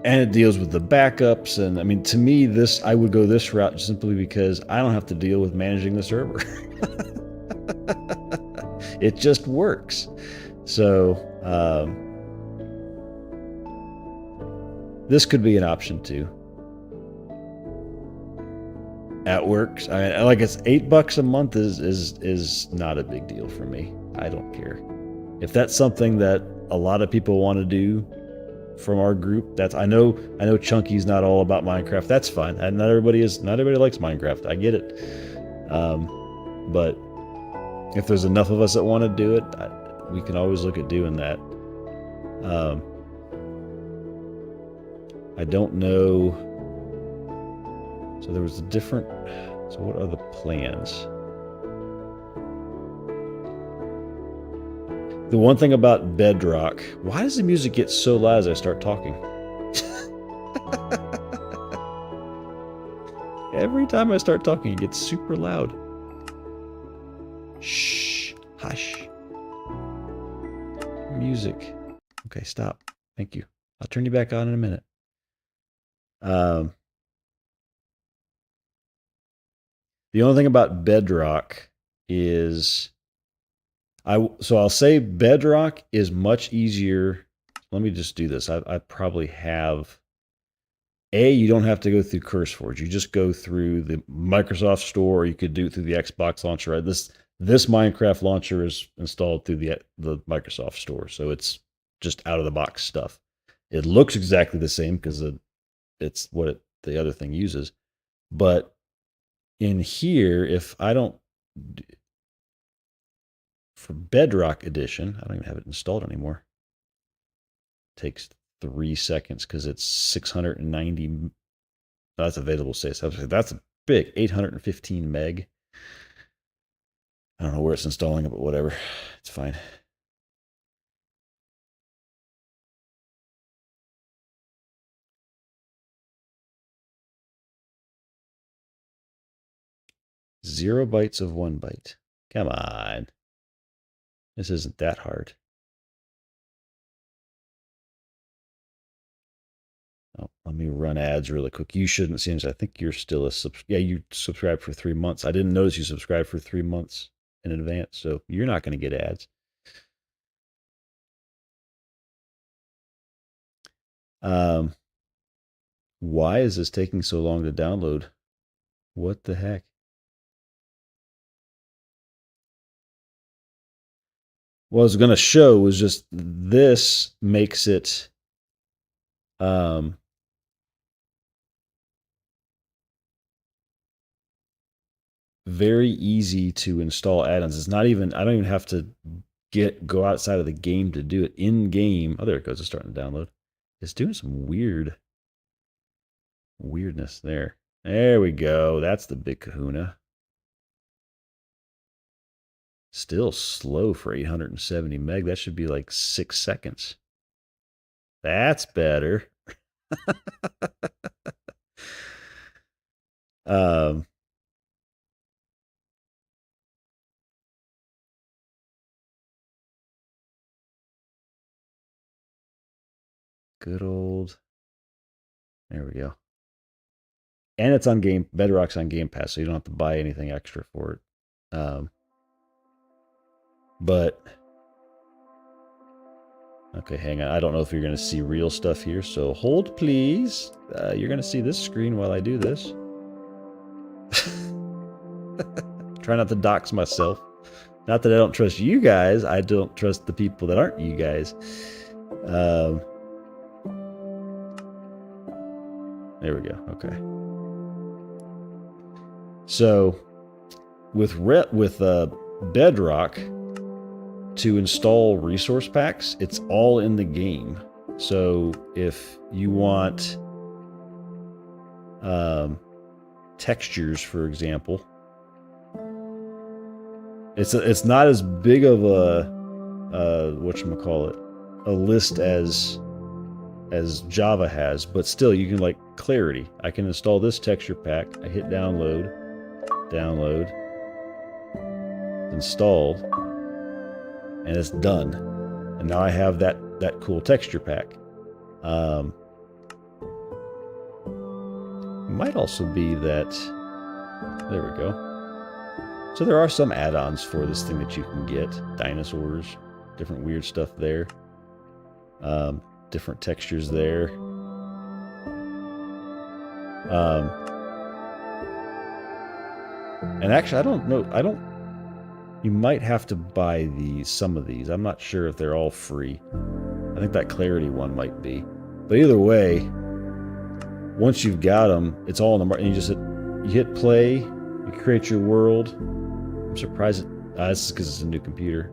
[SPEAKER 1] and it deals with the backups, and I mean, to me, I would go this route simply because I don't have to deal with managing the server. It just works. So, this could be an option too. At work, like it's $8 a month is not a big deal for me. I don't care. If that's something that a lot of people want to do from our group, I know Chunky's not all about Minecraft. That's fine. And not everybody likes Minecraft. I get it. But if there's enough of us that want to do it, we can always look at doing that. I don't know. So there was so what are the plans? The one thing about Bedrock, why does the music get so loud as I start talking? Every time I start talking, it gets super loud. Shh, hush. Music. Okay, stop. Thank you. I'll turn you back on in a minute. The only thing about Bedrock is I'll say Bedrock is much easier. Let me just do this. I probably have you don't have to go through CurseForge. You just go through the Microsoft Store, or you could do it through the Xbox launcher. Right? This Minecraft launcher is installed through the Microsoft Store, so it's just out of the box stuff. It looks exactly the same because it's what the other thing uses, but in here, if I don't, for Bedrock Edition, I don't even have it installed anymore. It takes 3 seconds because it's 690. That's available space. That's a big 815 meg. I don't know where it's installing it, but whatever. It's fine. Zero bytes of 1 byte. Come on. This isn't that hard. Oh, let me run ads really quick. You shouldn't see them. I think you're still a yeah, you subscribed for 3 months. I didn't notice you subscribed for 3 months in advance, so you're not going to get ads. Why is this taking so long to download? What the heck? What I was going to show was just this makes it very easy to install add-ons. It's not even, I don't even have to go outside of the game to do it. In game, oh, there it goes. It's starting to download. It's doing some weirdness there. There we go. That's the big kahuna. Still slow for 870 meg. That should be like 6 seconds. That's better. Good old. There we go. And it's on Bedrock's on Game Pass, so you don't have to buy anything extra for it. But okay, hang on. I don't know if you're going to see real stuff here, so hold, please. You're going to see this screen while I do this. Try not to dox myself. Not that I don't trust you guys. I don't trust the people that aren't you guys. There we go. Okay. So with Bedrock, to install resource packs, it's all in the game. So if you want textures, for example, it's not as big of a whatchamacallit, a list as Java has, but still you can, like, clarity. I can install this texture pack. I hit download, installed, and it's done. And now I have that cool texture pack. Might also be that, there we go. So there are some add-ons for this thing that you can get. Dinosaurs, different weird stuff there. Different textures there. And actually, I don't know. You might have to buy some of these. I'm not sure if they're all free. I think that clarity one might be. But either way, once you've got them, it's all in the market. And you hit play, you create your world. I'm surprised this is because it's a new computer.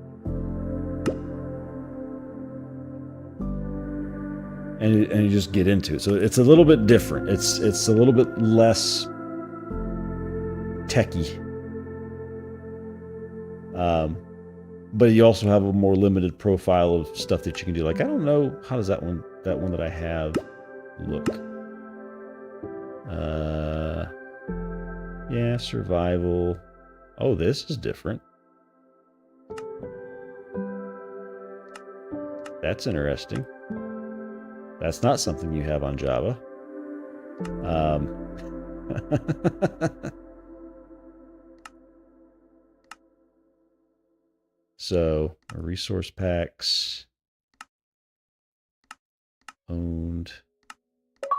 [SPEAKER 1] And you just get into it. So it's a little bit different. It's a little bit less techy. But you also have a more limited profile of stuff that you can do. Like, I don't know, how does that one that I have look? Yeah, survival. Oh, this is different. That's interesting. That's not something you have on Java. So, resource packs, owned,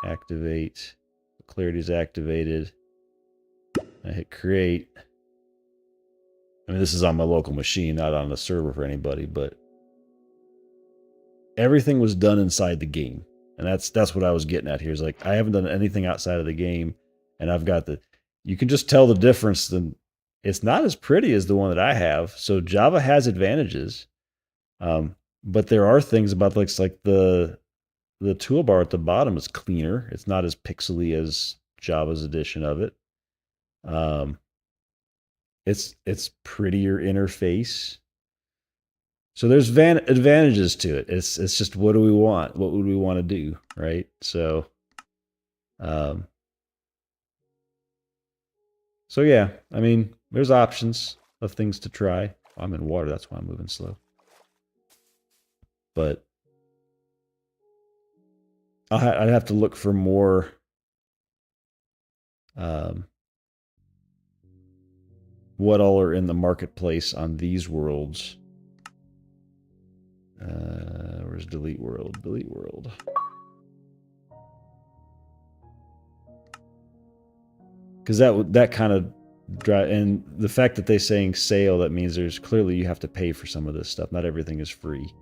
[SPEAKER 1] activate, clarity is activated. I hit create. I mean, this is on my local machine, not on the server for anybody, but everything was done inside the game. And that's what I was getting at here. Is like, I haven't done anything outside of the game, and I've got you can just tell the difference. It's not as pretty as the one that I have. So Java has advantages, but there are things about like the toolbar at the bottom is cleaner. It's not as pixely as Java's edition of it. it's prettier interface. So there's advantages to it. It's just, what do we want? What would we want to do, right? So, so yeah, I mean, there's options of things to try. I'm in water, that's why I'm moving slow. But I'd have to look for more what all are in the marketplace on these worlds. Where's delete world? Delete world. Because that kind of drive, and the fact that they're saying sale, that means there's clearly you have to pay for some of this stuff. Not everything is free.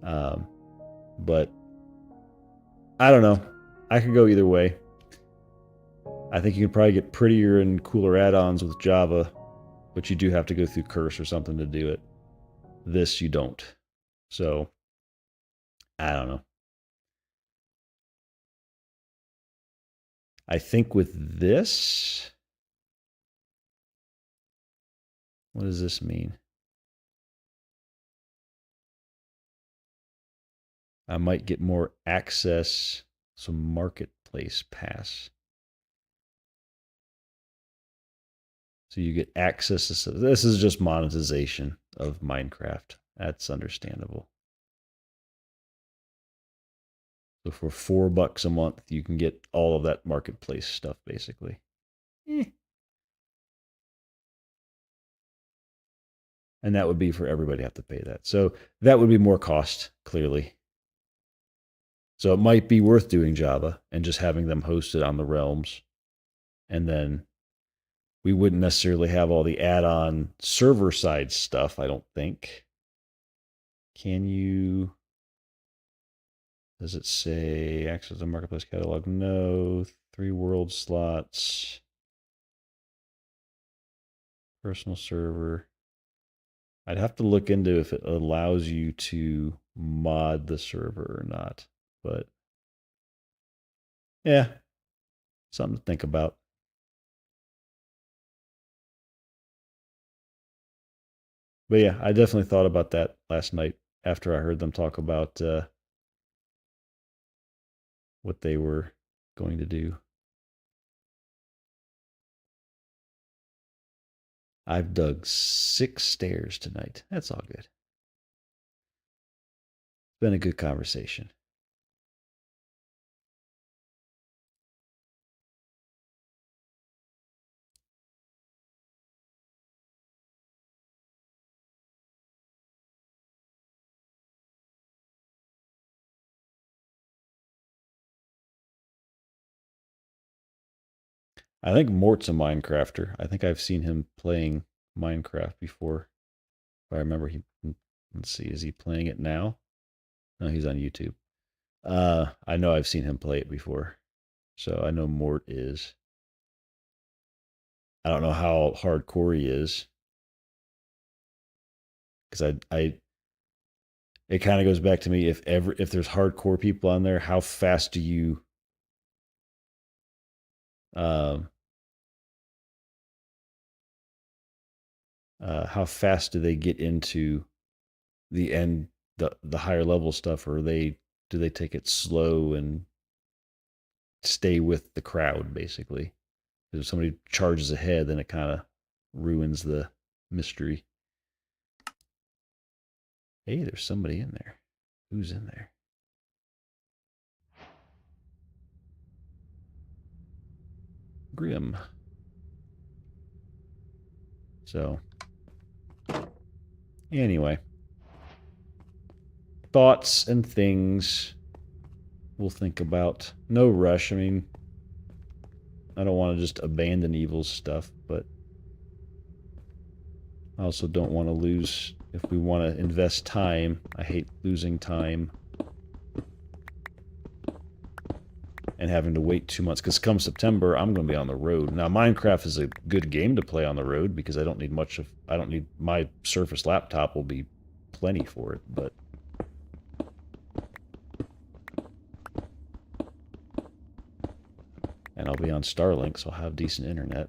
[SPEAKER 1] But I don't know. I could go either way. I think you can probably get prettier and cooler add-ons with Java, but you do have to go through Curse or something to do it. This you don't. So I don't know. I think with this, what does this mean? I might get more access, some marketplace pass. So you get access to, this is just monetization of Minecraft. That's understandable. So for $4 a month, you can get all of that marketplace stuff, basically. And that would be for everybody to have to pay that. So that would be more cost, clearly. So it might be worth doing Java and just having them hosted on the realms. And then we wouldn't necessarily have all the add-on server-side stuff, I don't think. Can you... Does it say access to marketplace catalog? No. 3 world slots. Personal server. I'd have to look into if it allows you to mod the server or not. But yeah, something to think about. But yeah, I definitely thought about that last night after I heard them talk about what they were going to do. I've dug 6 stairs tonight. That's all good. It's been a good conversation. I think Mort's a Minecrafter. I think I've seen him playing Minecraft before. If I remember, let's see, is he playing it now? No, he's on YouTube. I know I've seen him play it before. So I know Mort is. I don't know how hardcore he is. Because it kind of goes back to me, if there's hardcore people on there, how fast do you how fast do they get into the end, the higher level stuff, or do they take it slow and stay with the crowd, basically? If somebody charges ahead, then it kind of ruins the mystery. Hey, there's somebody in there. Who's in there? Grim. So, anyway, thoughts and things we'll think about. No rush. I mean, I don't want to just abandon Evil's stuff, but I also don't want to lose. If we want to invest time, I hate losing time and having to wait 2 months. Because come September, I'm going to be on the road. Now, Minecraft is a good game to play on the road because I don't need my Surface laptop will be plenty for it, but and I'll be on Starlink, so I'll have decent internet.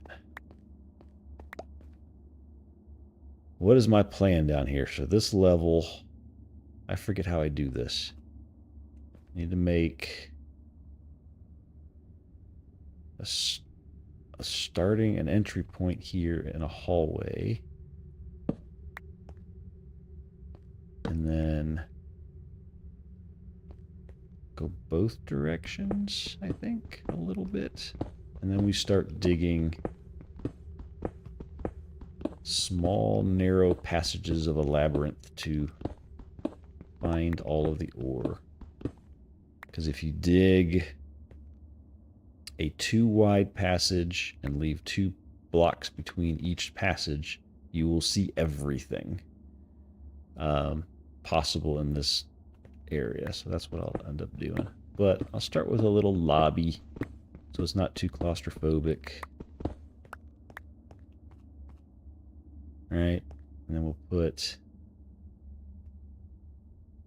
[SPEAKER 1] what is my plan down here? So this level, I forget how I do this. I need to make a starting an entry point here in a hallway. And then go both directions, I think, a little bit. And then we start digging small, narrow passages of a labyrinth to find all of the ore. Because if you dig a 2 wide passage and leave 2 blocks between each passage, you will see everything possible in this area. So that's what I'll end up doing. But I'll start with a little lobby so it's not too claustrophobic. Alright, and then we'll put,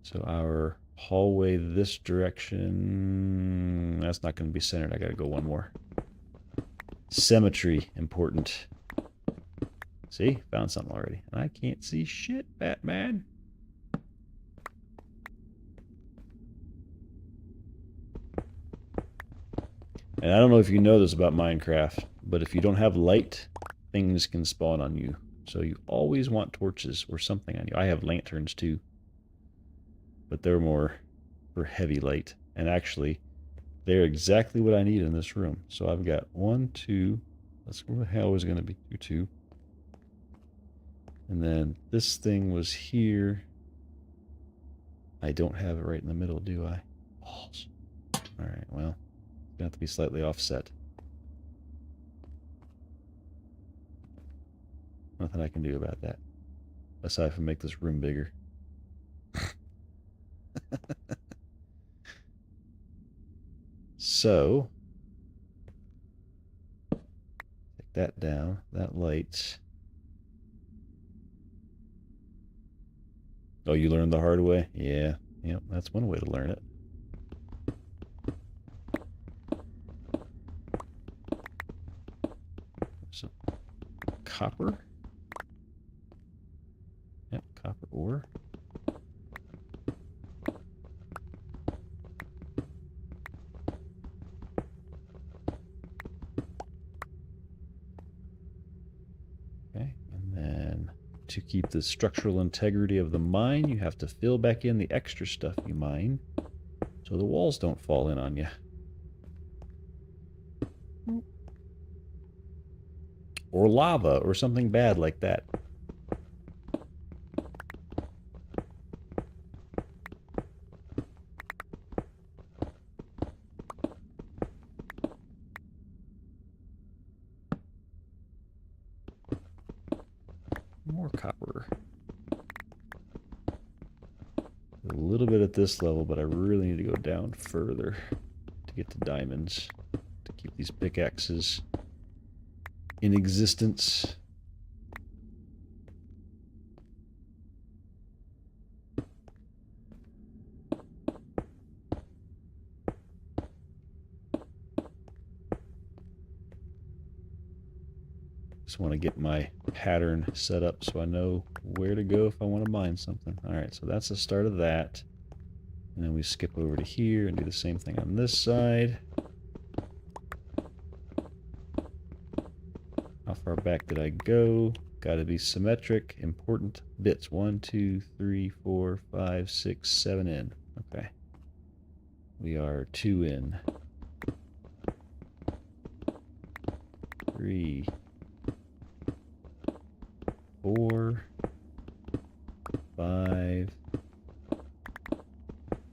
[SPEAKER 1] so our hallway this direction, that's not going to be centered. I got to go one more. Symmetry, important. See, found something already. And I can't see shit, Batman. And I don't know if you know this about Minecraft, but if you don't have light, things can spawn on you. So you always want torches or something on you. I have lanterns too, but they're more for heavy light. And actually, they're exactly what I need in this room. So I've got 1, 2. That's where the hell is going to be 2. And then this thing was here. I don't have it right in the middle, do I? Balls. All right, well, it's going to have to be slightly offset. Nothing I can do about that. Aside from make this room bigger. So, take that down. That light. Oh, you learned the hard way? Yeah. Yep, that's one way to learn it. So, copper. Yep, copper ore. Okay, and then to keep the structural integrity of the mine, you have to fill back in the extra stuff you mine so the walls don't fall in on you. Or lava or something bad like that. More copper. A little bit at this level, but I really need to go down further to get to diamonds, to keep these pickaxes in existence. Just want to get my pattern set up so I know where to go if I want to mine something. Alright, so that's the start of that. And then we skip over to here and do the same thing on this side. How far back did I go? Gotta be symmetric. Important bits. 1, 2, 3, 4, 5, 6, 7 in. Okay. We are 2 in. 3, 4, 5,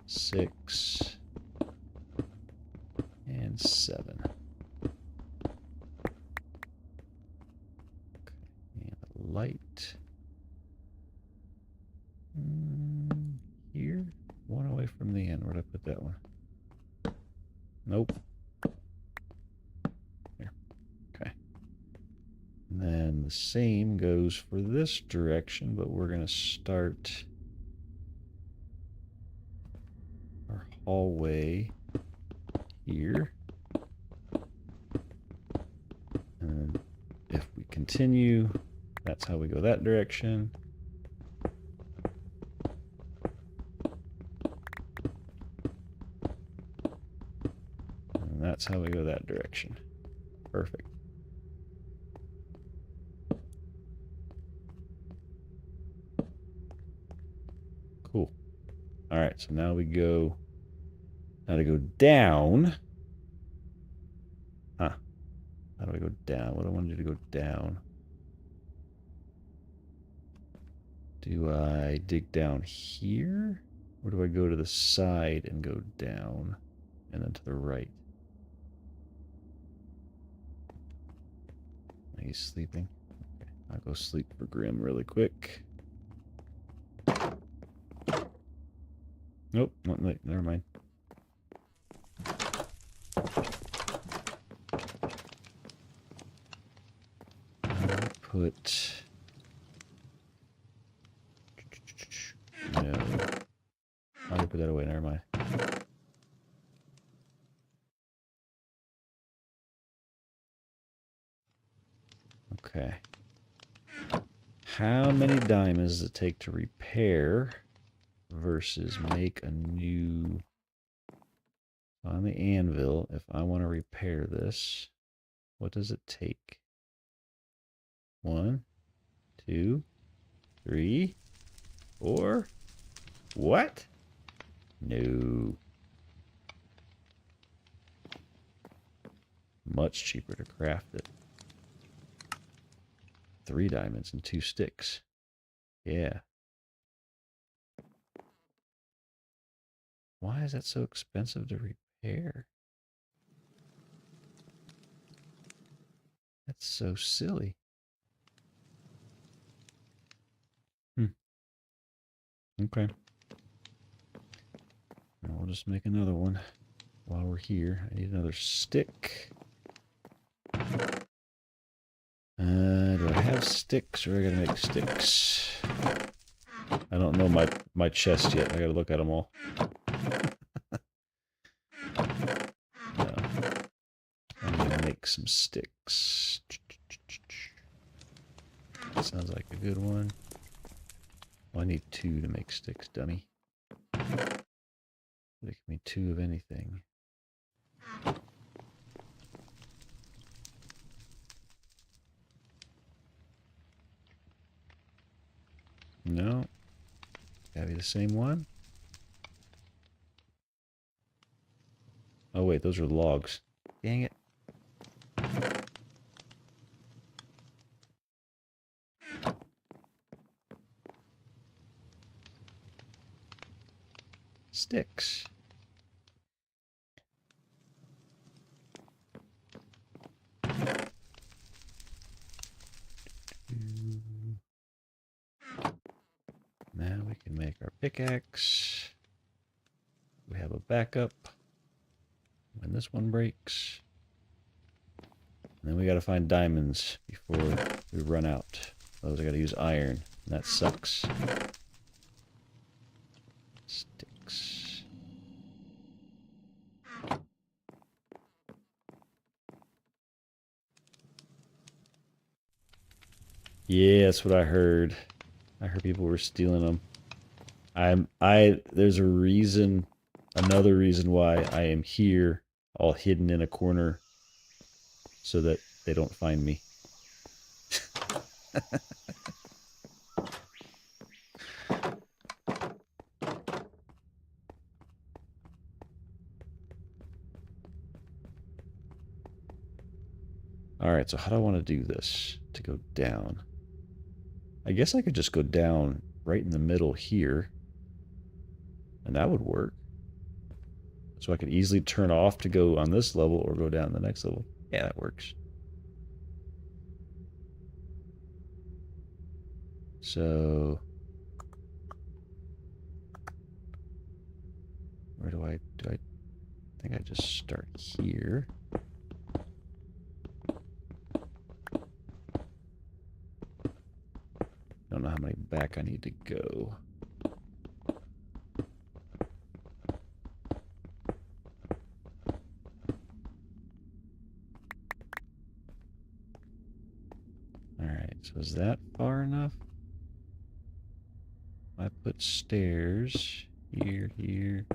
[SPEAKER 1] 6, and 7. Okay, and light. Here? One away from the end. Where'd I put that one? Nope. Here. Okay. And then the same goes for this direction, but we're going to start our hallway here. And if we continue That's how we go that direction. And that's how we go that direction. Perfect. Cool. All right, so now we go. Now to go down. Huh. How do I go down? What do I want to do to go down? Do I dig down here? Or do I go to the side and go down? And then to the right? He's sleeping. Okay, I'll go sleep for Grim really quick. Nope, not late. Never mind. I'll put... No. I'll put that away. Never mind. Okay. How many diamonds does it take to repair versus make a new... On the anvil, if I want to repair this, what does it take? 1, 2, 3, 4. What? No. Much cheaper to craft it. 3 diamonds and 2 sticks. Yeah. Why is that so expensive to repair? That's so silly. Okay. We'll just make another one while we're here. I need another stick. Do I have sticks or I gotta make sticks? I don't know my chest yet. I gotta look at them all. No. I'm gonna make some sticks. That sounds like a good one. Well, I need 2 to make sticks, dummy. Make me 2 of anything. No. Gotta be the same one. Oh wait, those are logs. Dang it. Sticks. Now we can make our pickaxe. We have a backup when this one breaks. And then we gotta find diamonds before we run out. Otherwise I gotta use iron. And that sucks. Sticks. Yeah, that's what I heard. I heard people were stealing them. There's a reason, another reason why I am here, all hidden in a corner, so that they don't find me. Alright, so how do I want to do this to go down? I guess I could just go down right in the middle here. And that would work. So I could easily turn off to go on this level or go down the next level. Yeah, that works. So... where do I think I just start here. Don't know how many back I need to go. Alright, So is that far enough? I put stairs here, here,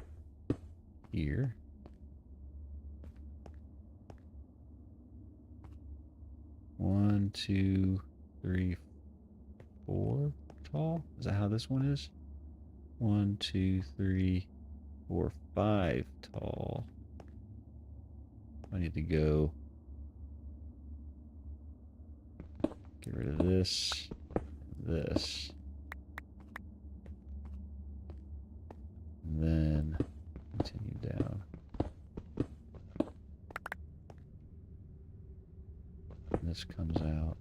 [SPEAKER 1] here. One, two, three, four tall. Is that how this one is? 1, 2, 3, 4, 5 tall. I need to go get rid of this, this, and then continue down. And this comes out.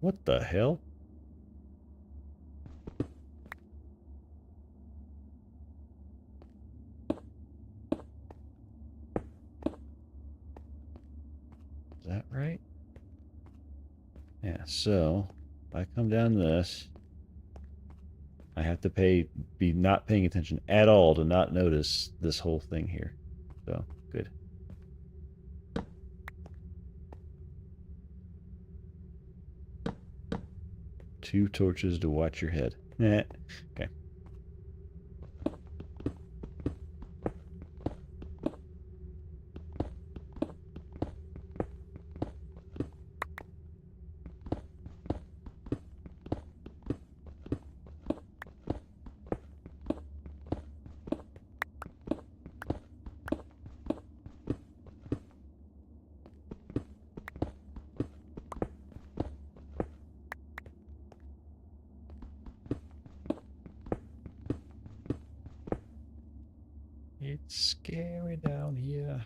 [SPEAKER 1] What the hell? Is that right? Yeah, so if I come down this, I have to be not paying attention at all to not notice this whole thing here. So, good. Two torches to watch your head. Okay. It's scary down here.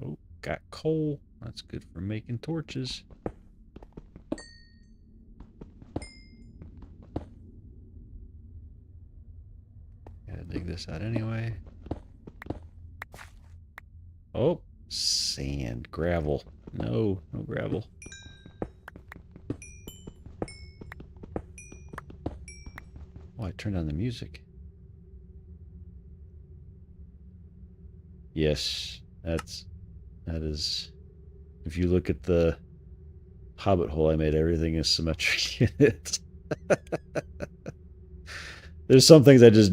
[SPEAKER 1] Oh, got coal. That's good for making torches. Gotta dig this out anyway. Oh, sand, gravel. No, no gravel. Oh, I turned on the music. Yes, that is. If you look at the Hobbit hole I made, everything is symmetric in it. There's some things I just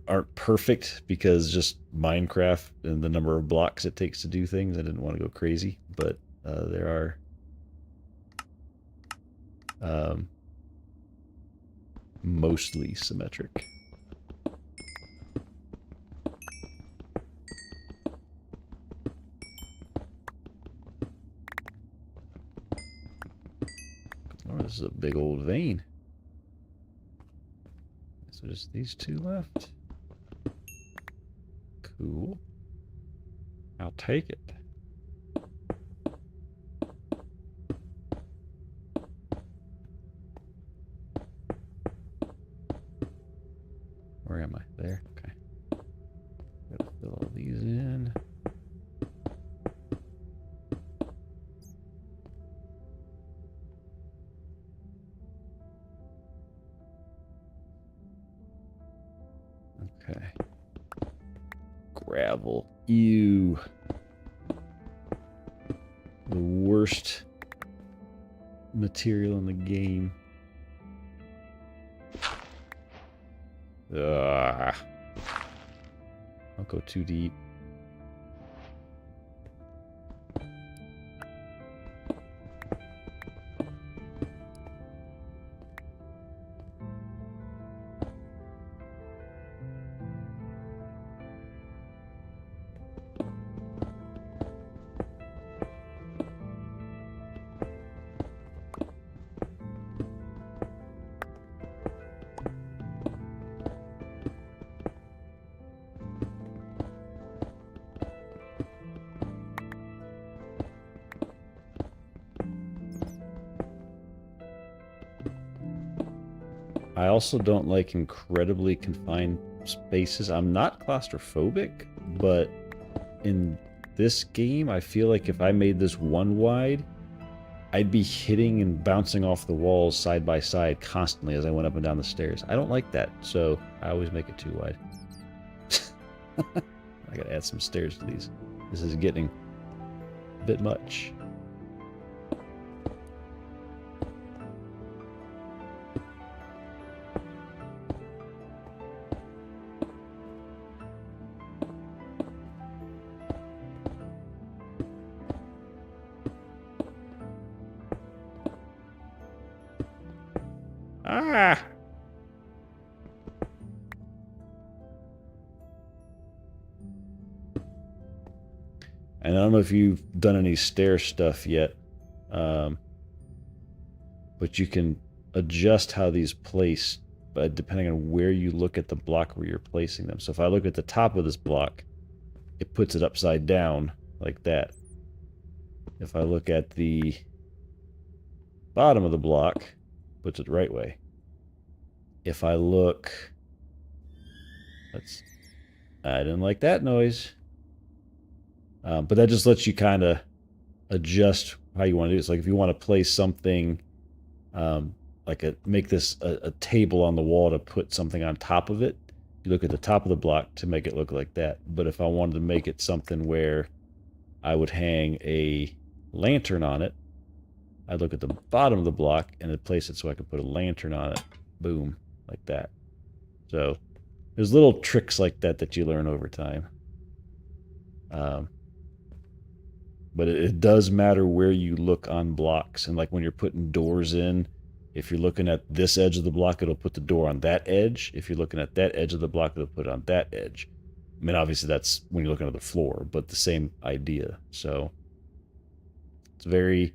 [SPEAKER 1] aren't perfect because just Minecraft and the number of blocks it takes to do things. I didn't want to go crazy, but there are mostly symmetric. Oh, this is a big old vein. So just these two left. Cool. I'll take it. Where am I? There. Okay. Gotta fill all these in. Okay. Gravel. Ew. the worst material in the game. Ugh. Don't go too deep. I also don't like incredibly confined spaces. I'm not claustrophobic, but in this game, I feel like if I made this one wide, I'd be hitting and bouncing off the walls side by side constantly as I went up and down the stairs. I don't like that, so I always make it too wide. I gotta add some stairs to these. This is getting a bit much. Ah! And I don't know if you've done any stair stuff yet, but you can adjust how these place depending on where you look at the block where you're placing them. So if I look at the top of this block, it puts it upside down like that. If I look at the bottom of the block, puts it the right way. If I look... I didn't like that noise. But that just lets you kind of adjust how you want to do it. It's like if you want to place something, make this a table on the wall to put something on top of it, you look at the top of the block to make it look like that. But if I wanted to make it something where I would hang a lantern on it, I'd look at the bottom of the block and I'd place it so I could put a lantern on it. Boom, like that. So there's little tricks like that that you learn over time. But it does matter where you look on blocks. And like when you're putting doors in, if you're looking at this edge of the block, it'll put the door on that edge. If you're looking at that edge of the block, it'll put it on that edge. I mean, obviously that's when you're looking at the floor, but the same idea. So it's very...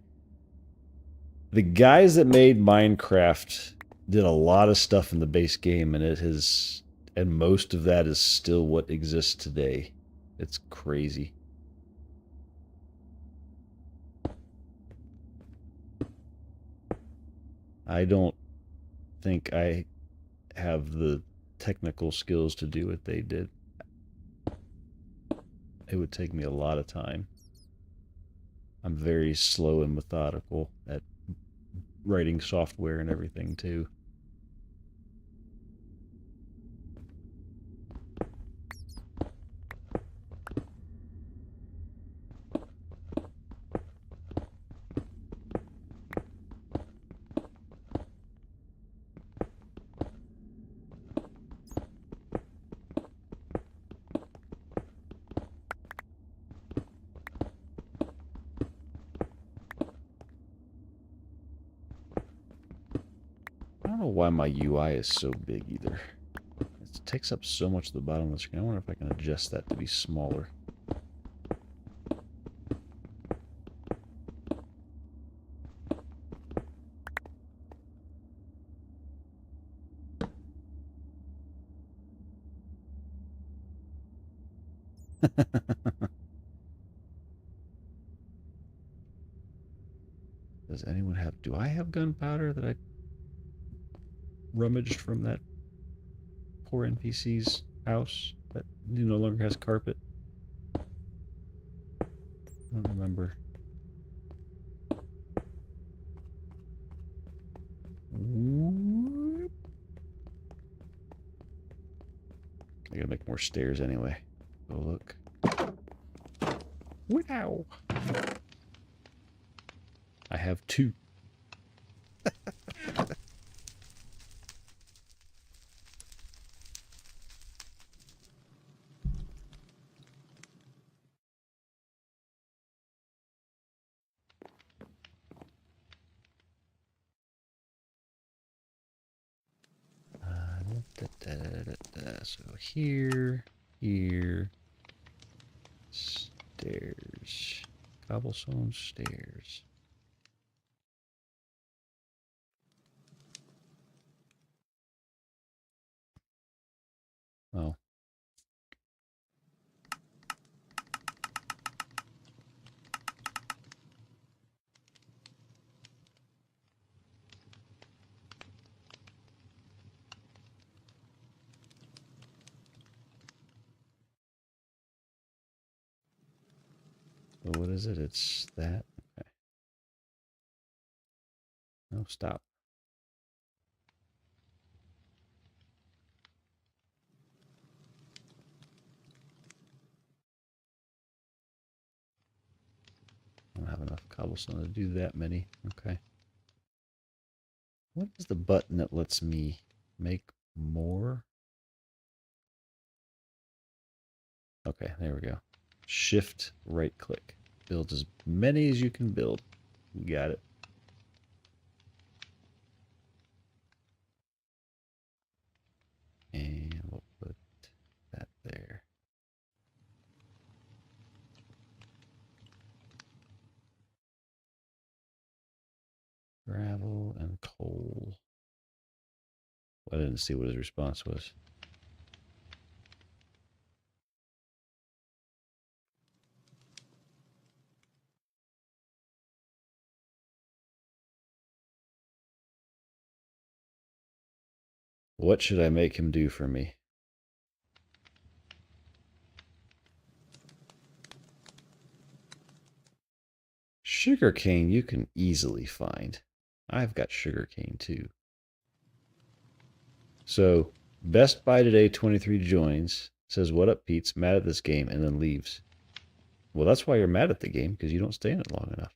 [SPEAKER 1] The guys that made Minecraft did a lot of stuff in the base game, and and most of that is still what exists today. It's crazy. I don't think I have the technical skills to do what they did. It would take me a lot of time. I'm very slow and methodical at writing software and everything too. I don't know why my UI is so big either. It takes up so much of the bottom of the screen. I wonder if I can adjust that to be smaller. Does anyone have... Do I have gunpowder that I rummaged from that poor NPC's house that no longer has carpet? I don't remember. I gotta make more stairs anyway. Oh, look. Wow. I have 2. So here, stairs, cobblestone stairs. Oh. So what is it? It's that. Okay. No, stop. I don't have enough cobblestone to do that many. Okay. What is the button that lets me make more? Okay, there we go. Shift right click. Build as many as you can build. You got it. And we'll put that there. Gravel and coal. I didn't see what his response was. What should I make him do for me? Sugarcane you can easily find. I've got sugarcane too. So, Best Buy today 23 joins, says, "What up, Pete's? Mad at this game," and then leaves. Well, that's why you're mad at the game, because you don't stay in it long enough.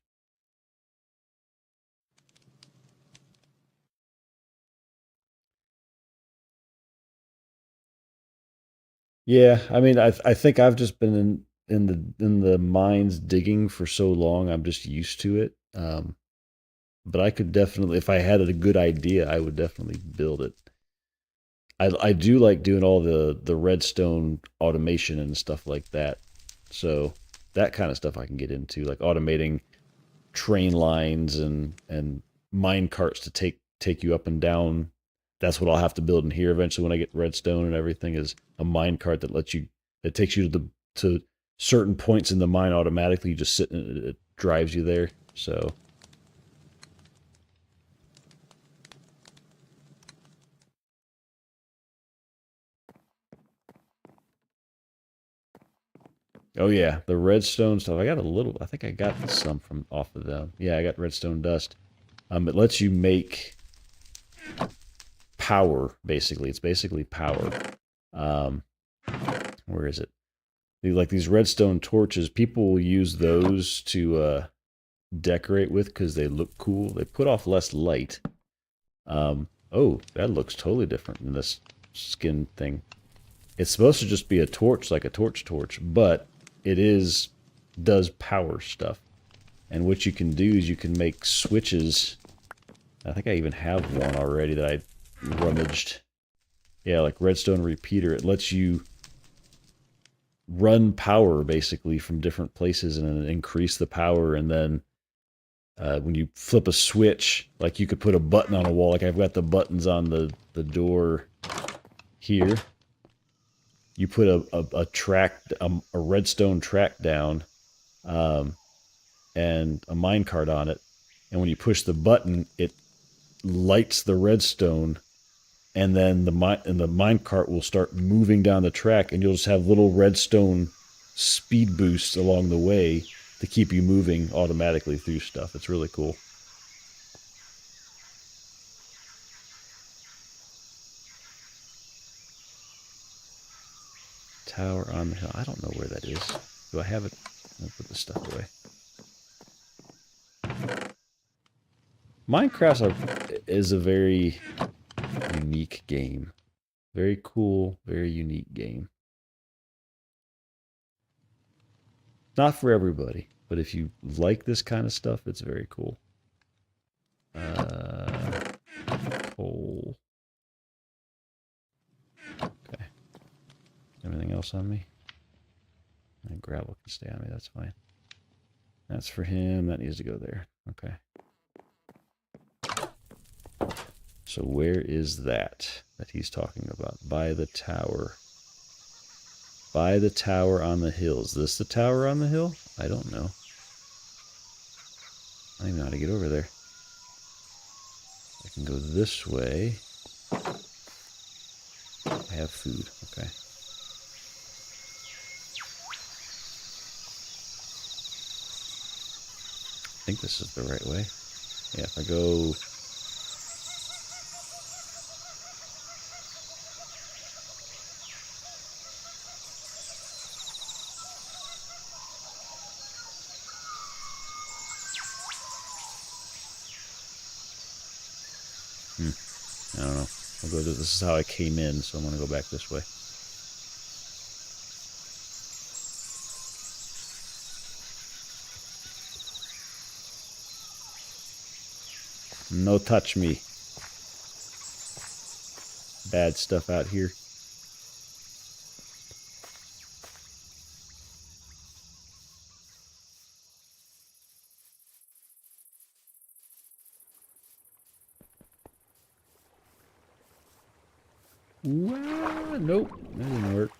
[SPEAKER 1] Yeah, I mean, I think I've just been in the mines digging for so long, I'm just used to it. But I could definitely, if I had a good idea, I would definitely build it. I do like doing all the redstone automation and stuff like that. So that kind of stuff I can get into, like automating train lines and mine carts to take you up and down. That's what I'll have to build in here eventually when I get redstone and everything, is a mine cart that takes you to certain points in the mine automatically. You just sit in it, it drives you there. So oh yeah, the redstone stuff. I got a little. I think I got some from off of them. Yeah, I got redstone dust. It lets you make power. Basically, it's basically power. Um, where is it? Like these redstone torches. People will use those to decorate with because they look cool. They put off less light. Oh, that looks totally different than this skin thing. It's supposed to just be a torch, like a torch, but does power stuff. And what you can do is you can make switches. I think I even have one already that I rummaged. Yeah, like redstone repeater. It lets you run power basically from different places and increase the power. And then when you flip a switch, like you could put a button on a wall. Like I've got the buttons on the door here. You put a redstone track down, and a minecart on it, and when you push the button, it lights the redstone, and then the minecart will start moving down the track, and you'll just have little redstone speed boosts along the way to keep you moving automatically through stuff. It's really cool. Tower on the hill. I don't know where that is. Do I have it? I'll put this stuff away. Is a very unique game. Very cool, very unique game. Not for everybody, but if you like this kind of stuff, it's very cool. Coal. Okay. Everything else on me? And gravel can stay on me, that's fine. That's for him, that needs to go there. Okay. So where is that he's talking about? By the tower. By the tower on the hill. Is this the tower on the hill? I don't know. I don't even know how to get over there. I can go this way. I have food. Okay. I think this is the right way. Yeah, if I go... I don't know. I'll go. This is how I came in, so I'm going to go back this way. No touch me. Bad stuff out here. Wow, nope, that didn't work.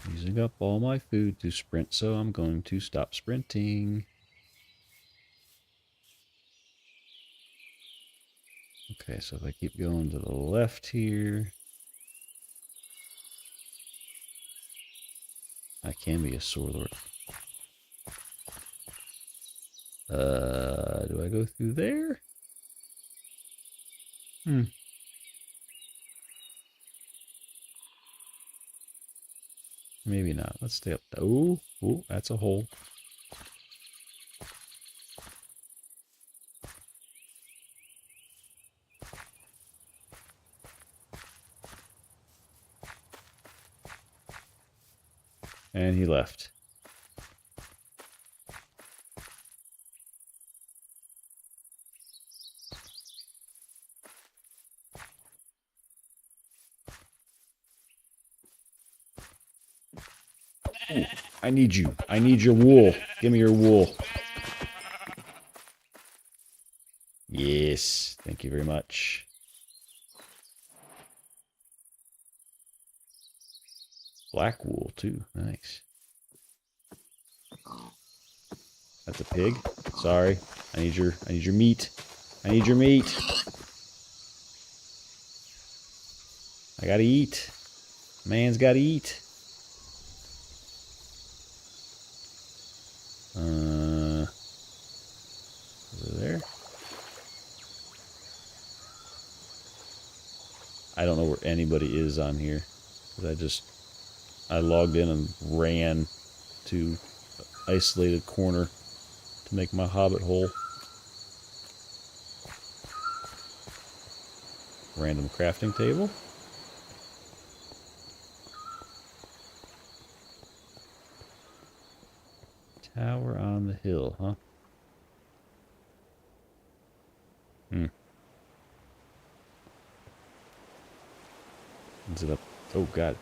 [SPEAKER 1] Using up all my food to sprint, so I'm going to stop sprinting. Okay, so if I keep going to the left here, I can be a sword lord. Do I go through there? Maybe not. Let's stay up. Oh, that's a hole. And he left. Ooh, I need you. I need your wool. Give me your wool. Yes. Thank you very much. Black wool, too. Nice. That's a pig. Sorry. I need your meat. I need your meat. I gotta eat. Man's gotta eat. Over there. I don't know where anybody is on here. I logged in and ran to an isolated corner to make my hobbit hole. Random crafting table. Tower on the hill, huh? Is it up? Oh, God.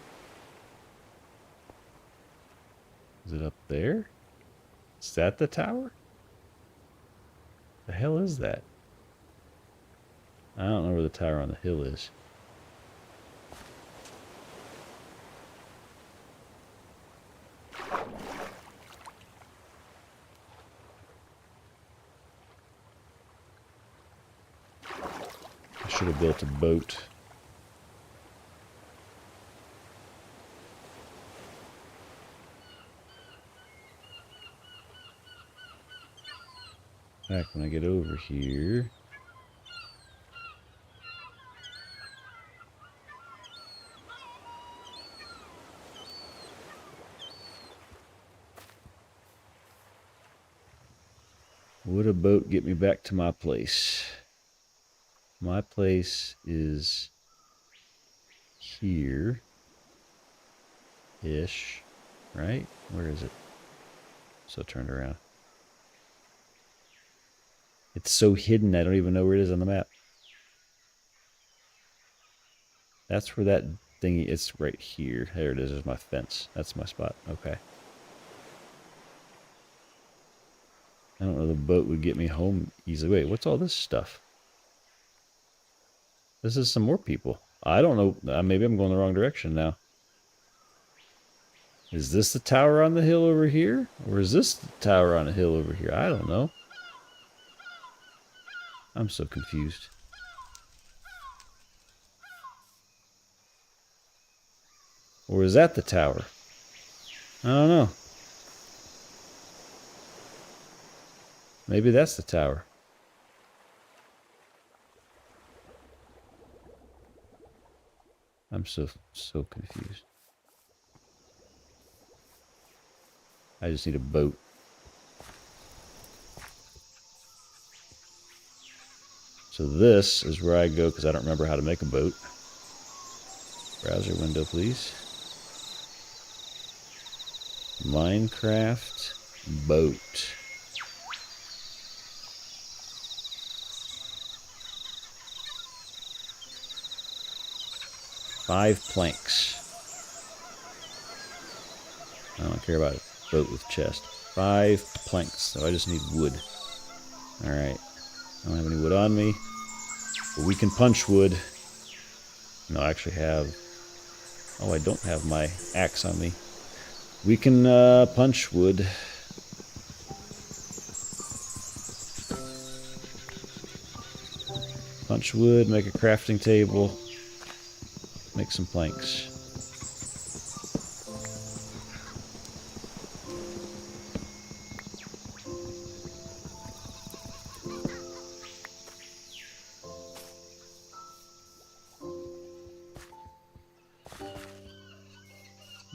[SPEAKER 1] Is it up there? Is that the tower? The hell is that? I don't know where the tower on the hill is. I should have built a boat. Back when I get over here. Would a boat get me back to my place? My place is here. Ish. Right? Where is it? So turned around. It's so hidden I don't even know where it is on the map. That's where that thingy is, right here. There it is. There's my fence. That's my spot. Okay. I don't know the boat would get me home easily. Wait, what's all this stuff? This is some more people. I don't know. Maybe I'm going the wrong direction now. Is this the tower on the hill over here? Or is this the tower on the hill over here? I don't know. I'm so confused. Or is that the tower? I don't know. Maybe that's the tower. I'm so confused. I just need a boat. So this is where I go because I don't remember how to make a boat. Browser window, please. Minecraft boat. Five planks. I don't care about a boat with chest. 5 planks. So I just need wood. Alright. I don't have any wood on me. But we can punch wood. No, I actually have... Oh, I don't have my axe on me. We can punch wood. Punch wood, make a crafting table. Make some planks.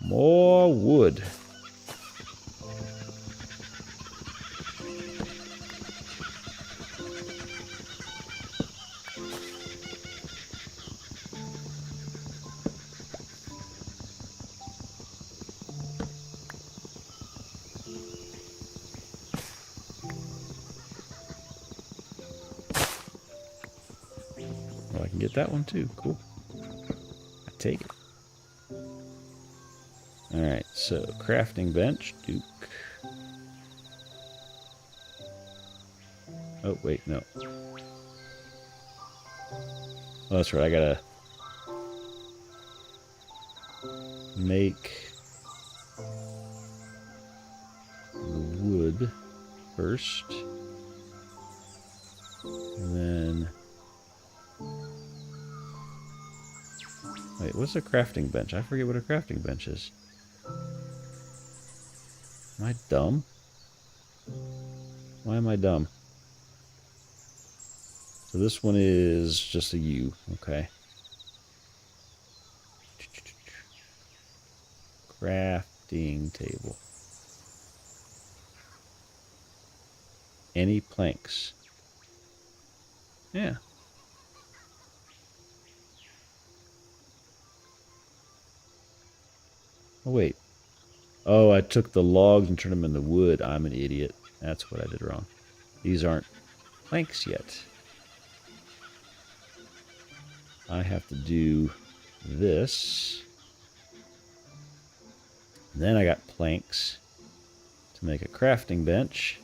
[SPEAKER 1] More wood. Oh, I can get that one too. Cool. I take it. Alright, so crafting bench, Duke. Oh, wait, no. Oh, that's right, I gotta make the wood first. And then... Wait, what's a crafting bench? I forget what a crafting bench is. Am I dumb? Why am I dumb? So this one is just a U, okay. Crafting table. Any planks? Yeah. Oh, wait. Oh, I took the logs and turned them into wood. I'm an idiot. That's what I did wrong. These aren't planks yet. I have to do this. And then I got planks to make a crafting bench.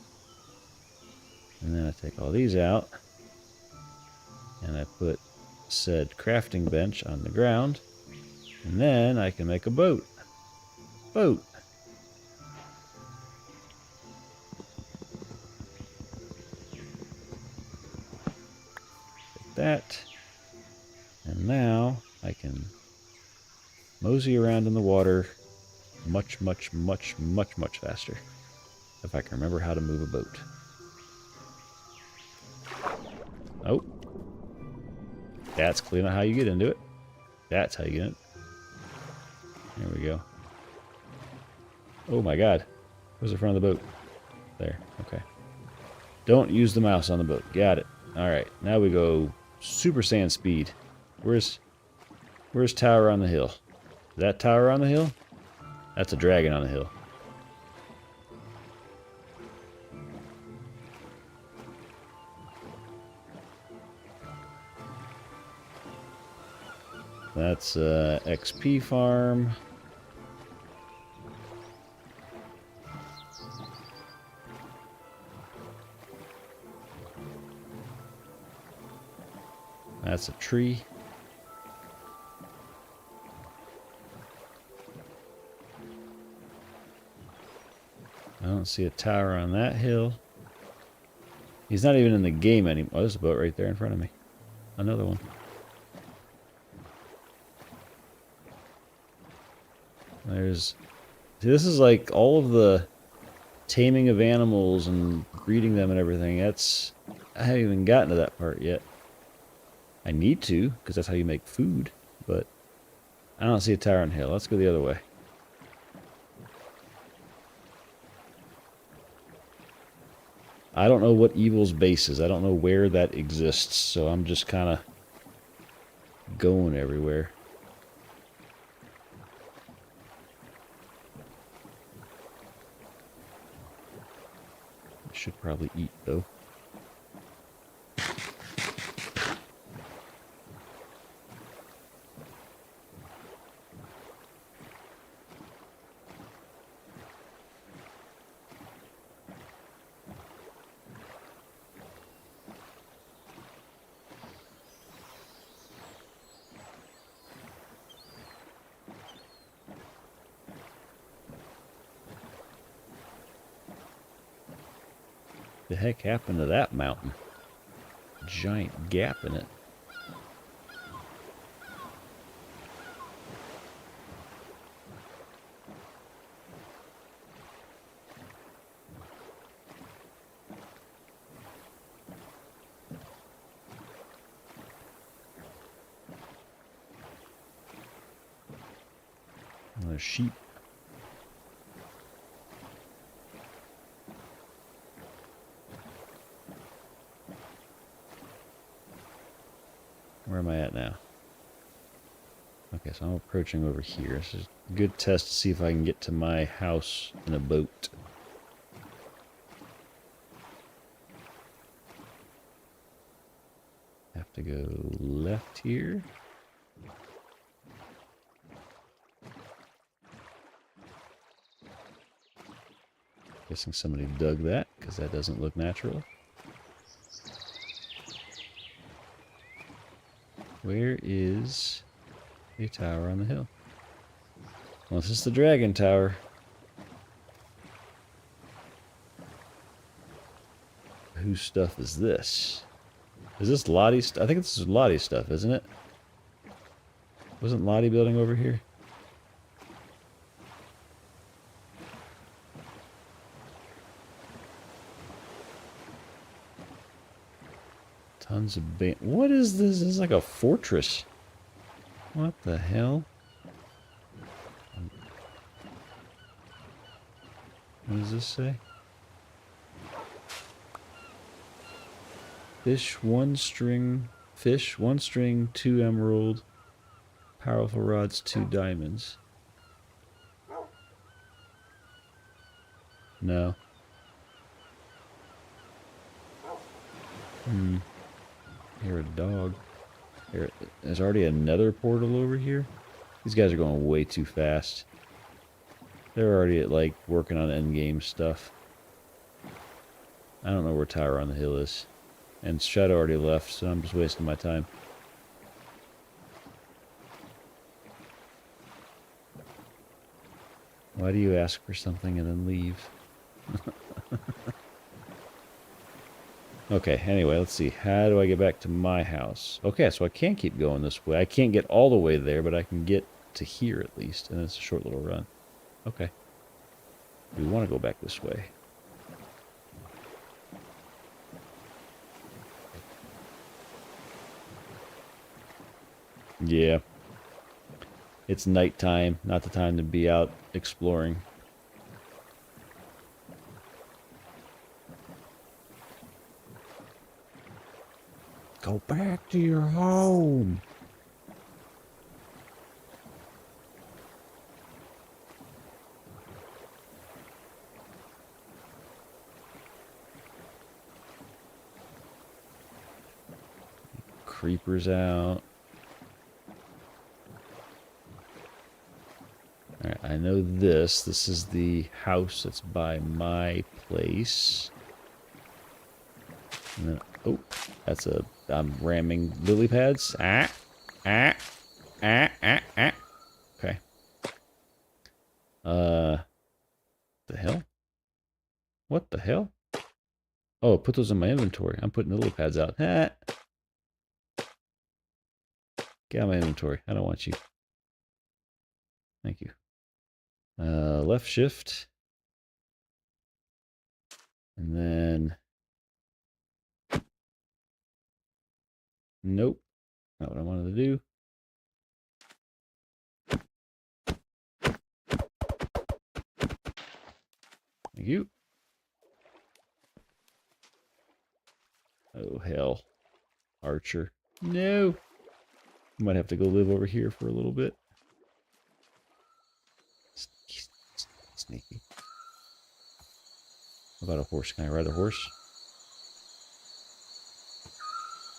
[SPEAKER 1] And then I take all these out. And I put said crafting bench on the ground. And then I can make a boat. Boat. Like that. And now I can mosey around in the water much, much, much, much, much faster. If I can remember how to move a boat. Oh. That's clearly not how you get into it. That's how you get it. There we go. Oh my god. Where's the front of the boat? There. Okay. Don't use the mouse on the boat. Got it. Alright, now we go Super Saiyan speed. Where's Tower on the Hill? Is that Tower on the Hill? That's a dragon on the hill. That's XP farm. That's a tree. I don't see a tower on that hill. He's not even in the game anymore. Oh, there's a boat right there in front of me. Another one. There's... See, this is like all of the taming of animals and breeding them and everything. That's... I haven't even gotten to that part yet. I need to, because that's how you make food. But I don't see a tower on the hill. Let's go the other way. I don't know what Evil's base is. I don't know where that exists. So I'm just kind of going everywhere. I should probably eat, though. The heck happened to that mountain? Giant gap in it. There's sheep. Where am I at now? Okay, so I'm approaching over here. This is a good test to see if I can get to my house in a boat. Have to go left here. Guessing somebody dug that, because that doesn't look natural. Where is a tower on the hill? Well, this is the dragon tower. Whose stuff is this? Is this Lottie's? I think this is Lottie's stuff, isn't it? Wasn't Lottie building over here? Tons of what is this? This is like a fortress. What the hell? What does this say? Fish, 1 string, 2 emerald, powerful rods, 2 diamonds. No. Hear a dog. There's already another portal over here. These guys are going way too fast. They're already at, like, working on endgame stuff. I don't know where Tower on the Hill is. And Shadow already left, so I'm just wasting my time. Why do you ask for something and then leave? Okay, anyway, let's see. How do I get back to my house? Okay, so I can keep going this way. I can't get all the way there, but I can get to here at least. And it's a short little run. Okay. We want to go back this way. Yeah. It's nighttime, not the time to be out exploring. Go back to your home. Creepers out. Alright, I know this. This is the house that's by my place. And then, oh, that's a, I'm ramming lily pads. Ah. Okay. The hell? What the hell? Oh, put those in my inventory. I'm putting the lily pads out. Ah. Get out of my inventory. I don't want you. Thank you. Left shift. And then... Nope. Not what I wanted to do. Thank you. Oh, hell. Archer. No. Might have to go live over here for a little bit. Sneaky. How about a horse? Can I ride a horse?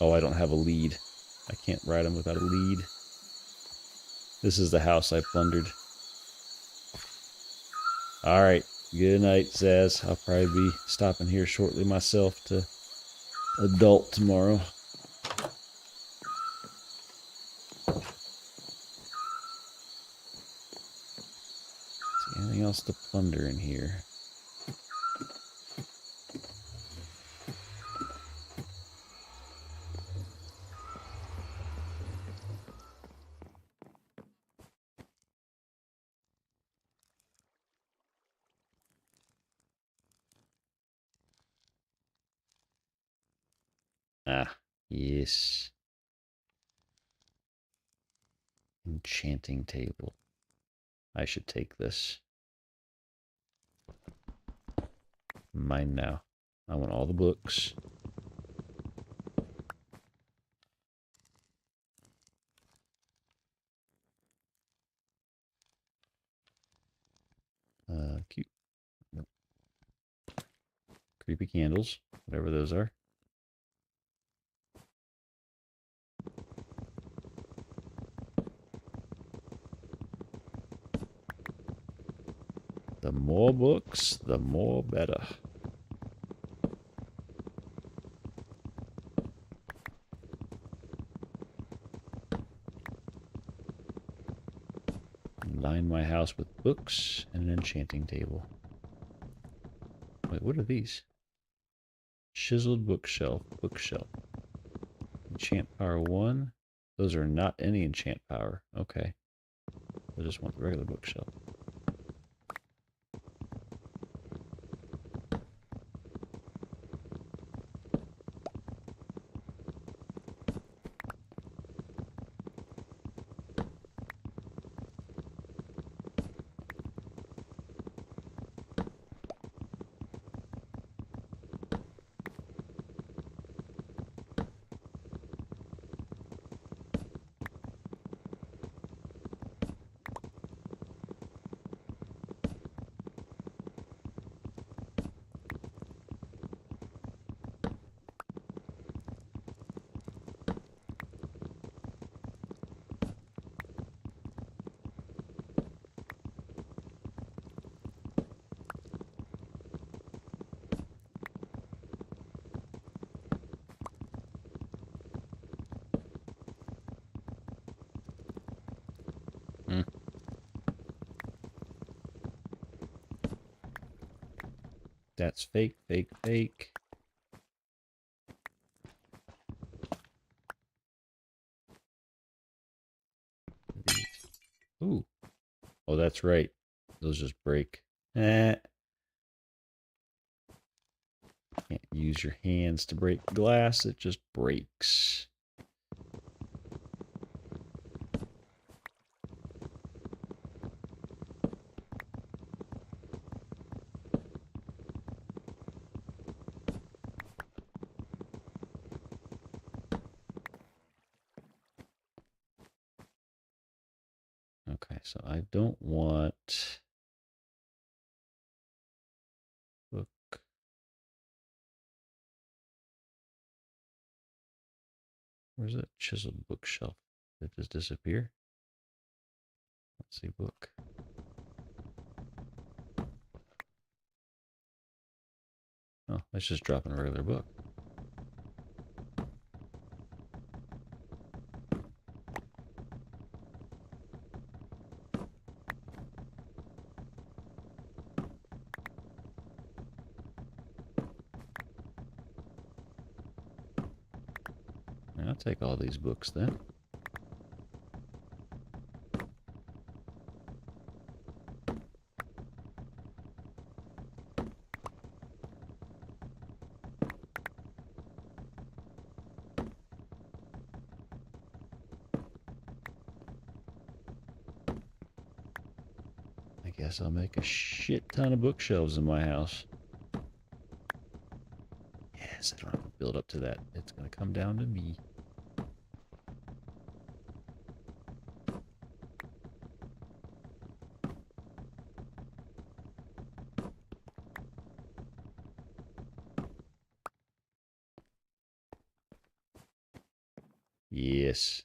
[SPEAKER 1] Oh, I don't have a lead. I can't ride him without a lead. This is the house I plundered. Alright. Good night, Zaz. I'll probably be stopping here shortly myself to adult tomorrow. See anything else to plunder in here? Ah, yes. Enchanting table. I should take this. Mine now. I want all the books. Cute. Nope. Creepy candles, whatever those are. The more books, the more better. Line my house with books and an enchanting table. Wait, what are these? Chiseled bookshelf, bookshelf. Enchant power 1. Those are not any enchant power. Okay. I just want the regular bookshelf. That's fake, fake, fake. Ooh. Oh, that's right. Those just break. Can't use your hands to break glass. It just breaks. Okay, so I don't want book. Where's that chiseled bookshelf? Did it just disappear? Let's see, book. Oh, let's just drop in a regular book. I'll take all these books then. I guess I'll make a shit ton of bookshelves in my house. Yes, I don't have to build up to that. It's going to come down to me. Yes.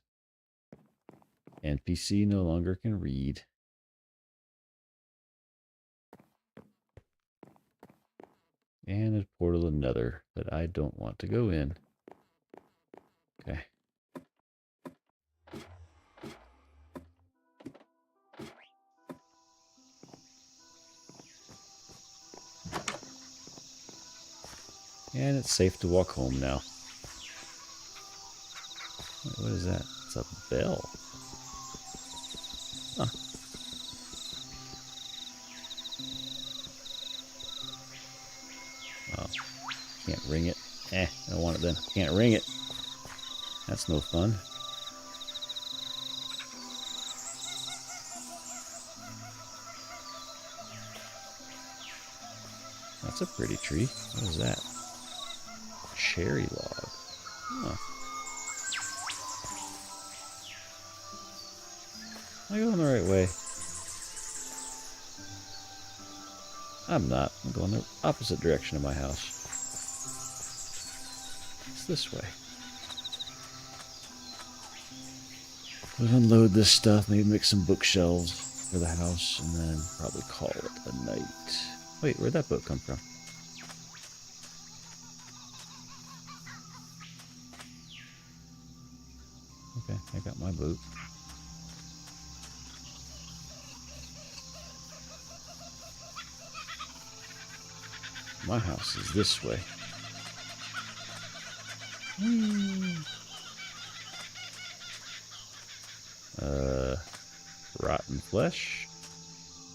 [SPEAKER 1] NPC no longer can read. And a portal another that I don't want to go in. Okay. And it's safe to walk home now. Wait, what is that? It's a bell. Huh. Oh, can't ring it. I don't want it then. Can't ring it. That's no fun. That's a pretty tree. What is that? Cherry log. Huh. Am I going the right way? I'm not. I'm going the opposite direction of my house. It's this way. We'll unload this stuff, maybe make some bookshelves for the house, and then probably call it a night. Wait, where'd that book come from? Okay, I got my boot. My house is this way. Rotten flesh.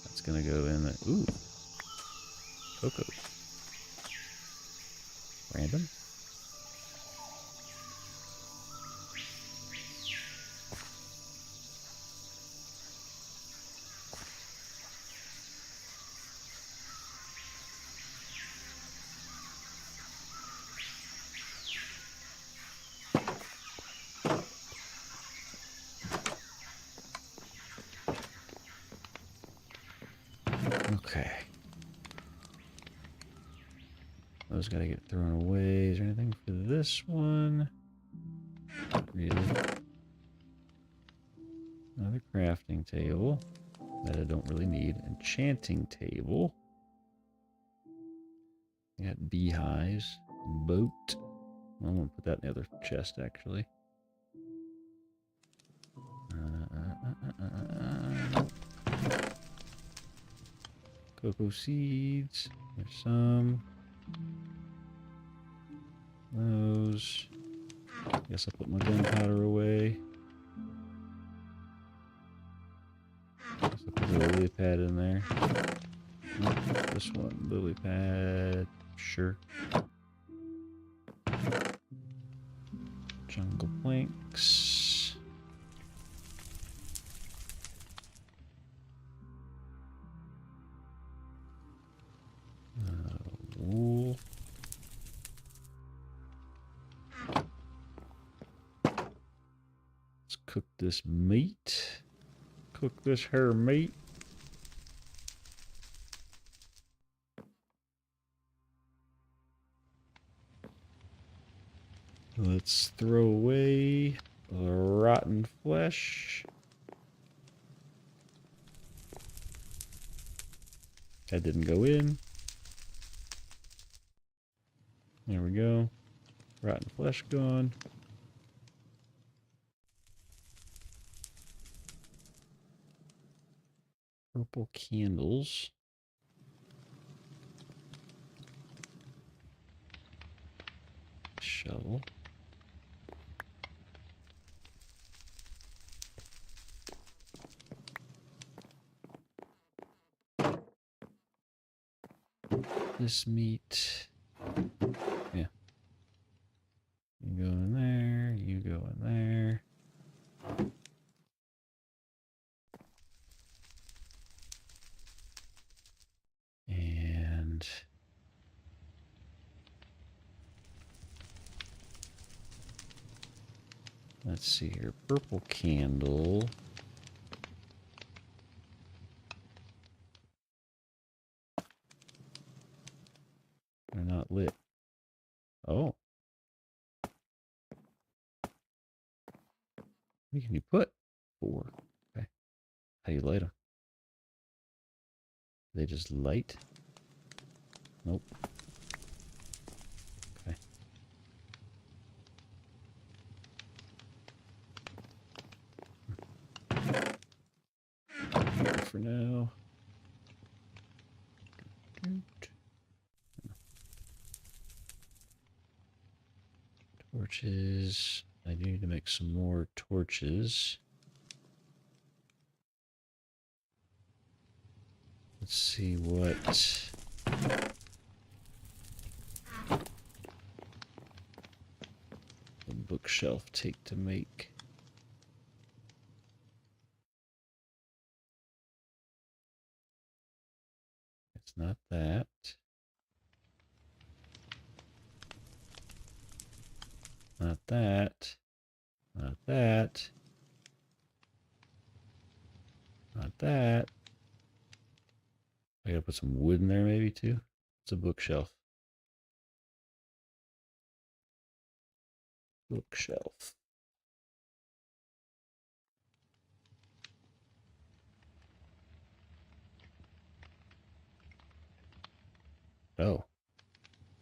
[SPEAKER 1] That's gonna go in the... Ooh. Cocoa. Random. Okay. Those gotta get thrown away. Is there anything for this one? Not really. Another crafting table that I don't really need. Enchanting table. I got beehives. Boat. I'm gonna put that in the other chest actually. Cocoa seeds. There's some. Those. Guess I'll put my gunpowder away. Guess I'll put the lily pad in there. Nope, this one, lily pad. Sure. Jungle planks. Wool. Let's cook this meat. cook this hair meat. Let's throw away the rotten flesh. That didn't go in. There we go. Rotten flesh gone. Purple candles. Shovel. This meat. Yeah. You go in there, you go in there. And let's see here. Purple candle. They're not lit. Oh. What can you put? 4. Okay. How do you light them? They just light? Nope. Okay. Here for now. Torches. I need to make some more torches. Let's see what the bookshelf take to make. It's not that. Not that. Not that. Not that. I gotta put some wood in there maybe too. It's a bookshelf. Bookshelf. Oh.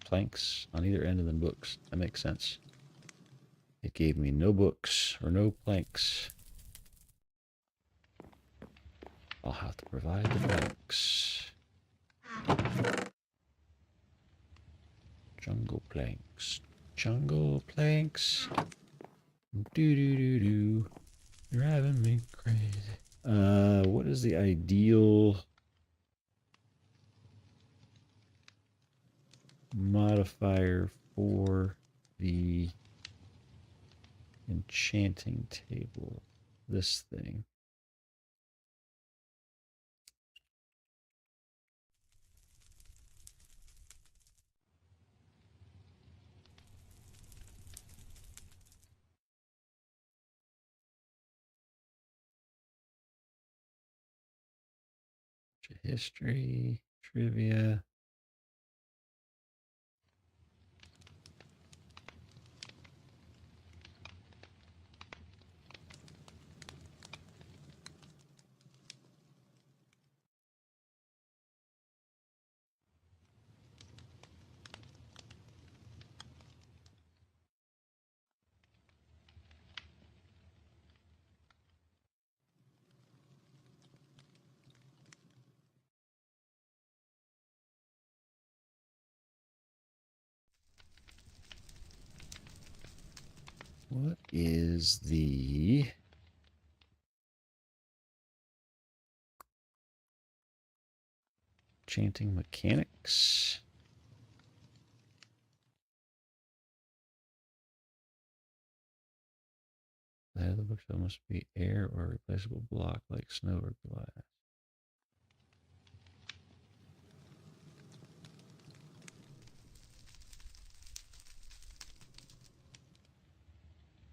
[SPEAKER 1] Planks on either end of the books. That makes sense. It gave me no books or no planks. I'll have to provide the planks. Jungle planks. Jungle planks. Do. You're having me crazy. What is the ideal modifier for the enchanting table? This thing. History, trivia. What is the enchanting mechanics? The head of the bookshelf must be air or replaceable block like snow or glass.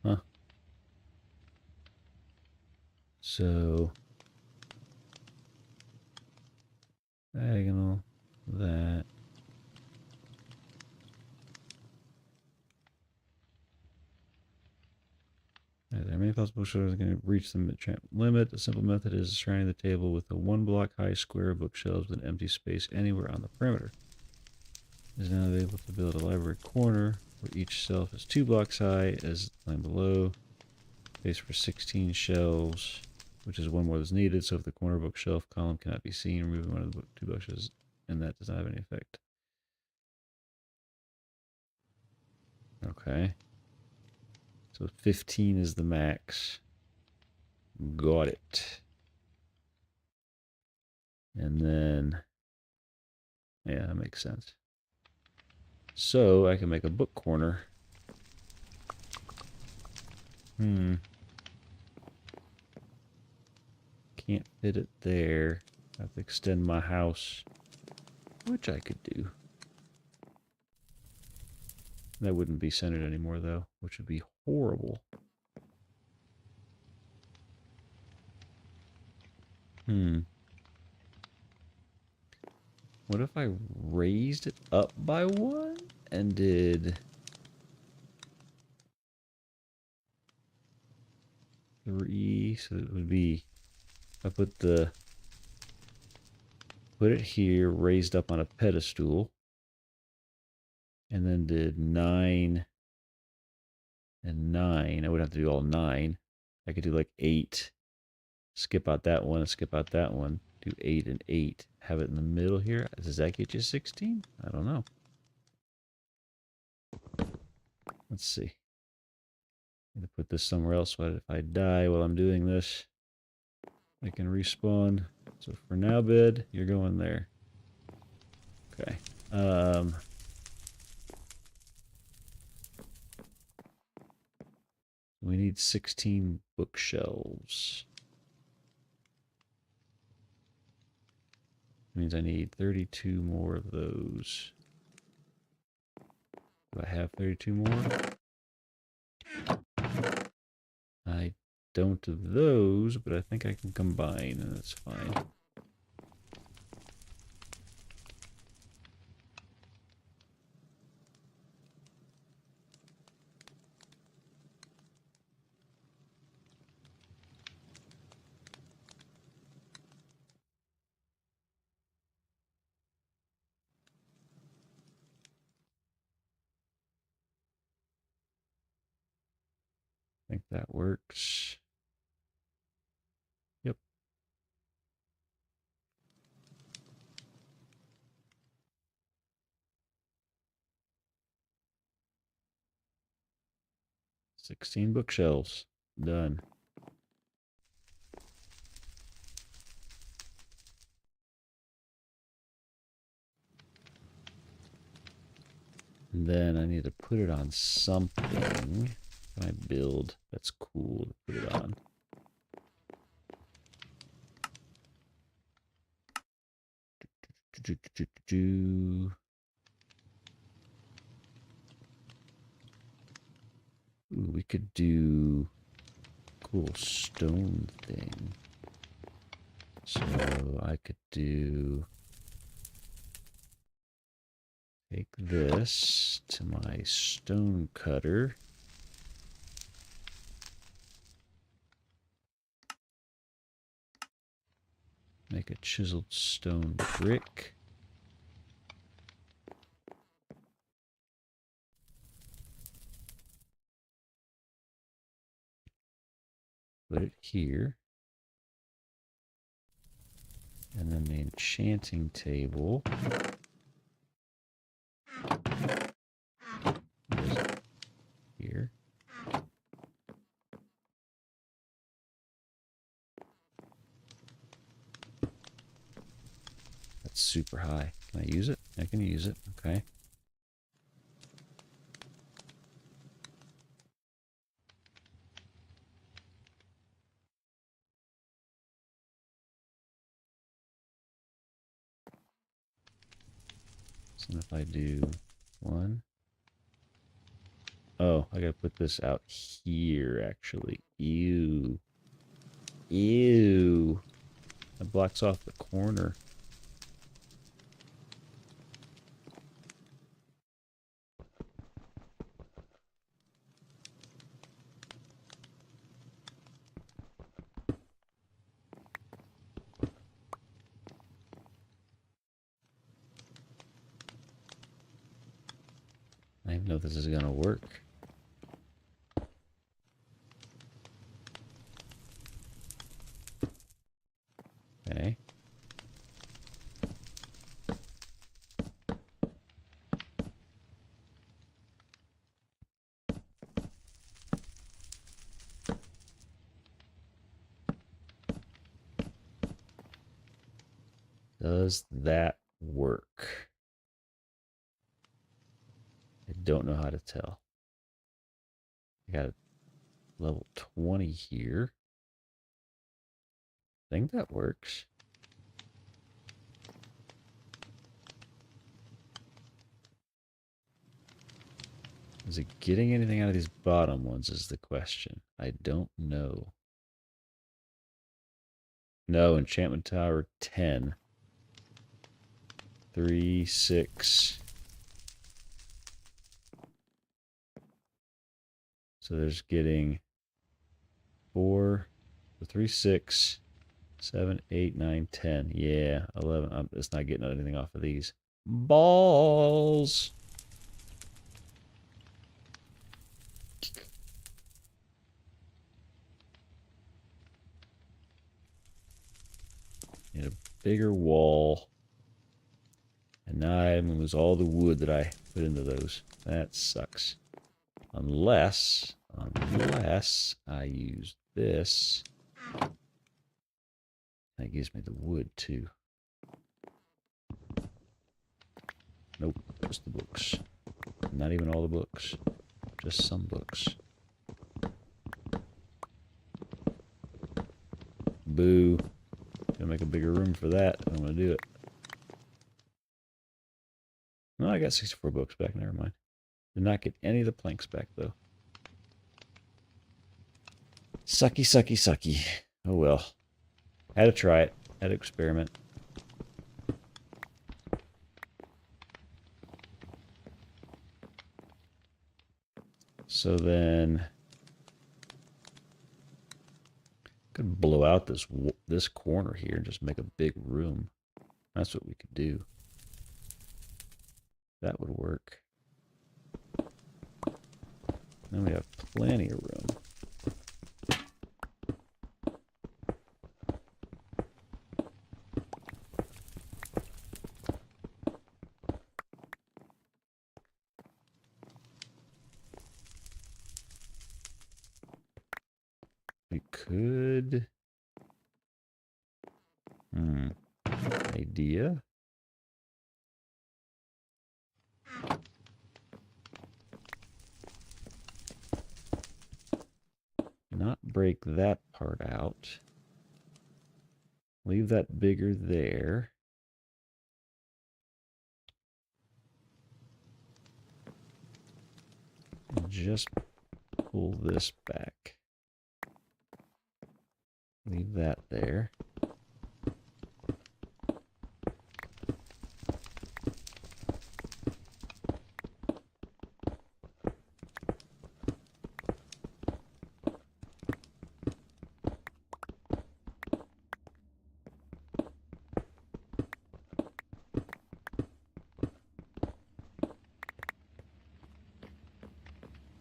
[SPEAKER 1] Huh. So any thoughts bookshelves are going to reach the limit. A simple method is surrounding the table with a 1 block high square bookshelves with an empty space anywhere on the perimeter. It is now able to build a library corner where each shelf is 2 blocks high, as line below. Space for 16 shelves, which is one more that's needed. So if the corner bookshelf column cannot be seen, removing one of the 2 bookshelves, and that does not have any effect. Okay. So 15 is the max. Got it. And then, yeah, that makes sense. So I can make a book corner. Can't fit it there. I have to extend my house, which I could do. That wouldn't be centered anymore, though, which would be horrible. What if I raised it up by 1 and did 3? So it would be, I put it here, raised up on a pedestal, and then did 9 and 9. I would have to do all 9. I could do like 8. Skip out that one and skip out that one. Do 8 and 8. Have it in the middle here. Does that get you 16? I don't know. Let's see. I'm going to put this somewhere else so that if I die while I'm doing this, I can respawn. So for now, bed, you're going there. Okay. We need 16 bookshelves. Means I need 32 more of those. Do I have 32 more? I don't of those, but I think I can combine, and that's fine. I think that works. Yep. $16 bookshelves. Done. And then I need to put it on something. Can I build? That's cool to put it on. Ooh, we could do cool stone thing. So I could do, take this to my stone cutter. Make a chiseled stone brick. Put it here. And then the enchanting table. Here. That's super high. Can I use it? I can use it. Okay. So if I do 1. Oh, I gotta put this out here, actually. Ew. Ew. That blocks off the corner. don't know if this is gonna work. Okay. Does that work? I don't know how to tell. I got level 20 here. I think that works. Is it getting anything out of these bottom ones is the question. I don't know. No, enchantment tower 10. 3, 6. So there's getting 4, 3, 6, 7, 8, 9, 10. Yeah, 11. It's not getting anything off of these. Balls! Need a bigger wall. And now I'm going to lose all the wood that I put into those. That sucks. Unless I use this. That gives me the wood too. Nope, just the books. Not even all the books. Just some books. Boo. Gonna make a bigger room for that. I'm gonna do it. No, I got 64 books back. Never mind. Did not get any of the planks back though. Sucky, sucky, sucky. Oh well. Had to try it. Had to experiment. So then, could blow out this corner here and just make a big room. That's what we could do. That would work. Then we have plenty of room. We could... Idea? Not break that part out. Leave that bigger there. And just pull this back. Leave that there.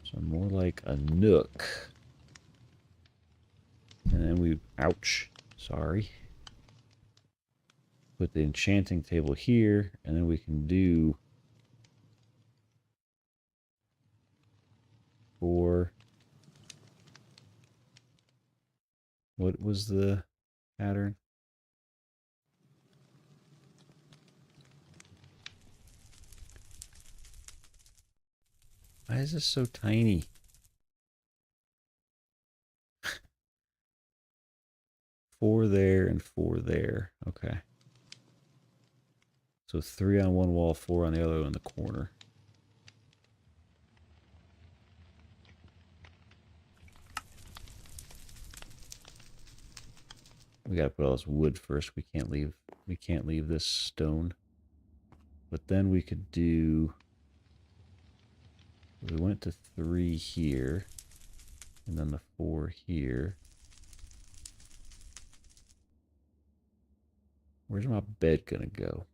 [SPEAKER 1] So more like a nook. And then we, ouch, sorry. Put the enchanting table here, and then we can do 4. What was the pattern? Why is this so tiny? 4 there and 4 there. Okay. So 3 on one wall, 4 on the other in the corner. We gotta put all this wood first. We can't leave this stone. But then we could do, we went to 3 here, and then the 4 here. Where's my bed gonna go?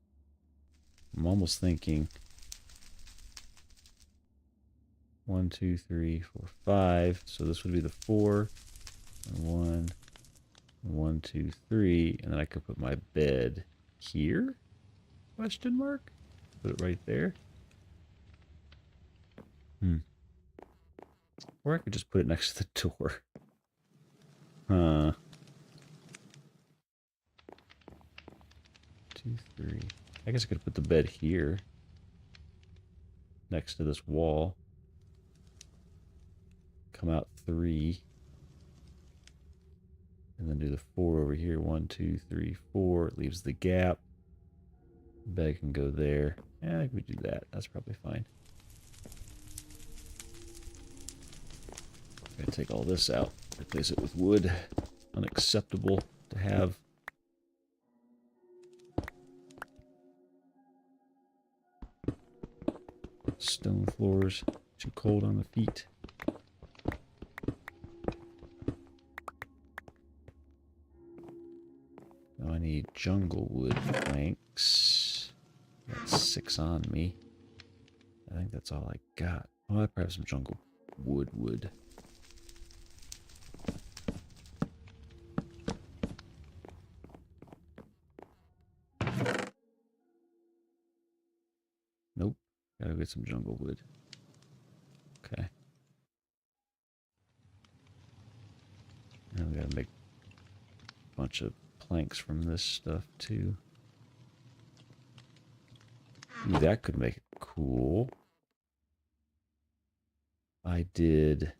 [SPEAKER 1] I'm almost thinking 1, 2, 3, 4, 5. So this would be the 4. And 1, 1, 2, 3. And then I could put my bed here? Question mark? Put it right there. Or I could just put it next to the door. Huh. 2, 3. I guess I could put the bed here. Next to this wall. Come out 3. And then do the 4 over here. 1, 2, 3, 4. It leaves the gap. Bed can go there. Yeah, I think we do that. That's probably fine. I'm gonna take all this out. Replace it with wood. Unacceptable to have. Stone floors. Too cold on the feet. Now I need jungle wood planks. Got 6 on me. I think that's all I got. Oh, I probably have some jungle wood. Nope. Gotta get some jungle wood. Okay. Now we gotta make a bunch of planks from this stuff too. Ooh, that could make it cool. I did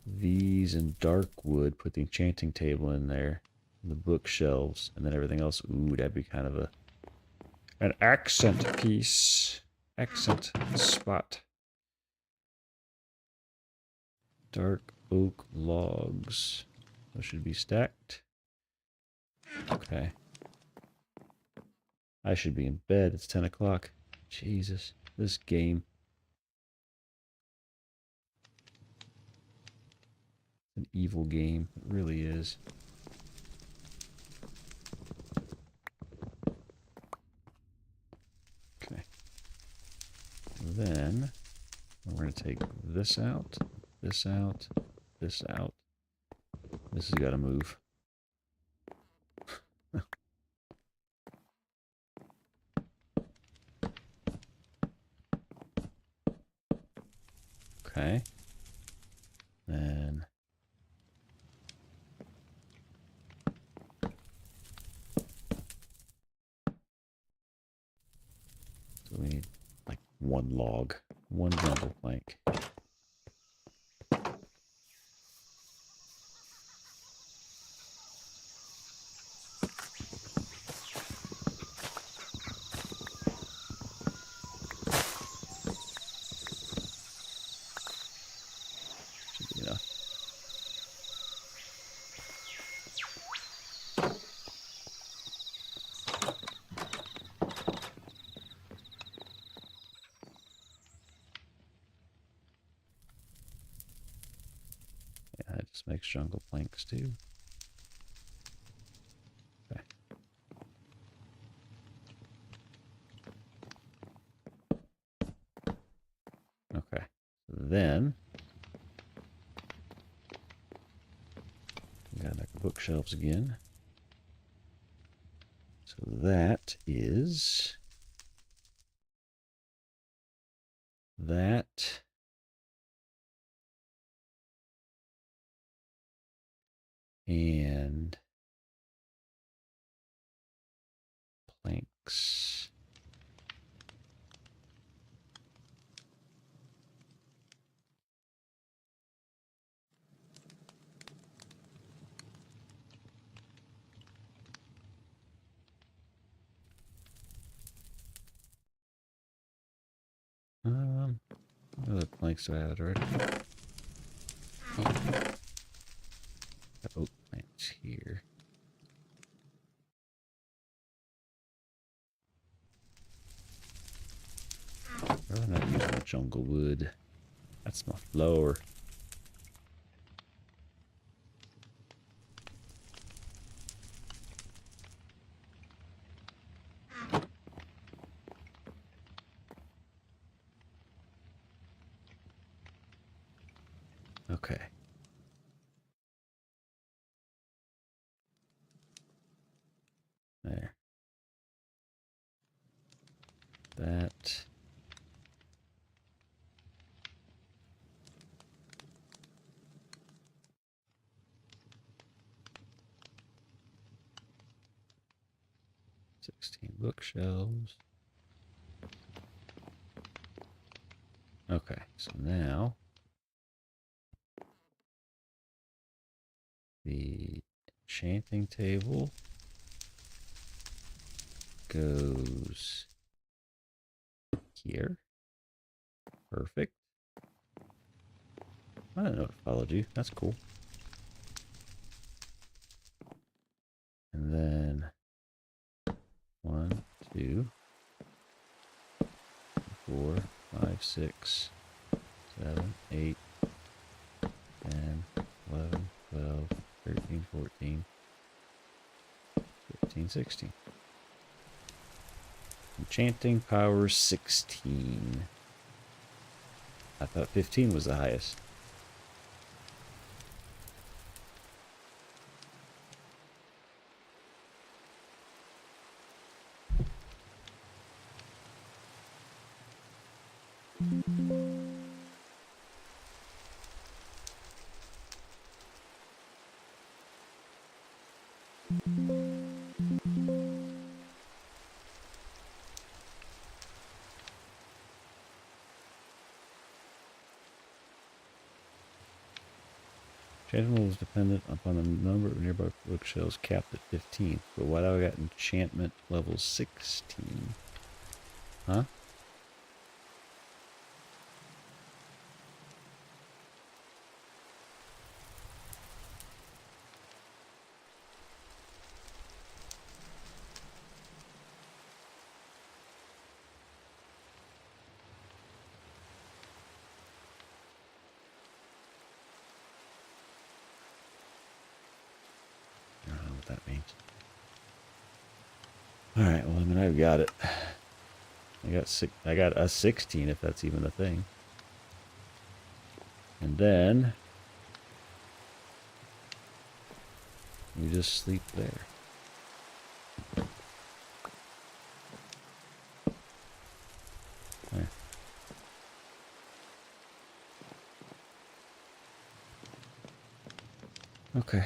[SPEAKER 1] these in dark wood, put the enchanting table in there, the bookshelves, and then everything else. Ooh, that'd be kind of an accent piece. Accent spot. Dark oak logs. Those should be stacked. Okay. I should be in bed. It's 10 o'clock. Jesus. This game. An evil game. It really is. Okay. Then we're going to take this out, this out, this out. This has got to move. Okay. Then so we need like 1 log, 1 jungle plank. Should be enough. Yeah, that just makes jungle planks too. Okay. Okay. So then we gotta make the bookshelves again. So that is that. And planks. What other planks do I have already? Got oak planks here. Rather not using the jungle wood. That's my floor. Okay. There. That. $16 bookshelves. Okay, so now the enchanting table goes here. Perfect. I didn't know it followed you. That's cool. And then 1, 2, 4, 5, 6, 7, 8, 10, 11, 12, 13, 14, 15, 16. Enchanting power 16. I thought 15 was the highest. Enchanting is dependent upon the number of nearby bookshelves capped at 15. But why do I got enchantment level 16? Huh? I don't know what that means. Alright, well, I mean, I've got it. I got a 16, if that's even a thing. And then we just sleep there. There. Okay.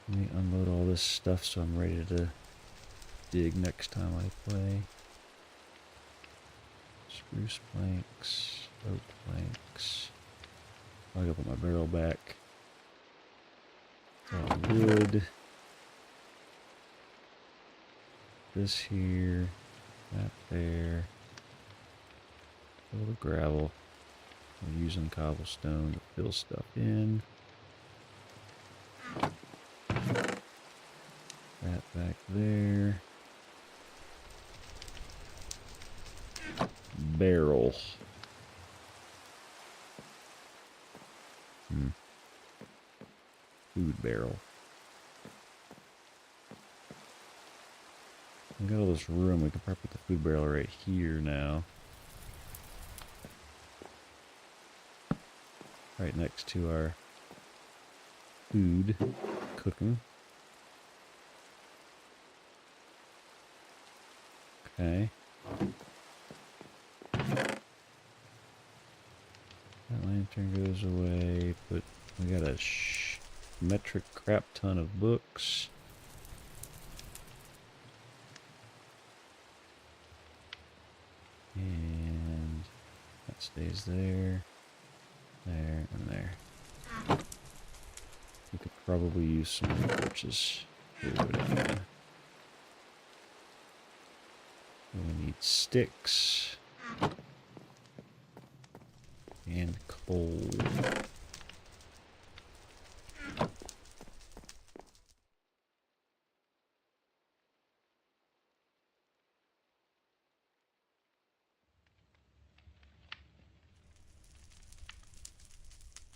[SPEAKER 1] Let me unload all this stuff so I'm ready to dig next time I play. Spruce planks, oak planks. I gotta put my barrel back. It's all wood. This here, that there. A little gravel. I'm using cobblestone to fill stuff in. That back there. Barrel. Food barrel. We got all this room. We can probably put the food barrel right here now. Right next to our food cooking. Okay. That lantern goes away, but we got a metric crap ton of books. And that stays there, there, and there. We could probably use some more torches. Here we go down there. We need sticks and coal.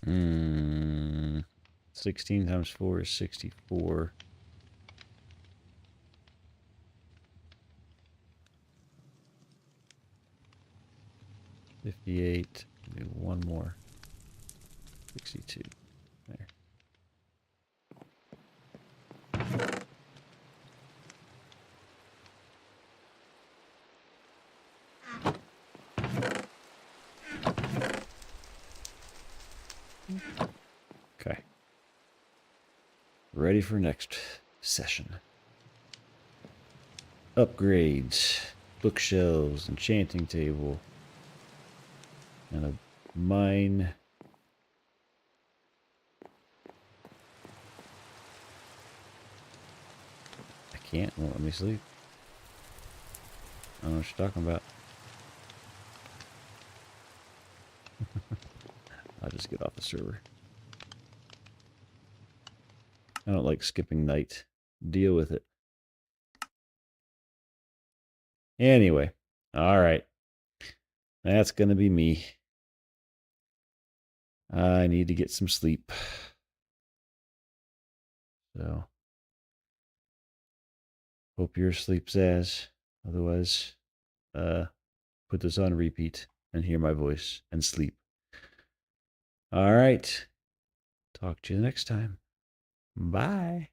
[SPEAKER 1] Hmm. 16 times 4 is 64. 58. Do one more. 62. There. Okay. Ready for next session. Upgrades. Bookshelves, enchanting table. And a mine. I can't. Won't let me sleep. I don't know what you're talking about. I'll just get off the server. I don't like skipping night. Deal with it. Anyway. Alright. That's going to be me. I need to get some sleep. So. Hope you're asleep, Zaz. Otherwise, put this on repeat and hear my voice and sleep. Alright. Talk to you next time. Bye.